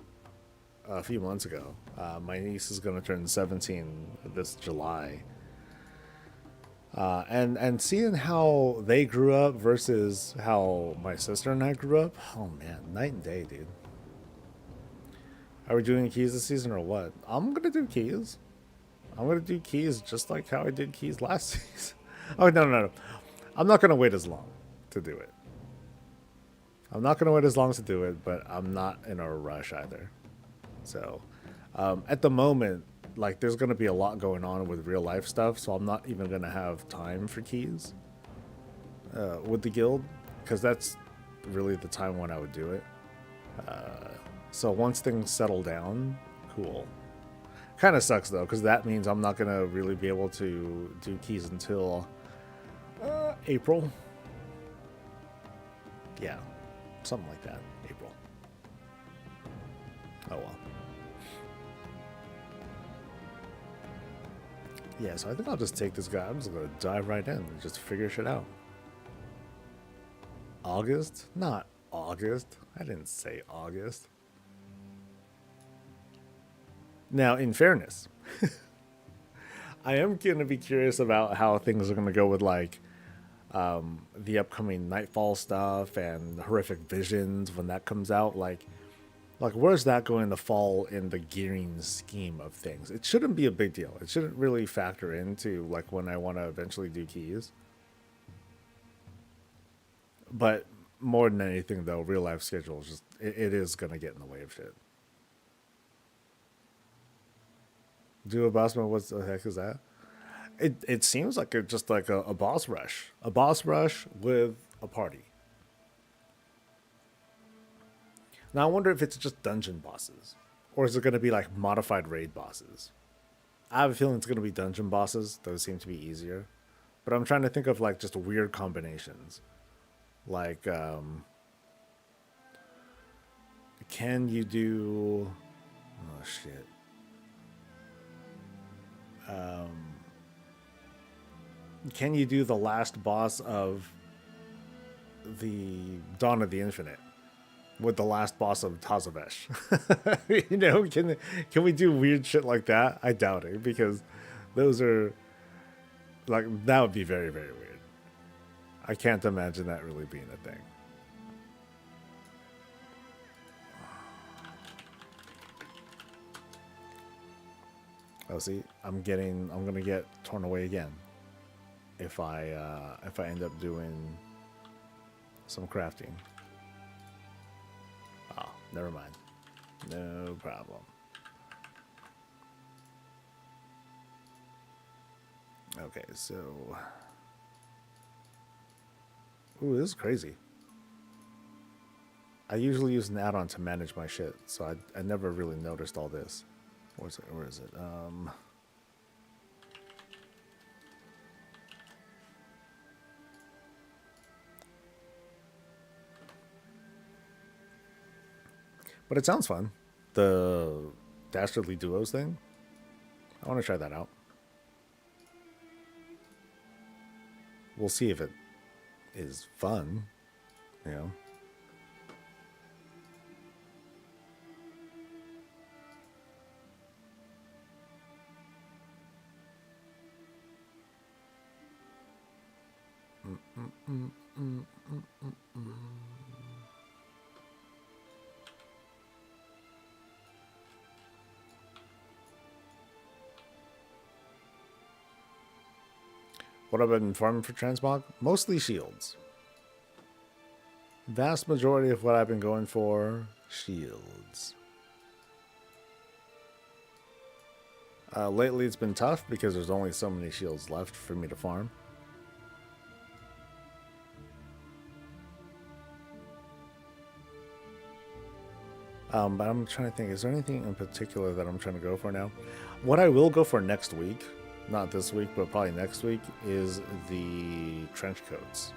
a few months ago. My niece is going to turn 17 this July. And seeing how they grew up versus how my sister and I grew up, oh man, night and day, dude. Are we doing keys this season or what? I'm going to do keys. I'm going to do keys just like how I did keys last season. Oh, no. I'm not going to wait as long to do it. I'm not going to wait as long to do it, but I'm not in a rush either. So, at the moment, like, there's going to be a lot going on with real life stuff, so I'm not even going to have time for keys with the guild, because that's really the time when I would do it. So once things settle down, cool. Kind of sucks, though, because that means I'm not going to really be able to do keys until April. Yeah, something like that. April. Oh, well. Yeah, so I think I'll just take this guy. I'm just going to dive right in and just figure shit out. August? Not August. I didn't say August. Now, in fairness, I am going to be curious about how things are going to go with, like, the upcoming Nightfall stuff and Horrific Visions when that comes out. Like, where's that going to fall in the gearing scheme of things? It shouldn't be a big deal. It shouldn't really factor into, like, when I want to eventually do keys. But more than anything, though, real life schedule is just, it is going to get in the way of shit. Do a boss mode? What the heck is that? It seems like it's just like a boss rush. A boss rush with a party. Now I wonder if it's just dungeon bosses. Or is it going to be like modified raid bosses? I have a feeling it's going to be dungeon bosses. Those seem to be easier. But I'm trying to think of like just weird combinations. Like, can you do... Oh, shit. Can you do the last boss of the Dawn of the Infinite with the last boss of Tazavesh? You know, can we do weird shit like that? I doubt it, because those are like, that would be very, very weird. I can't imagine that really being a thing. Oh, see, I'm gonna get torn away again if I end up doing some crafting. Oh, never mind. No problem. Okay, so... Ooh, this is crazy. I usually use an add-on to manage my shit, so I never really noticed all this. Where's it? Where is it? But it sounds fun. The Dastardly Duos thing. I want to try that out. We'll see if it is fun, you know. What have I been farming for Transmog? Mostly shields. Vast majority of what I've been going for, shields. Lately it's been tough because there's only so many shields left for me to farm. But I'm trying to think, is there anything in particular that I'm trying to go for now? What I will go for next week, not this week, but probably next week, is the trench coats.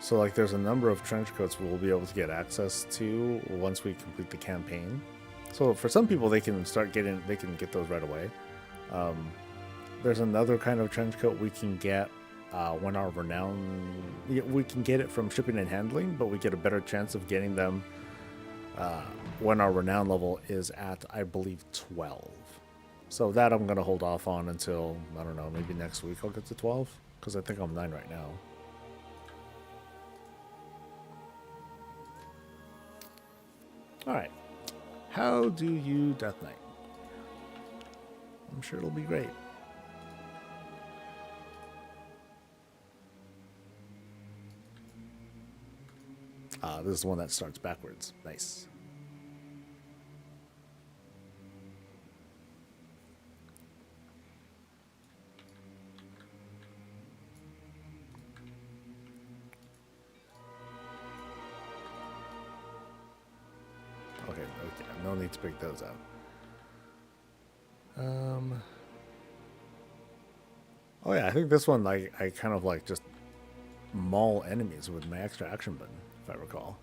So like there's a number of trench coats we'll be able to get access to once we complete the campaign. So for some people they can get those right away. There's another kind of trench coat we can get when our renown, we can get it from shipping and handling, but we get a better chance of getting them when our renown level is at, I believe, 12. So that I'm going to hold off on until, I don't know, maybe next week I'll get to 12, because I think I'm 9 right now. Alright, how do you Death Knight? I'm sure it'll be great. This is the one that starts backwards. Nice. Okay, no need to pick those out. Oh yeah, I think this one I kind of like just maul enemies with my extra action button, if I recall.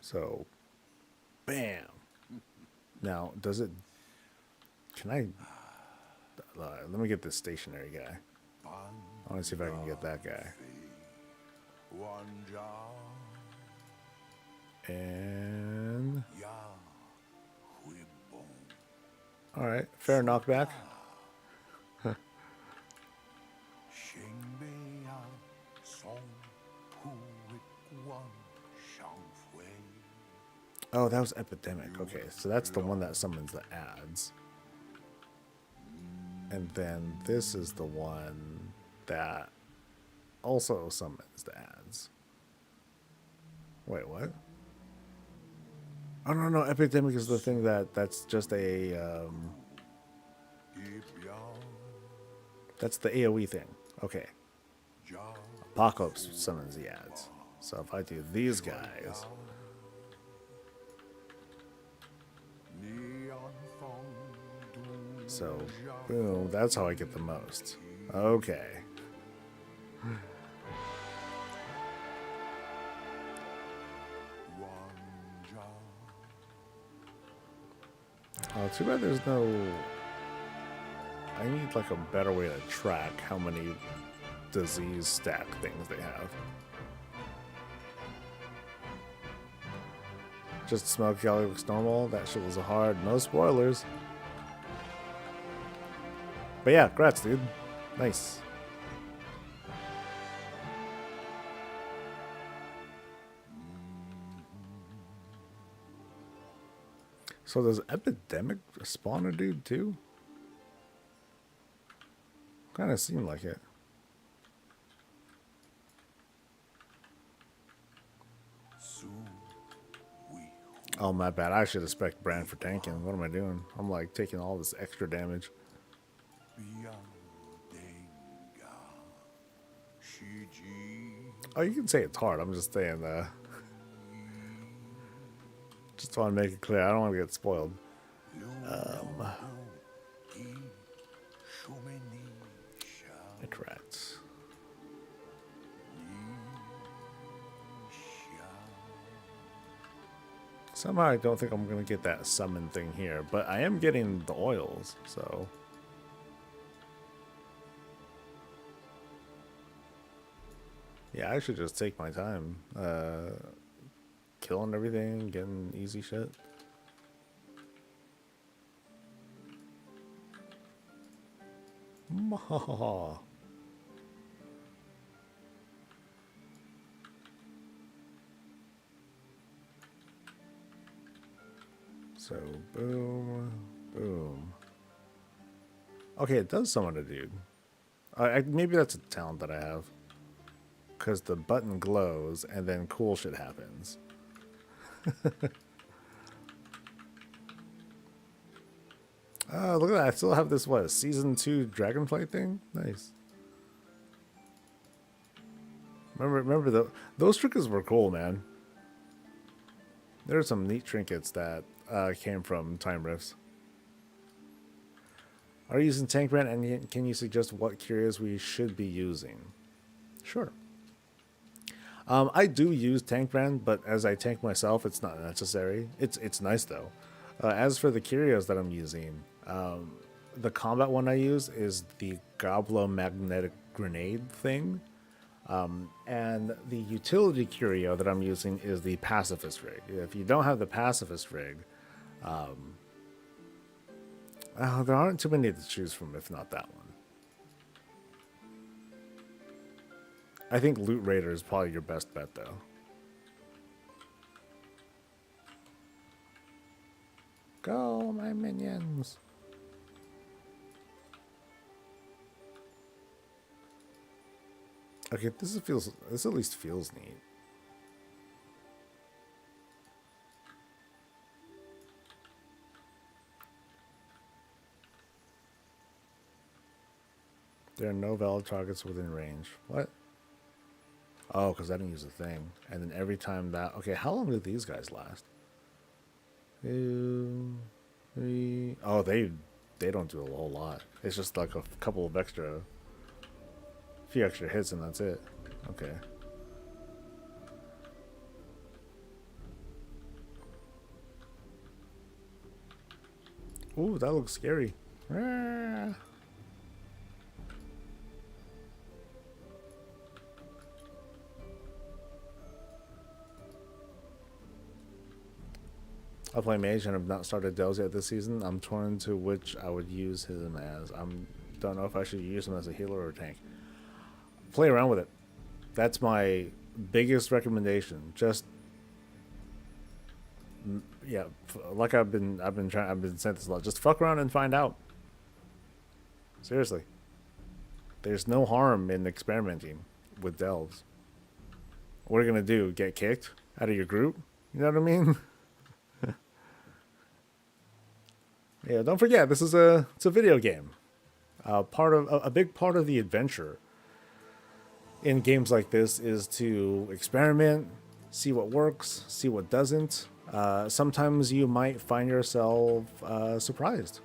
So, bam. Now, does it? Can I? Let me get this stationary guy. I want to see if I can get that guy. And all right, fair knockback. Oh, that was Epidemic. Okay, so that's the one that summons the ads. And then this is the one that also summons the ads. Wait, what? Oh, no, Epidemic is the thing that's just a... that's the AoE thing. Okay. Apocalypse summons the ads. So if I do these guys... So, boom, that's how I get the most. Okay. Oh, too bad there's no... I need like a better way to track how many disease stack things they have. Just Smoke Galley looks normal. That shit was hard. No spoilers. But yeah, congrats, dude. Nice. So does Epidemic spawn a dude too? Kind of seemed like it. Oh, my bad. I should have spec'd Brand for tanking. What am I doing? I'm like taking all this extra damage. Oh, you can say it's hard. I'm just saying Just want to make it clear. I don't want to get spoiled. Correct. Somehow I don't think I'm going to get that summon thing here, but I am getting the oils, so... Yeah, I should just take my time. Killing everything, getting easy shit. Mahaha. So, boom, boom. Okay, it does summon a dude. Maybe that's a talent that I have. Because the button glows, and then cool shit happens. Oh, look at that. I still have this, what, Season 2 Dragonflight thing? Nice. Remember those trinkets were cool, man. There are some neat trinkets that came from Time Rifts. Are you using Tank Brand, and can you suggest what curios we should be using? Sure. I do use Tank Brand, but as I tank myself, it's not necessary. It's nice though. As for the curios that I'm using, the combat one I use is the Goblo Magnetic Grenade thing. And the utility curio that I'm using is the Pacifist Rig. If you don't have the Pacifist Rig, there aren't too many to choose from if not that one. I think Loot Raider is probably your best bet though. Go, my minions! Okay, this at least feels neat. There are no valid targets within range. What? Oh, because I didn't use a thing. And then every time that... Okay, how long do these guys last? 2, 3... Oh, they don't do a whole lot. It's just like a couple of extra... A few extra hits and that's it. Okay. Ooh, that looks scary. Ah. I play Mage and have not started Dells yet this season. I'm torn to which I would use him as. I don't know if I should use him as a healer or a tank. Play around with it. That's my biggest recommendation. Just yeah, like I've been saying this a lot. Just fuck around and find out. Seriously. There's no harm in experimenting with delves. What are you gonna do? Get kicked out of your group? You know what I mean? Yeah, don't forget it's a video game. A big part of the adventure in games like this is to experiment, see what works, see what doesn't. Sometimes you might find yourself surprised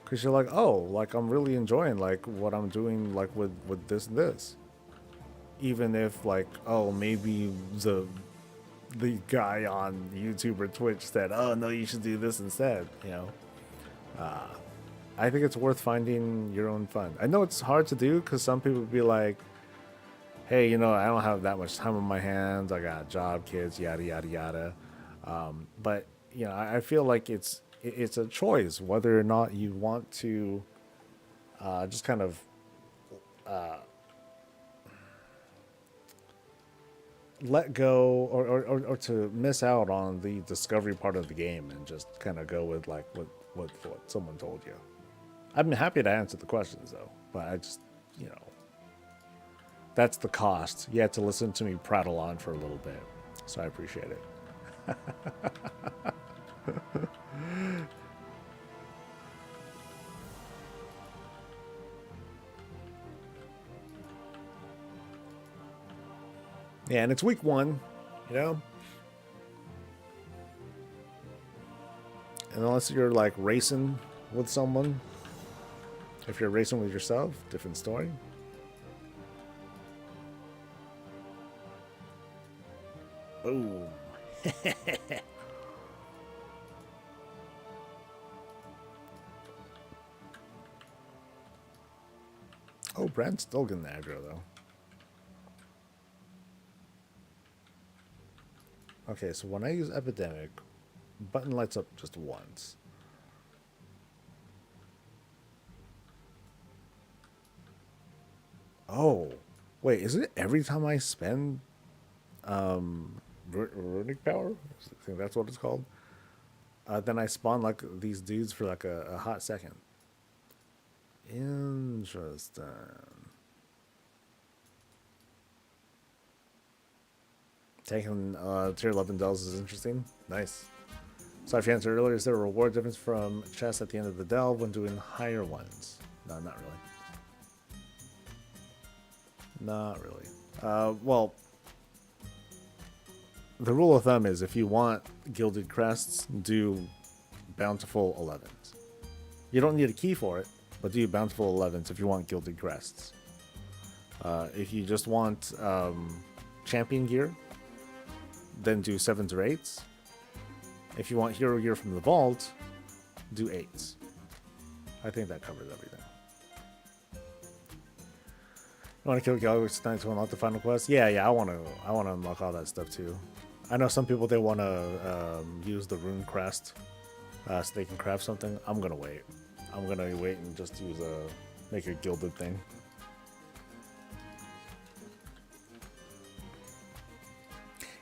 because you're like, oh, like I'm really enjoying like what I'm doing like with this and this. Even if like, oh, maybe the guy on YouTube or Twitch said, oh no, you should do this instead, you know. I think it's worth finding your own fun. I know it's hard to do because some people would be like, hey, you know, I don't have that much time on my hands. I got a job, kids, yada, yada, yada. But, you know, I feel like it's a choice whether or not you want to just kind of let go or to miss out on the discovery part of the game and just kind of go with like what someone told you. I'm happy to answer the questions though, but I just, you know, that's the cost. You had to listen to me prattle on for a little bit, so I appreciate it. Yeah, and it's week 1, you know. unless you're like racing with someone. If you're racing with yourself, different story. Boom. Oh, Brad's still getting the aggro though. Okay, so when I use Epidemic, button lights up just once. Oh, wait, is it every time I spend runic power? I think that's what it's called. Then I spawn like these dudes for like a hot second. Interesting. Taking tier 11 delves is interesting. Nice. So if you answered earlier, is there a reward difference from chests at the end of the delve when doing higher ones? No, not really. Not really. Well, the rule of thumb is if you want gilded crests, do bountiful 11s. You don't need a key for it, but do bountiful 11s if you want gilded crests. If you just want champion gear, then do 7s or 8s. If you want hero gear from the vault, do 8s. I think that covers everything. You want to kill Galaxy tonight to unlock the final quest? Yeah, I want to unlock all that stuff too. I know some people, they want to use the rune crest so they can craft something. I'm gonna wait. I'm gonna wait and just use make a gilded thing.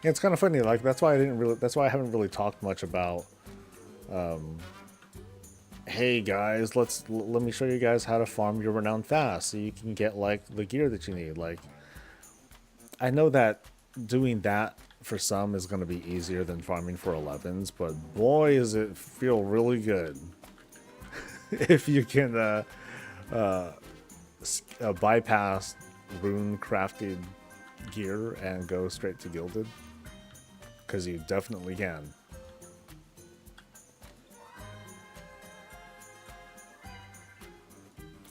Yeah, it's kind of funny. Like that's why I haven't really talked much about. Hey guys, let me show you guys how to farm your renown fast, so you can get like the gear that you need. Like, I know that doing that for some is going to be easier than farming for 11s, but boy, does it feel really good if you can bypass rune crafted gear and go straight to gilded, because you definitely can.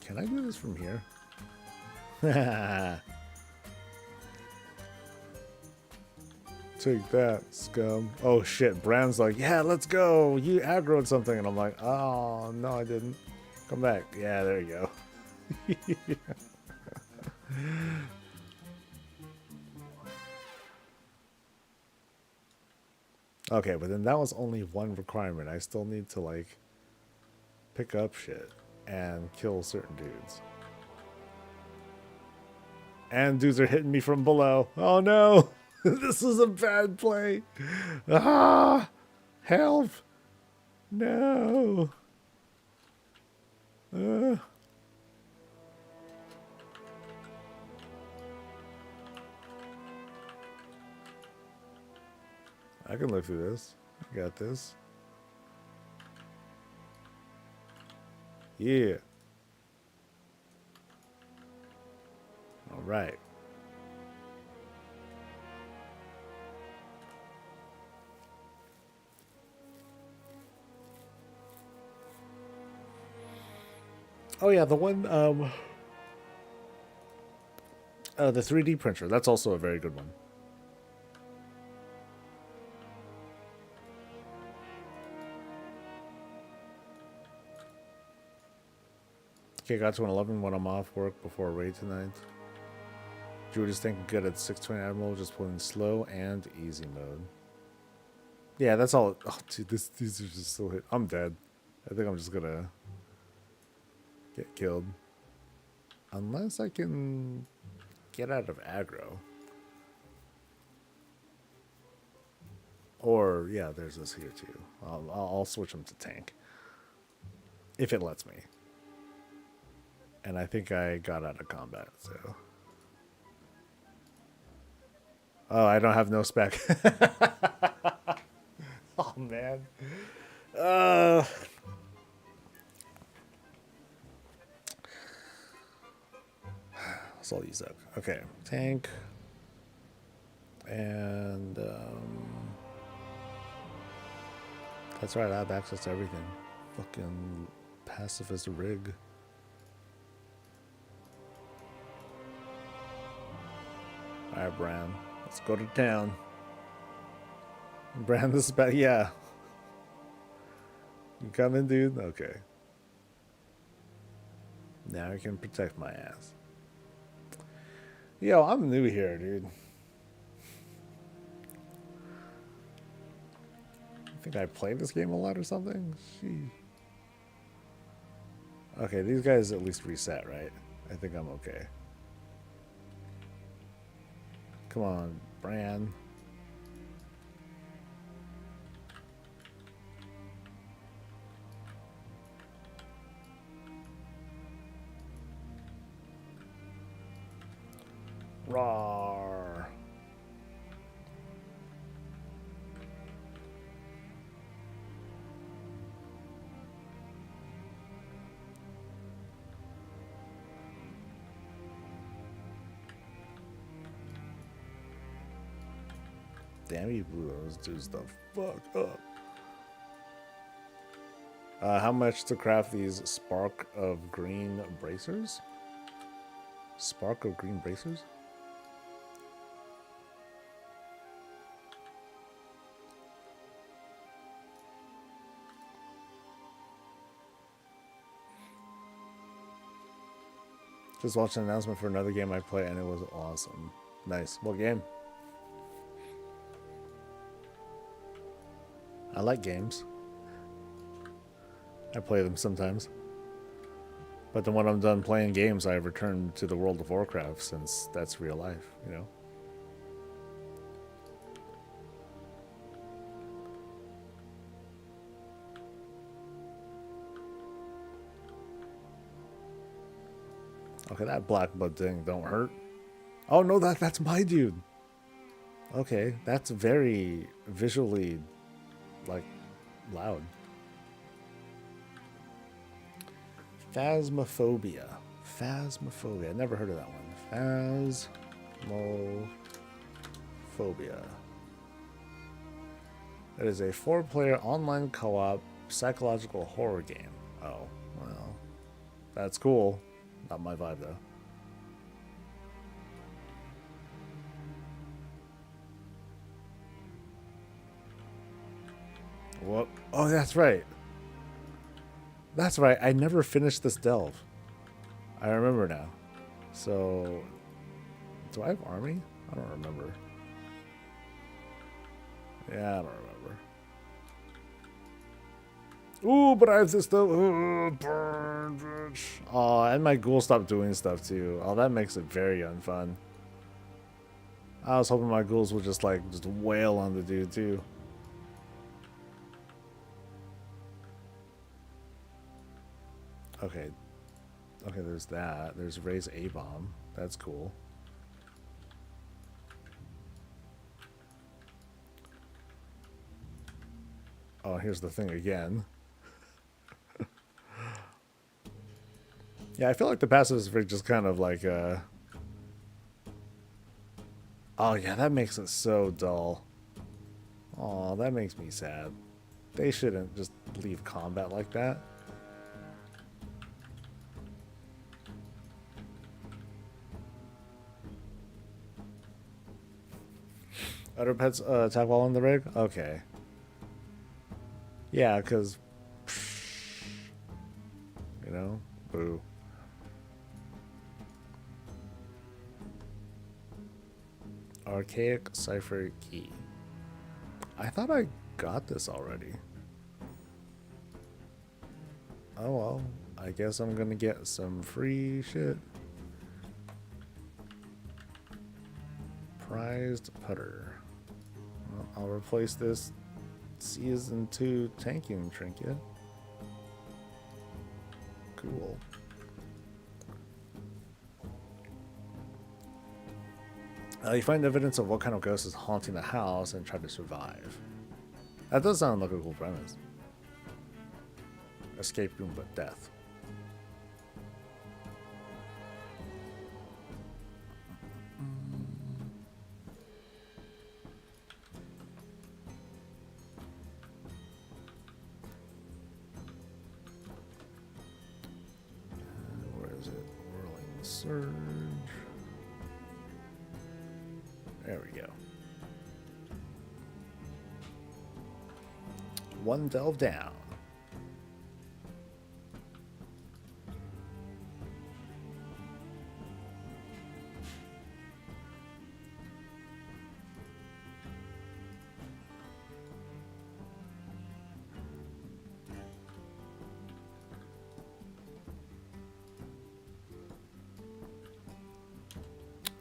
Can I do this from here? Take that, scum. Oh shit, Bran's like, yeah, let's go. You aggroed something. And I'm like, oh, no, I didn't. Come back. Yeah, there you go. Okay, but then that was only one requirement. I still need to, like, pick up shit and kill certain dudes. And dudes are hitting me from below. Oh no! This is a bad play. Ah! Help! No! I can live through this. I got this. Yeah. All right. Oh yeah, the one the 3D printer. That's also a very good one. Okay, got to an 11 when I'm off work before a raid tonight. Drew is thinking good at 620 Admiral, just playing slow and easy mode. Yeah, that's all. Oh, dude, these are just so hit. I'm dead. I think I'm just gonna get killed. Unless I can get out of aggro. Or, yeah, there's this here too. I'll switch them to tank. If it lets me. And I think I got out of combat, so. Oh, I don't have no spec. Oh, man. That's all you suck. Okay, tank. And, That's right, I have access to everything. Fucking pacifist rig. Alright, Bran. Let's go to town. Bran, this is bad. Yeah. You coming, dude? Okay. Now I can protect my ass. Yo, I'm new here, dude. I think I played this game a lot or something? Gee. Okay, these guys at least reset, right? I think I'm okay. Come on, Bran. Rawr. Damn, you blew those dudes the fuck up. How much to craft these spark of green bracers? Spark of green bracers? Just watched an announcement for another game I play and it was awesome. Nice. What game? I like games. I play them sometimes. But then when I'm done playing games, I return to the world of Warcraft since that's real life, you know? Okay, that black blood thing don't hurt. Oh no, that's my dude. Okay, that's very visually, like, loud. Phasmophobia. Phasmophobia. Never heard of that one. Phasmophobia. It is a 4-player online co-op psychological horror game. Oh, well, that's cool. Not my vibe, though. What? Oh, that's right. That's right. I never finished this delve. I remember now. So, do I have army? I don't remember. Yeah, I don't remember. Ooh, but I have this stuff. Ooh, burn, bitch. Oh, and my ghoul stopped doing stuff too. Oh, that makes it very unfun. I was hoping my ghouls would just wail on the dude too. Okay. Okay, there's that. There's raise a bomb. That's cool. Oh, here's the thing again. Yeah, I feel like the passive is just kind of like oh yeah, that makes it so dull. Oh, that makes me sad. They shouldn't just leave combat like that. Other pets attack while on the rig? Okay. Yeah, because... You know? Boo. Archaic cipher key. I thought I got this already. Oh well. I guess I'm gonna get some free shit. Prized putter. Well, I'll replace this Season 2 tanking trinket. Cool. You find evidence of what kind of ghost is haunting the house and try to survive. That does sound like a cool premise. Escape room, but death. Surge. There we go. One delve down.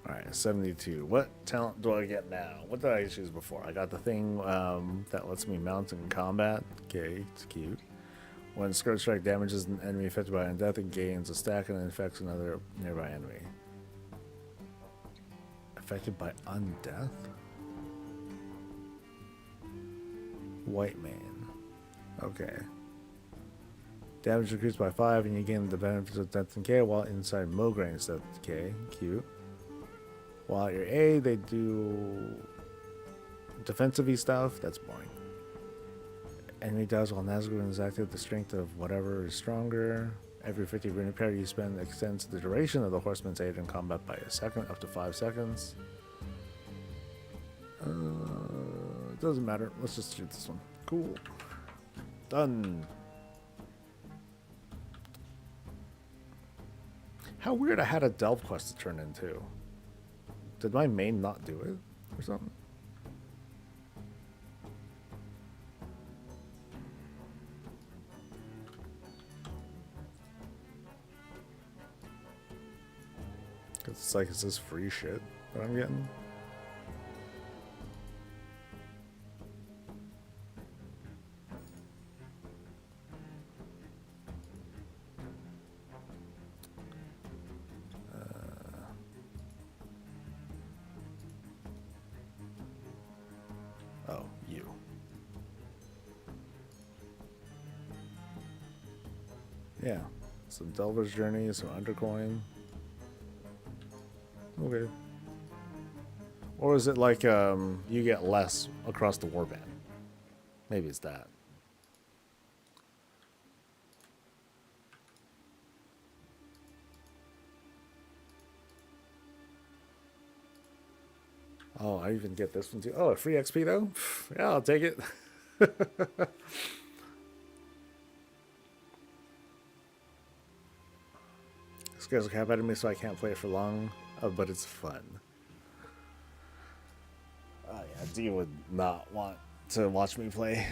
Alright, 72. What talent do I get now? What did I choose before? I got the thing that lets me mount in combat. Okay, it's cute. When Scourge Strike damages an enemy affected by undeath, it gains a stack and infects another nearby enemy. Affected by undeath? White man. Okay. Damage increased by 5 and you gain the benefits of death and K while inside Mograine death K. Cute. While at your A, they do defensive-y stuff. That's boring. Enemy dies while Nazgul is active. The strength of whatever is stronger. Every 50 rune repair you spend extends the duration of the Horseman's aid in combat by a second, up to 5 seconds. It doesn't matter. Let's just shoot this one. Cool. Done. How weird I had a Delve quest to turn into. Did my main not do it or something? Cause it's like, is this free shit that I'm getting? Oh, you. Yeah. Some Delver's Journey, some Undercoin. Okay. Or is it like you get less across the warband? Maybe it's that. Oh, I even get this one too. Oh, a free XP though? Yeah, I'll take it. This guy's a cap out of me, so I can't play it for long, but it's fun. Oh yeah, D would not want to watch me play.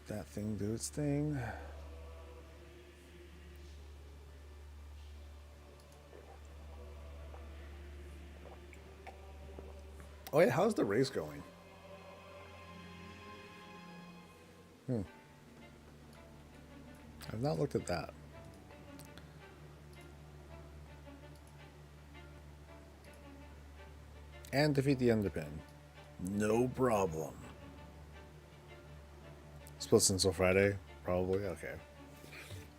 That thing do its thing. Oh yeah, how's the race going? I've not looked at that. And defeat the Underpin. No problem. Splits until Friday, probably. Okay.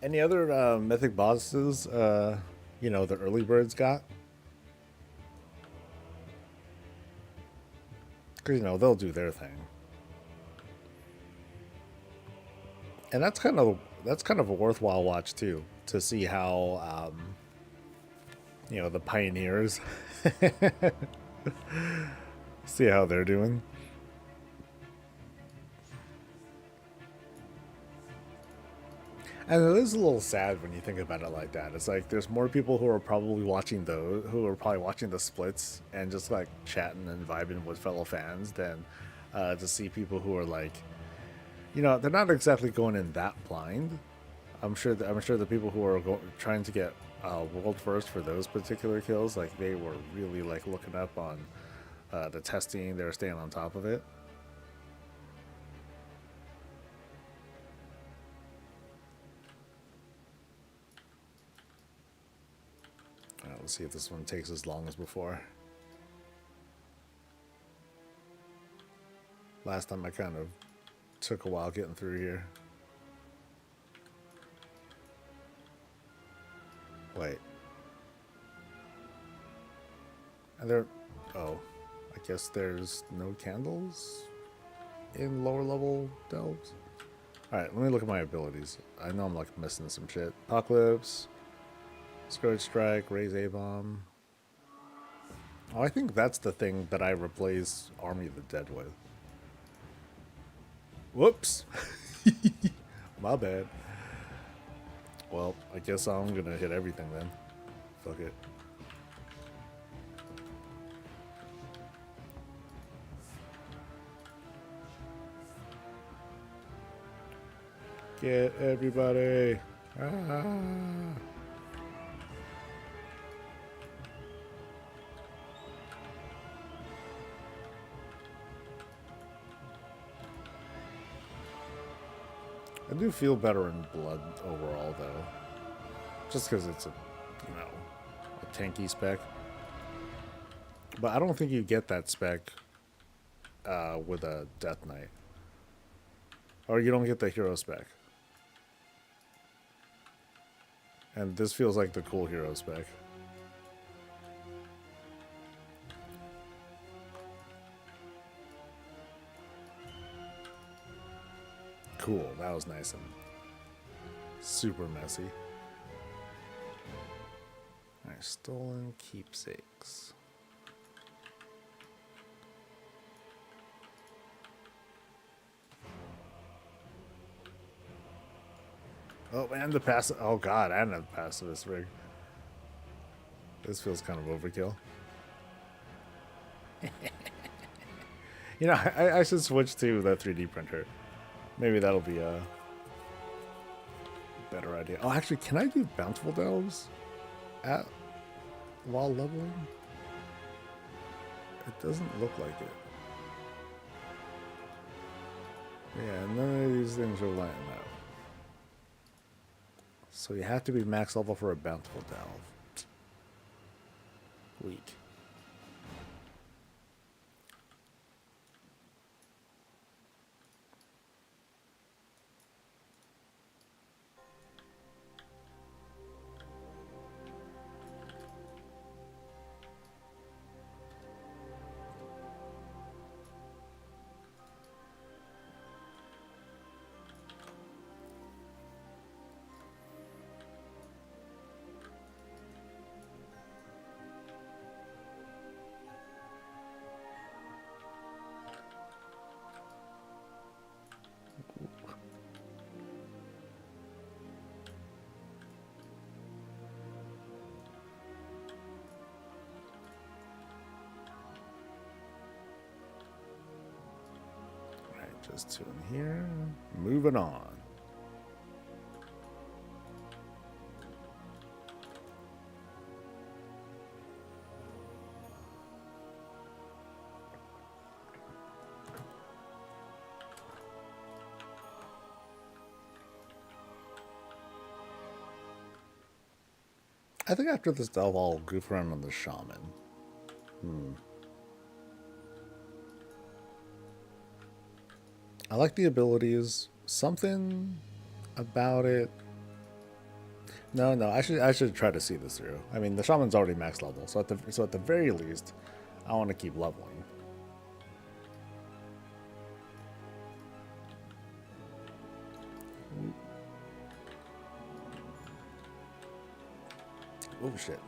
Any other mythic bosses? You know, the early birds got. Because you know they'll do their thing, and that's kind of a worthwhile watch too, to see how you know, the pioneers see how they're doing. And it is a little sad when you think about it like that. It's like there's more people who are probably watching those, who are probably watching the splits and just like chatting and vibing with fellow fans than to see people who are like, you know, they're not exactly going in that blind. I'm sure the people who are trying to get world first for those particular kills, like they were really like looking up on the testing. They were staying on top of it. Let's see if this one takes as long as before. Last time I kind of took a while getting through here. Wait. Are there... Oh. I guess there's no candles in lower level delves? Alright, let me look at my abilities. I know I'm like missing some shit. Apocalypse. Scourge Strike. Raise A-Bomb. Oh, I think that's the thing that I replace Army of the Dead with. Whoops. My bad. Well, I guess I'm gonna hit everything then. Fuck it. Get everybody. Ah. I do feel better in blood overall, though. Just because it's a, you know, a tanky spec. But I don't think you get that spec with a Death Knight. Or you don't get the hero spec. And this feels like the cool hero spec. Cool, that was nice and super messy. Alright, stolen keepsakes. Oh, and the passive. Oh god, and the pacifist rig. This feels kind of overkill. You know, I should switch to the 3D printer. Maybe that'll be a better idea. Oh, actually, can I do bountiful delves while leveling? It doesn't look like it. Yeah, none of these things are lighting up. So you have to be max level for a bountiful delve. Weak. Just two in here. Moving on. I think after this delve, I'll goof around on the shaman. I like the abilities. Something about it. No, I should try to see this through. I mean, the shaman's already max level, so at the very least, I want to keep leveling. Oh shit.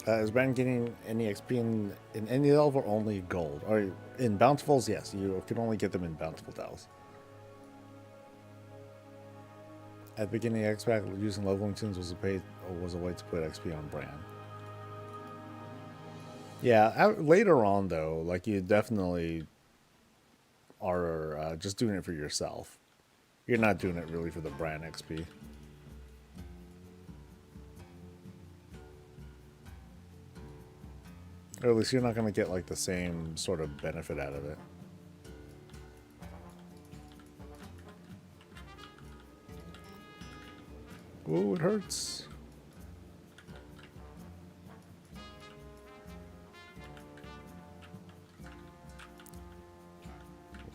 Is Brand getting any XP in any level or only gold? Or in bountifuls, yes, you can only get them in bountiful delves. At the beginning of X-Pack, using leveling tunes was a way to put XP on Brand. Yeah, later on though, like you definitely are just doing it for yourself. You're not doing it really for the Brand XP. Or at least you're not going to get like the same sort of benefit out of it. Ooh, it hurts.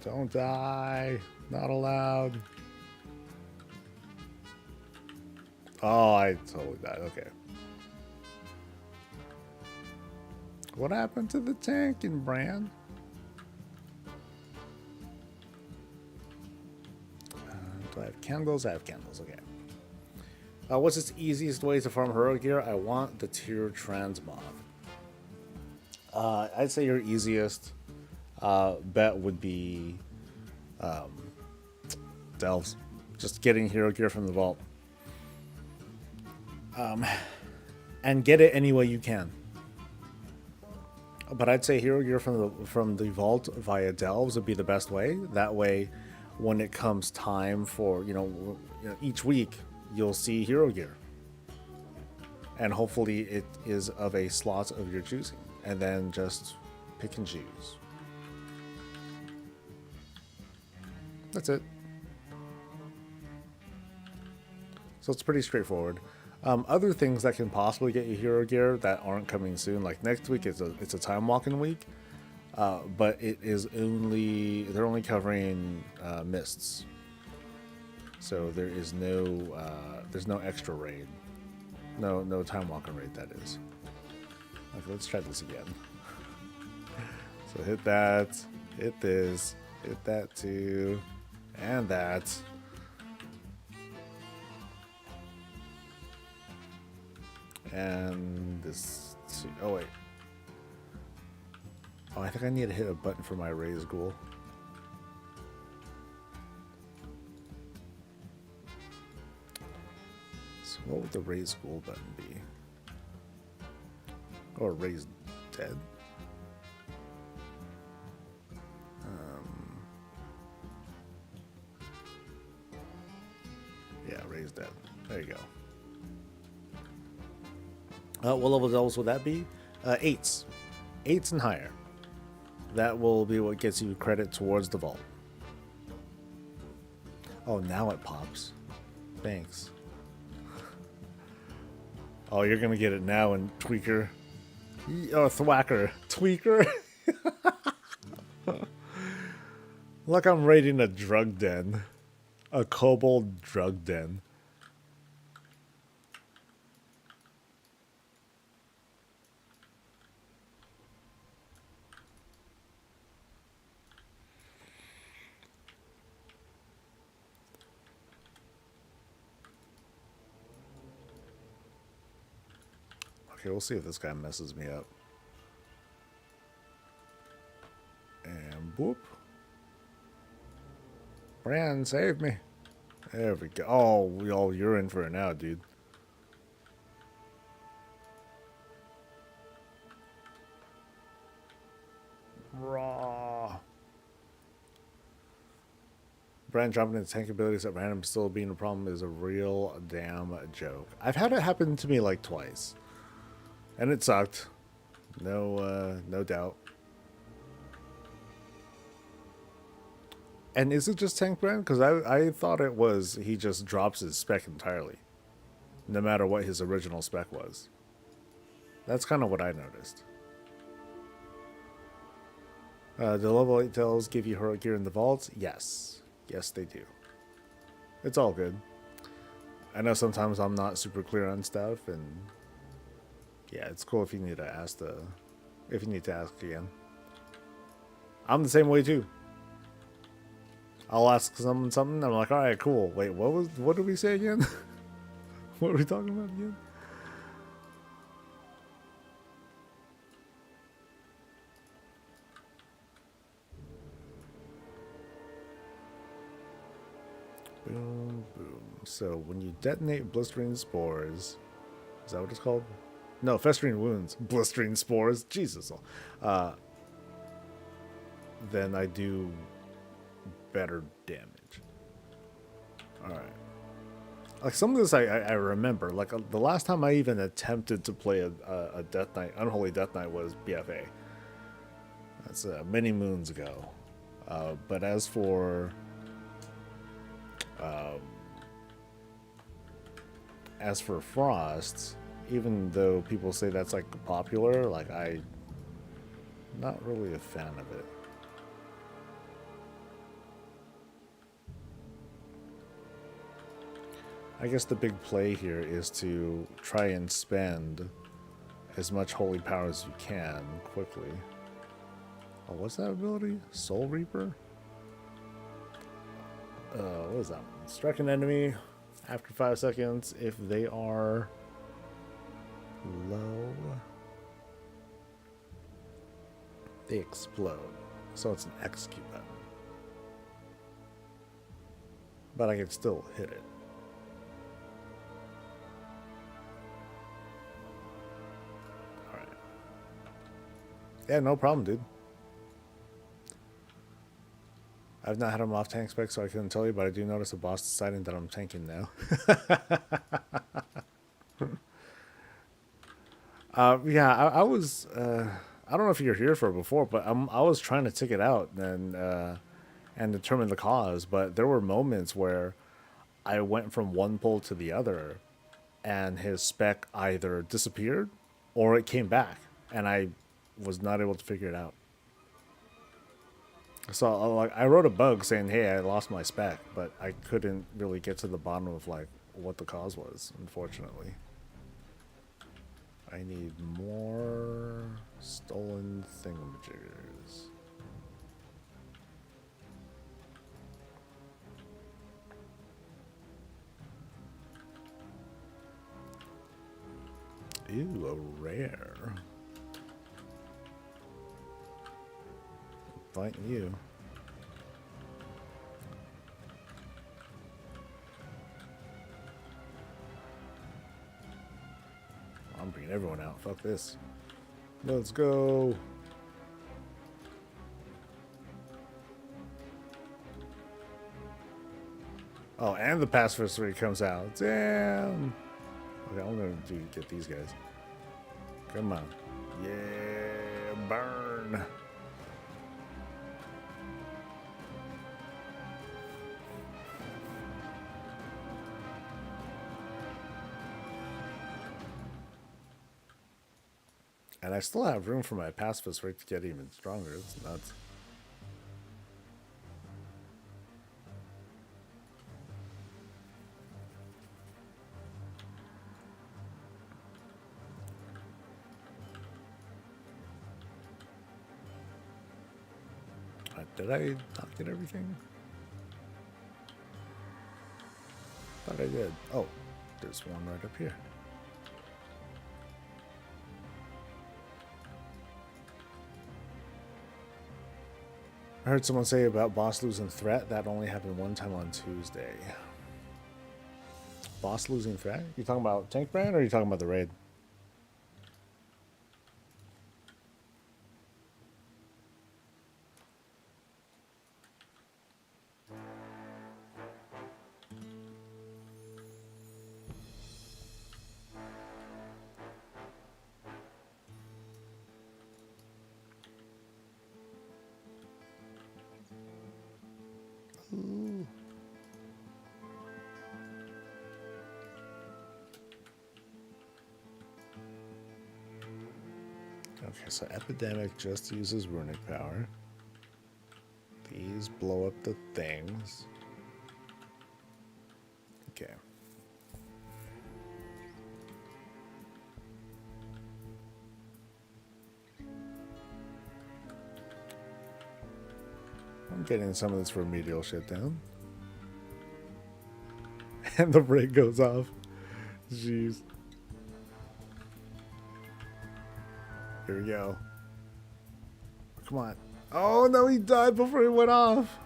Don't die. Not allowed. Oh, I totally died. Okay. What happened to the tanking, Bran? Do I have candles? I have candles. Okay. What's its easiest way to farm hero gear? I want the tier Transmog. I'd say your easiest bet would be Delves. Just getting hero gear from the vault. And get it any way you can. But I'd say hero gear from the vault via Delves would be the best way. That way, when it comes time for each week, you'll see hero gear, and hopefully it is of a slot of your choosing, and then just pick and choose. That's it. So it's pretty straightforward. Other things that can possibly get you hero gear that aren't coming soon, like next week, it's a time walking week, but it is they're only covering mists, so there is there's no extra raid, no time walking raid, that is. Okay, let's try this again. So hit that, hit this, hit that too, and that. And this too. Oh wait. Oh, I think I need to hit a button for my raise ghoul. So what would the raise ghoul button be? Or raise dead? Yeah, raise dead. There you go. What level devils would that be? 8s. 8s and higher. That will be what gets you credit towards the vault. Oh, now it pops. Thanks. Oh, you're gonna get it now in Tweaker. Oh, Thwacker. Tweaker. Like I'm raiding a drug den. A kobold drug den. Okay, we'll see if this guy messes me up. And boop. Bran, save me. There we go. Oh, you're in for it now, dude. Raw. Bran dropping its tank abilities at random still being a problem is a real damn joke. I've had it happen to me like twice. And it sucked. No doubt. And is it just tank Bran? Because I thought it was he just drops his spec entirely. No matter what his original spec was. That's kind of what I noticed. Do level 8 tails give you hero gear in the vaults? Yes. Yes, they do. It's all good. I know sometimes I'm not super clear on stuff, and yeah, it's cool if you need to ask again. I'm the same way too. I'll ask someone something, I'm like, alright, cool. Wait, what did we say again? What are we talking about again? Boom, boom. So when you detonate blistering spores, is that what it's called? No, festering wounds, blistering spores. Jesus. Then I do better damage. All right. Like some of this I remember. Like the last time I even attempted to play a Death Knight, Unholy Death Knight, was BFA. That's many moons ago. But as for as for Frost, even though people say that's like popular, like I'm not really a fan of it. I guess the big play here is to try and spend as much holy power as you can quickly. Oh, what's that ability? Soul Reaper? What is that one? Strike an enemy after 5 seconds if they are low. They explode. So it's an execute button. But I can still hit it. Alright. Yeah, no problem, dude. I've not had him off tank spec, so I couldn't tell you, but I do notice a boss deciding that I'm tanking now. Yeah, I was. I don't know if you're here for it before, but I was trying to tick it out and determine the cause. But there were moments where I went from one pole to the other, and his spec either disappeared or it came back, and I was not able to figure it out. So like I wrote a bug saying, "Hey, I lost my spec," but I couldn't really get to the bottom of like what the cause was, unfortunately. I need more stolen thingamajiggers. Ew, a rare. Fighting you. I'm bringing everyone out. Fuck this. Let's go. Oh, and the pacifist rate comes out. Damn. Okay, I'm gonna get these guys. Come on. Yeah, burn. And I still have room for my pacifist rate to get even stronger. It's nuts. Did I not get everything? Thought I did. Oh, there's one right up here. I heard someone say about boss losing threat. That only happened one time on Tuesday. Boss losing threat? You talking about tank brand or are you talking about the raid? Ooh. Okay, so Epidemic just uses runic power. These blow up the things. Okay. I'm getting some of this remedial shit down. And the rig goes off. Jeez. Here we go. Come on. Oh no, he died before he went off.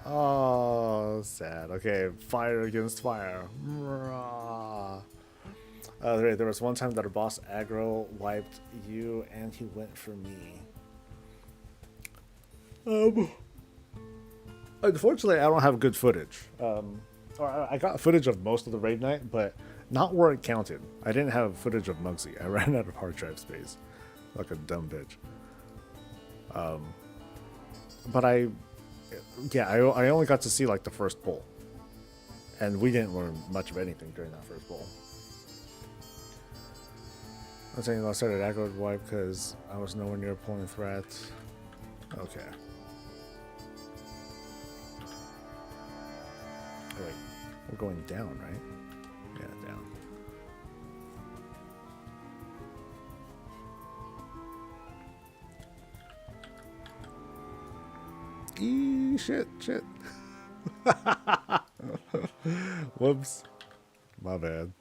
Oh, sad. Okay, fire against fire. There was one time that a boss aggro wiped you and he went for me. Unfortunately, I don't have good footage. Or I got footage of most of the raid night, but not where it counted. I didn't have footage of Muggsy. I ran out of hard drive space. Like a dumb bitch. But I only got to see like the first pull. And we didn't learn much of anything during that first pull. I'm saying I started aggro wipe because I was nowhere near pulling threats. Okay. Oh, wait, we're going down, right? Yeah, down. Shit. Whoops. My bad.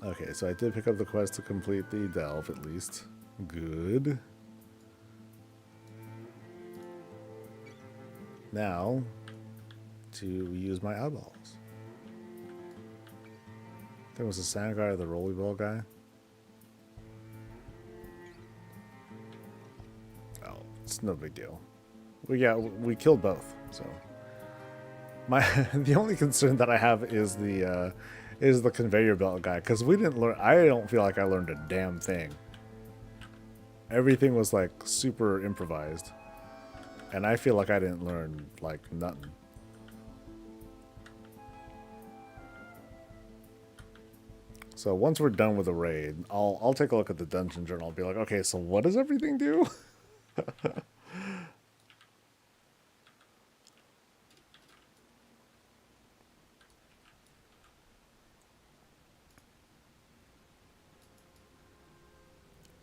Okay, so I did pick up the quest to complete the delve at least. Good. Now, to use my eyeballs. I think it was the sound guy or the rolly ball guy. Oh, it's no big deal. We killed both, so. The only concern that I have is the conveyor belt guy, because we didn't learn. I don't feel like I learned a damn thing. Everything was like super improvised, and I feel like I didn't learn like nothing. So once we're done with the raid, I'll take a look at the dungeon journal. I'll be like, okay, so what does everything do?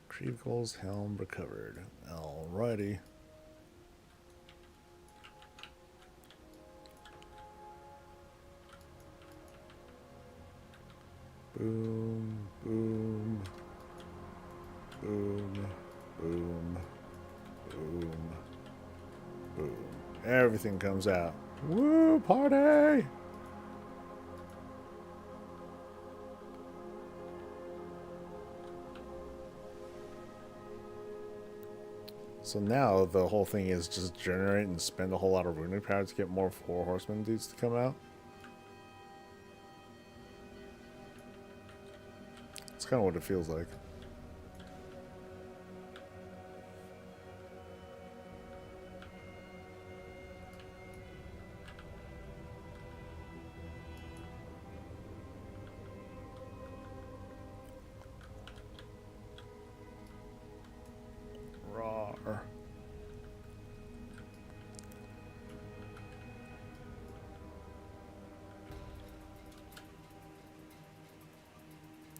Creevcole's helm recovered. Alrighty. Boom, boom, boom, boom, boom, boom. Everything comes out. Woo, party! So now the whole thing is just generate and spend a whole lot of runic power to get more Four Horsemen dudes to come out. It's kind of what it feels like. Rawr.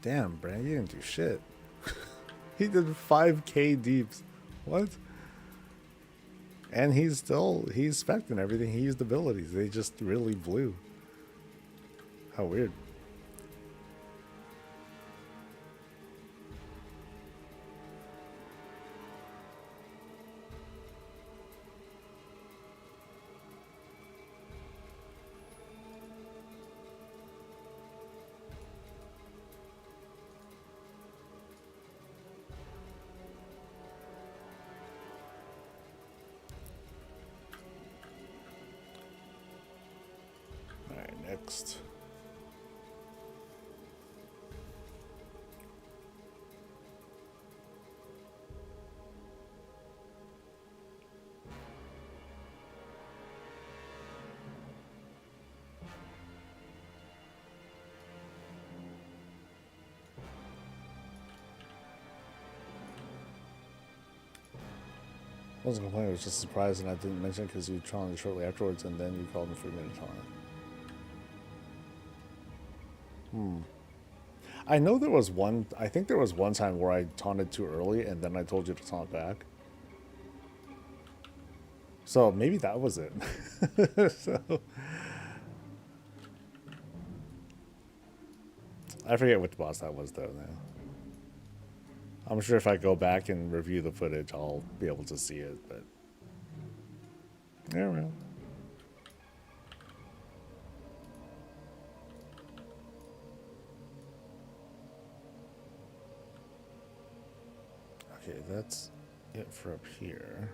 Damn, Brand, you didn't do shit. He did 5k deeps. What? And he's spec'd and everything. He used abilities. They just really blew. How weird. Alright, next. I wasn't complaining, I was just surprised and I didn't mention it because you challenged shortly afterwards and then you called me for a minute taunt. I know there was one, I think there was one time where I taunted too early and then I told you to taunt back. So maybe that was it. So, I forget which boss that was though now. I'm sure if I go back and review the footage, I'll be able to see it, but yeah, well. Okay, that's it for up here.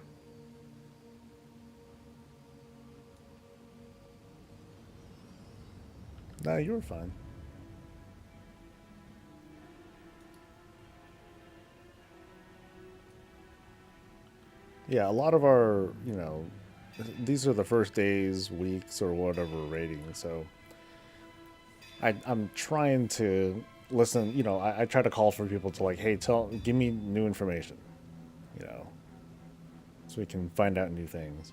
Nah, you were fine. Yeah, a lot of our, these are the first days, weeks, or whatever rating, so I'm trying to listen. You know, I try to call for people to like, hey, give me new information. You know, so we can find out new things.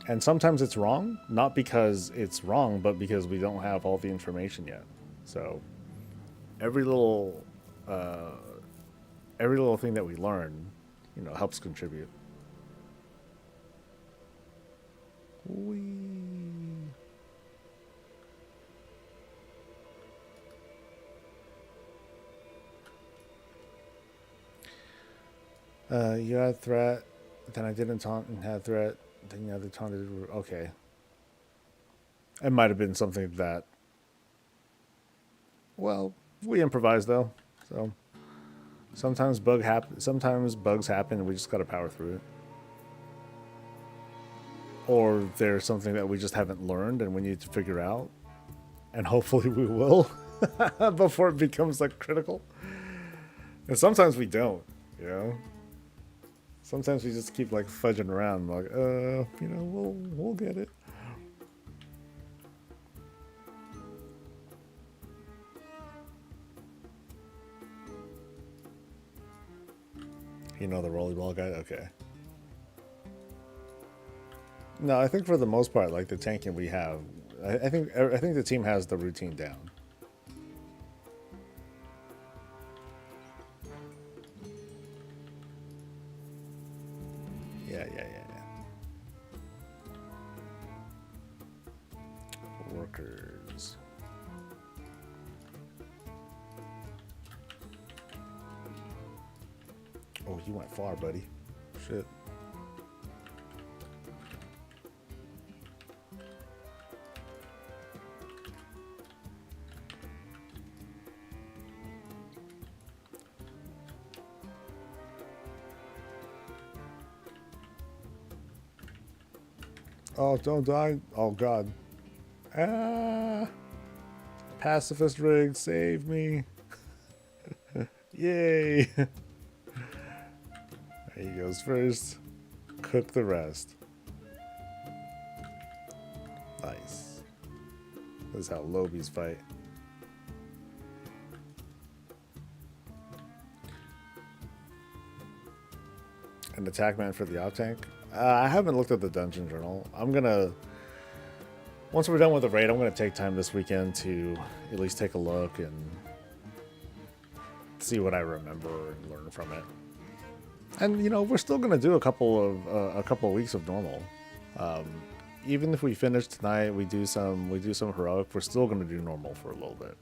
And sometimes it's wrong, not because it's wrong, but because we don't have all the information yet. So every little uh, every little thing that we learn, you know, helps contribute. Whee. You had threat, then I didn't taunt and had threat, then you had the taunted. Okay. It might have been something that, well, we improvise though. So sometimes bugs happen and we just gotta power through it. Or there's something that we just haven't learned and we need to figure out. And hopefully we will before it becomes like critical. And sometimes we don't, you know? Sometimes we just keep like fudging around, like, you know, we'll get it. You know the volleyball guy? Okay. No, I think for the most part, like the tanking we have, I think the team has the routine down. Yeah. Workers. Oh, you went far, buddy. Shit. Oh, don't die. Oh, God. Ah. Pacifist rig, save me. Yay. There he goes first. Cook the rest. Nice. This is how Lobies fight. An attack man for the op tank? I haven't looked at the dungeon journal. I'm gonna, once we're done with the raid, I'm gonna take time this weekend to at least take a look and see what I remember and learn from it. And you know, we're still gonna do a couple of weeks of normal. Even if we finish tonight, we do some heroic. We're still gonna do normal for a little bit.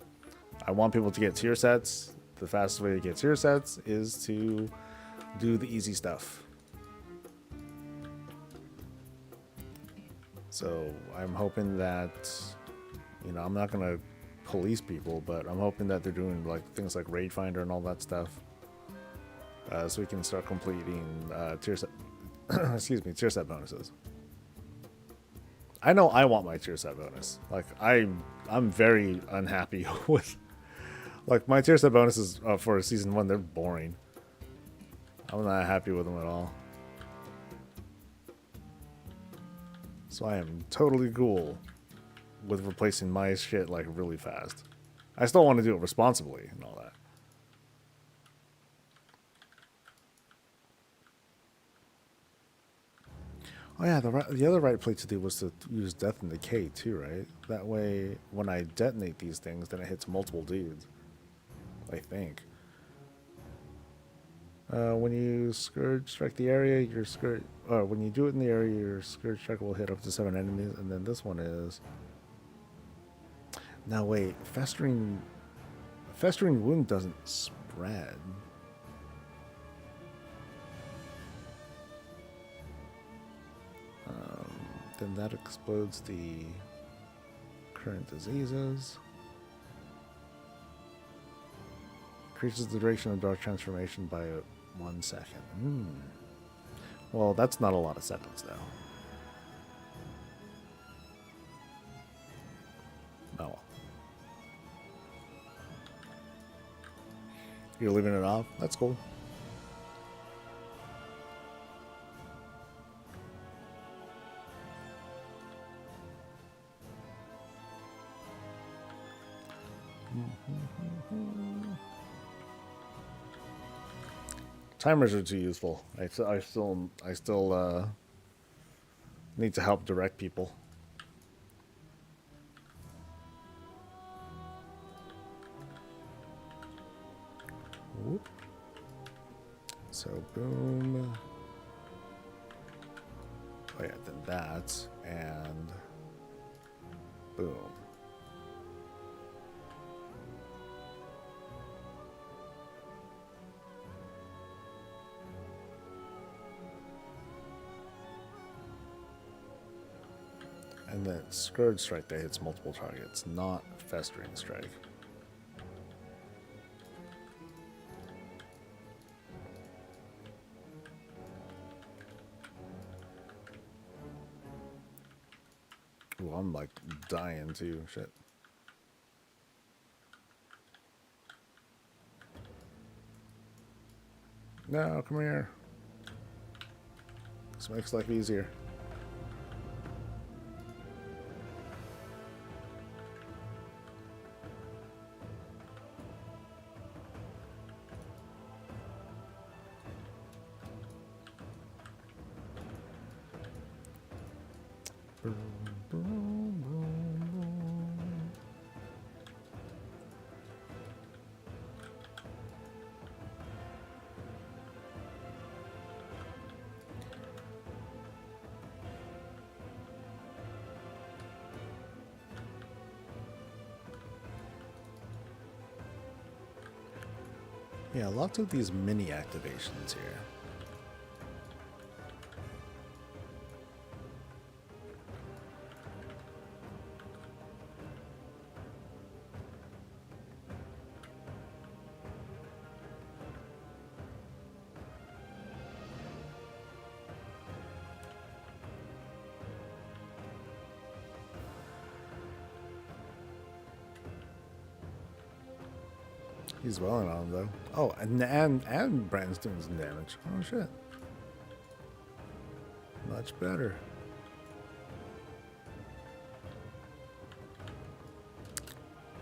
I want people to get tier sets. The fastest way to get tier sets is to do the easy stuff. So I'm hoping that, you know, I'm not gonna police people, but I'm hoping that they're doing like things like raid finder and all that stuff, so we can start completing tier set, tier set bonuses. I know I want my tier set bonus. Like I'm very unhappy with, like my tier set bonuses for season 1. They're boring. I'm not happy with them at all. So I am totally cool with replacing my shit like really fast. I still want to do it responsibly and all that. Oh yeah, the other right play to do was to use Death and Decay too, right? That way, when I detonate these things, then it hits multiple dudes. I think. When you Scourge strike the area, your Scourge... when you do it in the area, your Scourge strike will hit up to 7 enemies, and then this one is... Now wait, Festering Wound doesn't spread. Then that explodes the current diseases. Increases the duration of Dark Transformation by 1 second. Well, that's not a lot of seconds, though. Oh well. You're leaving it off? That's cool. Timers are too useful. I still need to help direct people. Whoop. So boom. Oh yeah, then that and boom. And then Scourge Strike that hits multiple targets, not Festering Strike. Ooh, I'm like dying too. Shit. No, come here. This makes life easier. Yeah, lots of these mini activations here. He's welling on him though. Oh, and Brandon's doing some damage. Oh shit. Much better.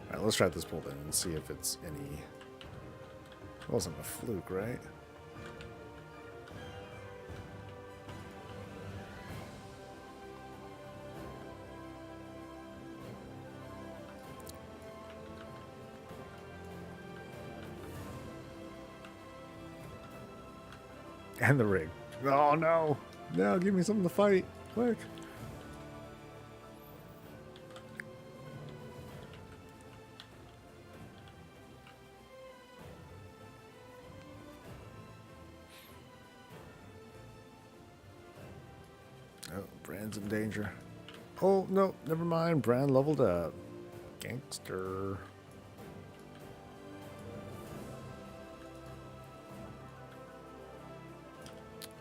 Alright, let's try this pull then and see if it's any. It wasn't a fluke, right? And the rig. Oh no! No, give me something to fight. Quick. Oh, Brand's in danger. Oh no, never mind. Brand leveled up. Gangster.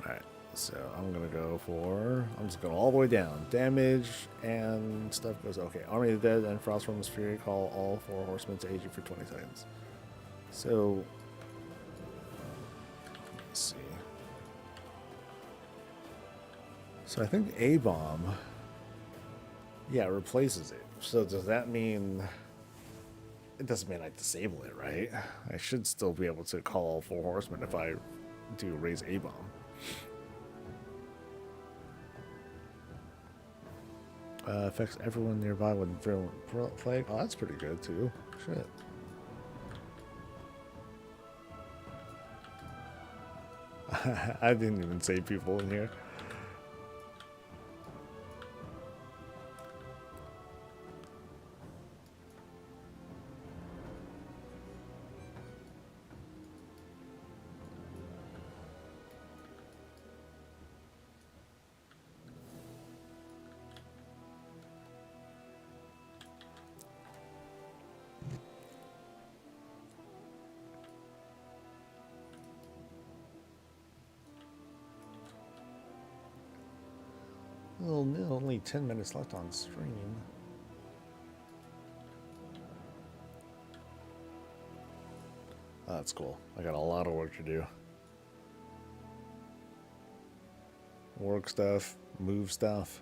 Alright, so I'm gonna go for. I'm just going all the way down. Damage and stuff goes. Okay, Army of the Dead and Frostworm's Fury call all 4 horsemen to aid you for 20 seconds. So. Let's see. So I think A-Bomb. Yeah, replaces it. So does that mean. It doesn't mean I disable it, right? I should still be able to call all 4 horsemen if I do raise A-Bomb. Affects everyone nearby with virulent plague. Oh, that's pretty good too. Shit. I didn't even save people in here. Well, no, only 10 minutes left on stream. Oh, that's cool. I got a lot of work to do. Work stuff, move stuff.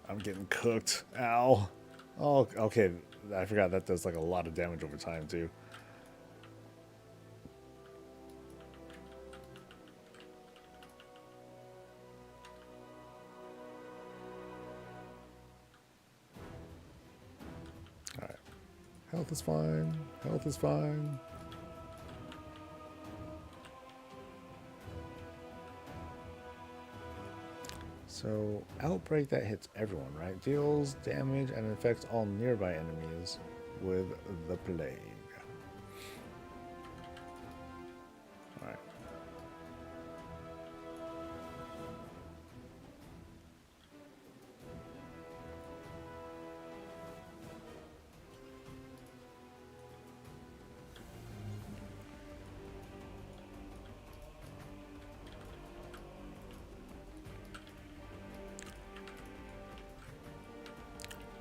I'm getting cooked. Ow. Oh, okay. I forgot that does like a lot of damage over time too. All right, health is fine. Health is fine. So, Outbreak, that hits everyone, right? Deals damage and affects all nearby enemies with the plague. Alright.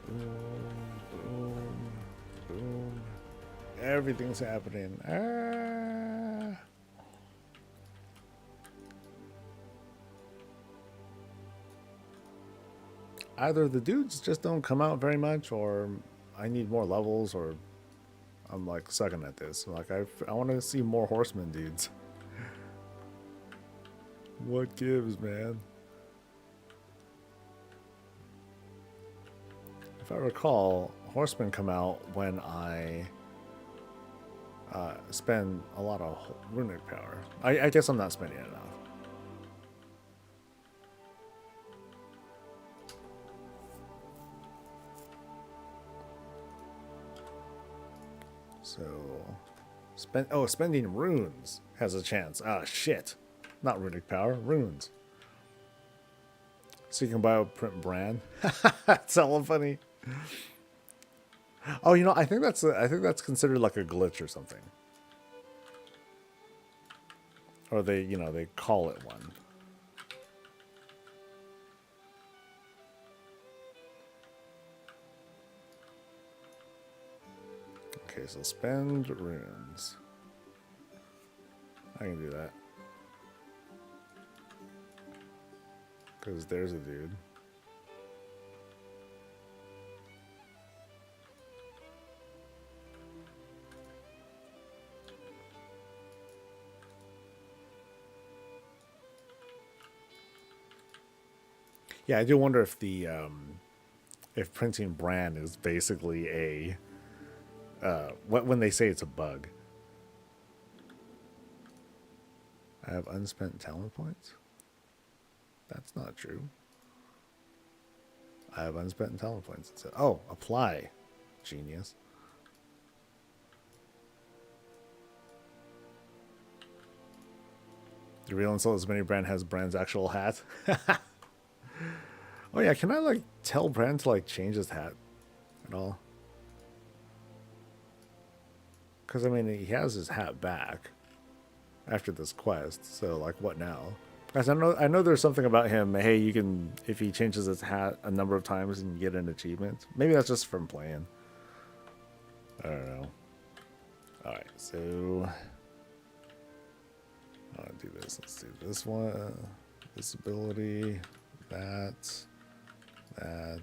Boom, boom, boom. Everything's happening. Ah. Either the dudes just don't come out very much, or I need more levels, or I'm like sucking at this. Like I want to see more horseman dudes. What gives, man? If I recall, horsemen come out when I spend a lot of runic power. I guess I'm not spending it enough. So, spending runes has a chance. Ah, shit. Not runic power, runes. So you can bioprint brand. That's hella funny. Oh, you know, I think that's considered like a glitch or something. Or they call it one. Okay, so spend runes. I can do that. Because there's a dude. Yeah, I do wonder if the if printing brand is basically a when they say it's a bug. I have unspent talent points. That's not true. I have unspent talent points. It says, oh, apply. Genius. The real insult is many brand has Brand's actual hat. Oh yeah, can I like tell Brand to like change his hat at all? Because I mean he has his hat back after this quest, so like what now? Guys, I know there's something about him. Hey, you can, if he changes his hat a number of times and you get an achievement. Maybe that's just from playing. I don't know. Alright, so I'll do this. Let's do this one. This ability. That. Ow.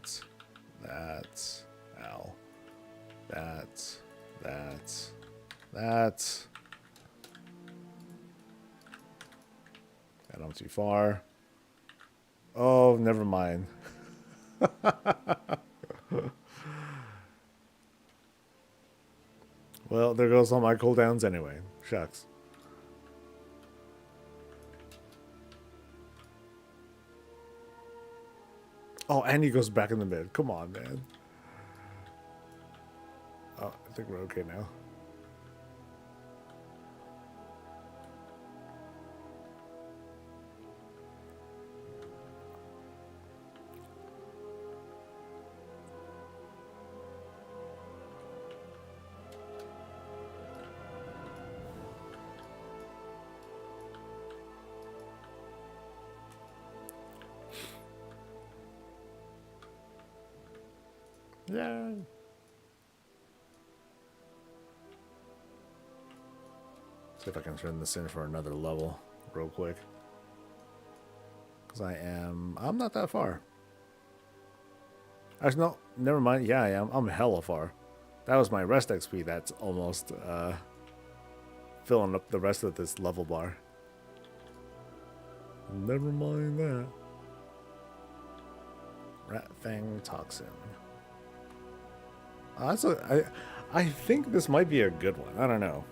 That. And I'm too far. Oh, never mind. Well, there goes all my cooldowns anyway. Shucks. Oh, and he goes back in the mid. Come on, man. Oh, I think we're okay now. Yay. See if I can turn this in for another level real quick. Because I'm not that far. Actually, no, never mind. Yeah, I am. I'm hella far. That was my rest XP that's almost filling up the rest of this level bar. Never mind that. Rat Fang Toxin. I think this might be a good one. I don't know.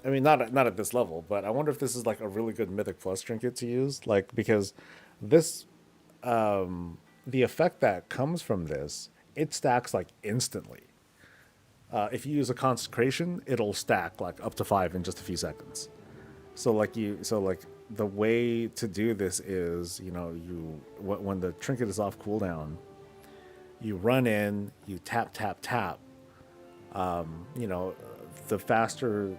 I mean, not at this level, but I wonder if this is like a really good Mythic Plus trinket to use. Like, because this, the effect that comes from this, it stacks like instantly. If you use a consecration, it'll stack like up to 5 in just a few seconds. So like the way to do this is, you know, when the trinket is off cooldown, you run in, you tap tap tap. You know, the faster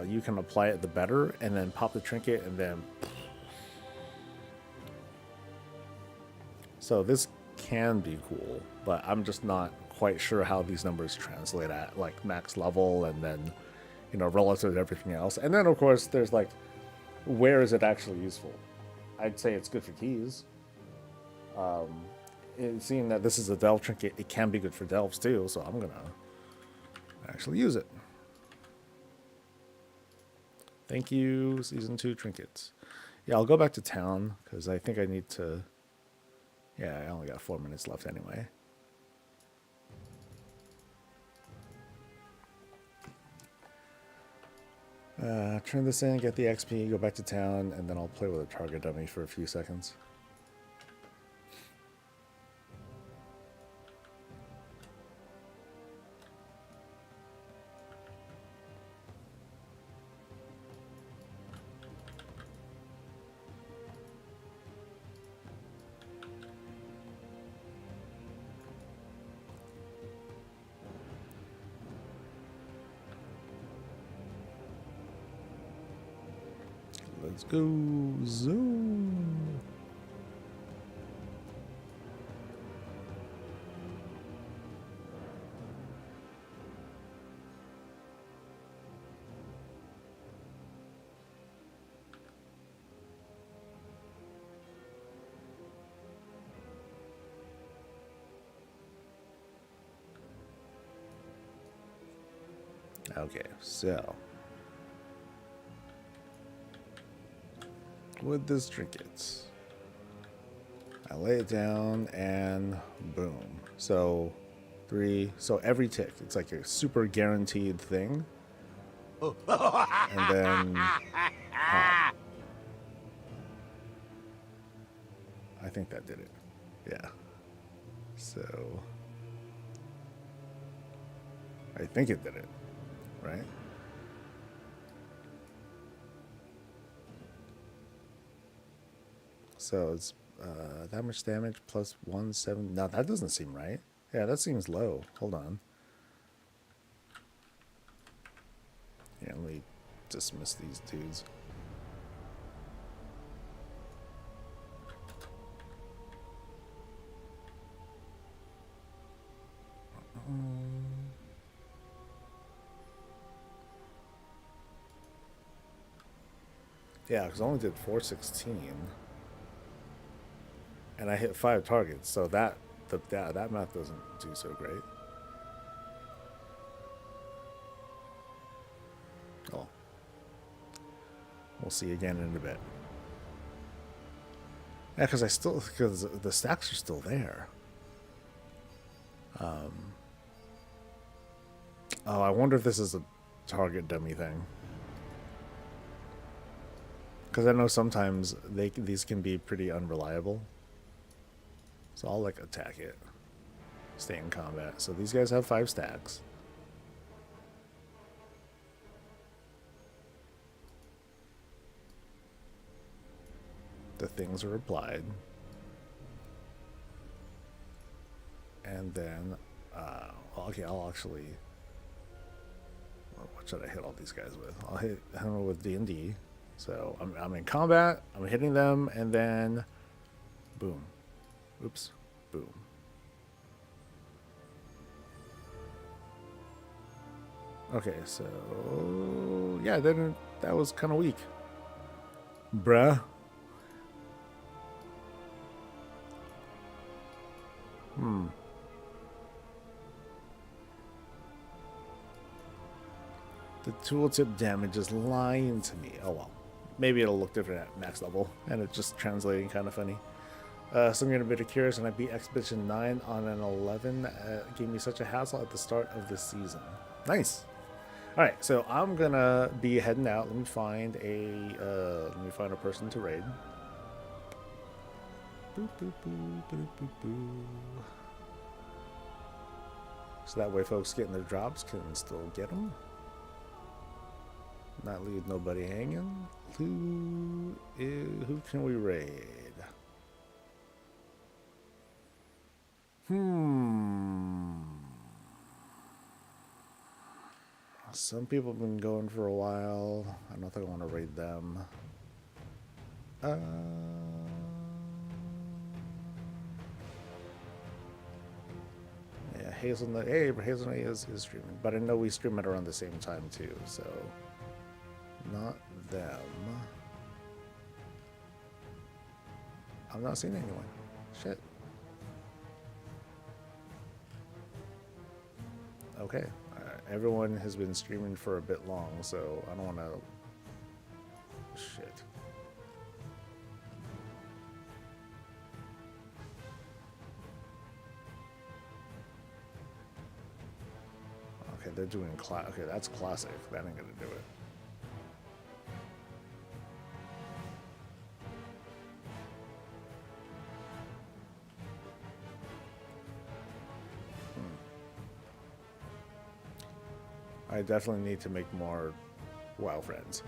you can apply it, the better, and then pop the trinket, and then. So this can be cool, but I'm just not quite sure how these numbers translate at like max level, and then, you know, relative to everything else. And then of course there's like, where is it actually useful? I'd say it's good for keys. Seeing that this is a delve trinket, it can be good for delves too, so I'm gonna actually use it. Thank you, Season 2 trinkets. Yeah, I'll go back to town, because I think I need to... Yeah, I only got 4 minutes left anyway. Turn this in, get the XP, go back to town, and then I'll play with a target dummy for a few seconds. Let's go zoom. Okay, so with this trinket, I lay it down and boom. So 3, so every tick, it's like a super guaranteed thing. And then I think that did it. Yeah. So I think it did it, right? So it's that much damage plus 1/7. No, that doesn't seem right. Yeah, that seems low. Hold on. Yeah, let me dismiss these dudes. Yeah, because I only did 416. And I hit 5 targets, so that math doesn't do so great. Oh, we'll see again in a bit. Yeah, because the stacks are still there. Oh, I wonder if this is a target dummy thing. Because I know sometimes these can be pretty unreliable. So I'll like attack it. Stay in combat. So these guys have 5 stacks. The things are applied. And then, okay, I'll actually... What should I hit all these guys with? I'll hit him with D&D. So I'm in combat, I'm hitting them, and then... Boom. Oops. Boom. Okay, so... Yeah, that was kind of weak. Bruh. The tooltip damage is lying to me. Oh well. Maybe it'll look different at max level, and it's just translating kind of funny. So I'm getting a bit curious, and I beat Expedition 9 on an 11. Gave me such a hassle at the start of the season. Nice. All right, so I'm gonna be heading out. Let me find a person to raid. Boop, boop, boop, boop, boop, boop. So that way, folks getting their drops can still get them. Not leave nobody hanging. Who can we raid? Some people have been going for a while. I don't think I want to raid them. Yeah, Hazelnut. Hey, Hazelnut is streaming, but I know we stream it around the same time too, so not them. I'm not seeing anyone. Shit. Okay. Everyone has been streaming for a bit long, so I don't want to... Shit. Okay, they're doing okay, that's classic. That ain't gonna do it. I definitely need to make more WoW friends.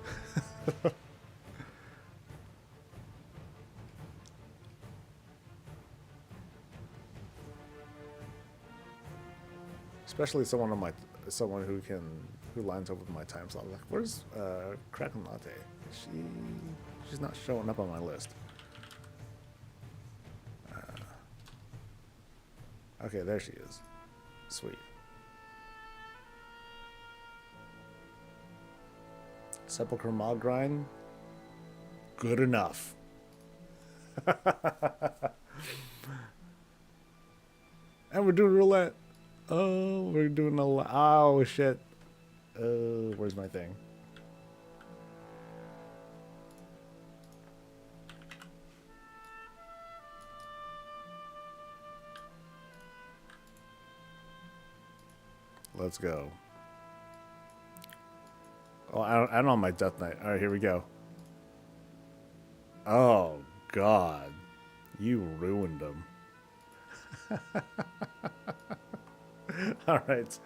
Especially someone who lines up with my time slot. Like, where's Kraken Latte? She's not showing up on my list. Okay, there she is. Sweet. Sepulchre Mod Grind. Good enough. And we're doing roulette. Oh, we're doing a lot. Oh, shit. Where's my thing? Let's go. Oh, I don't know my Death Knight. All right, here we go. Oh, God. You ruined him. All right.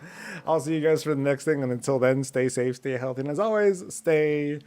I'll see you guys for the next thing. And until then, stay safe, stay healthy. And as always, stay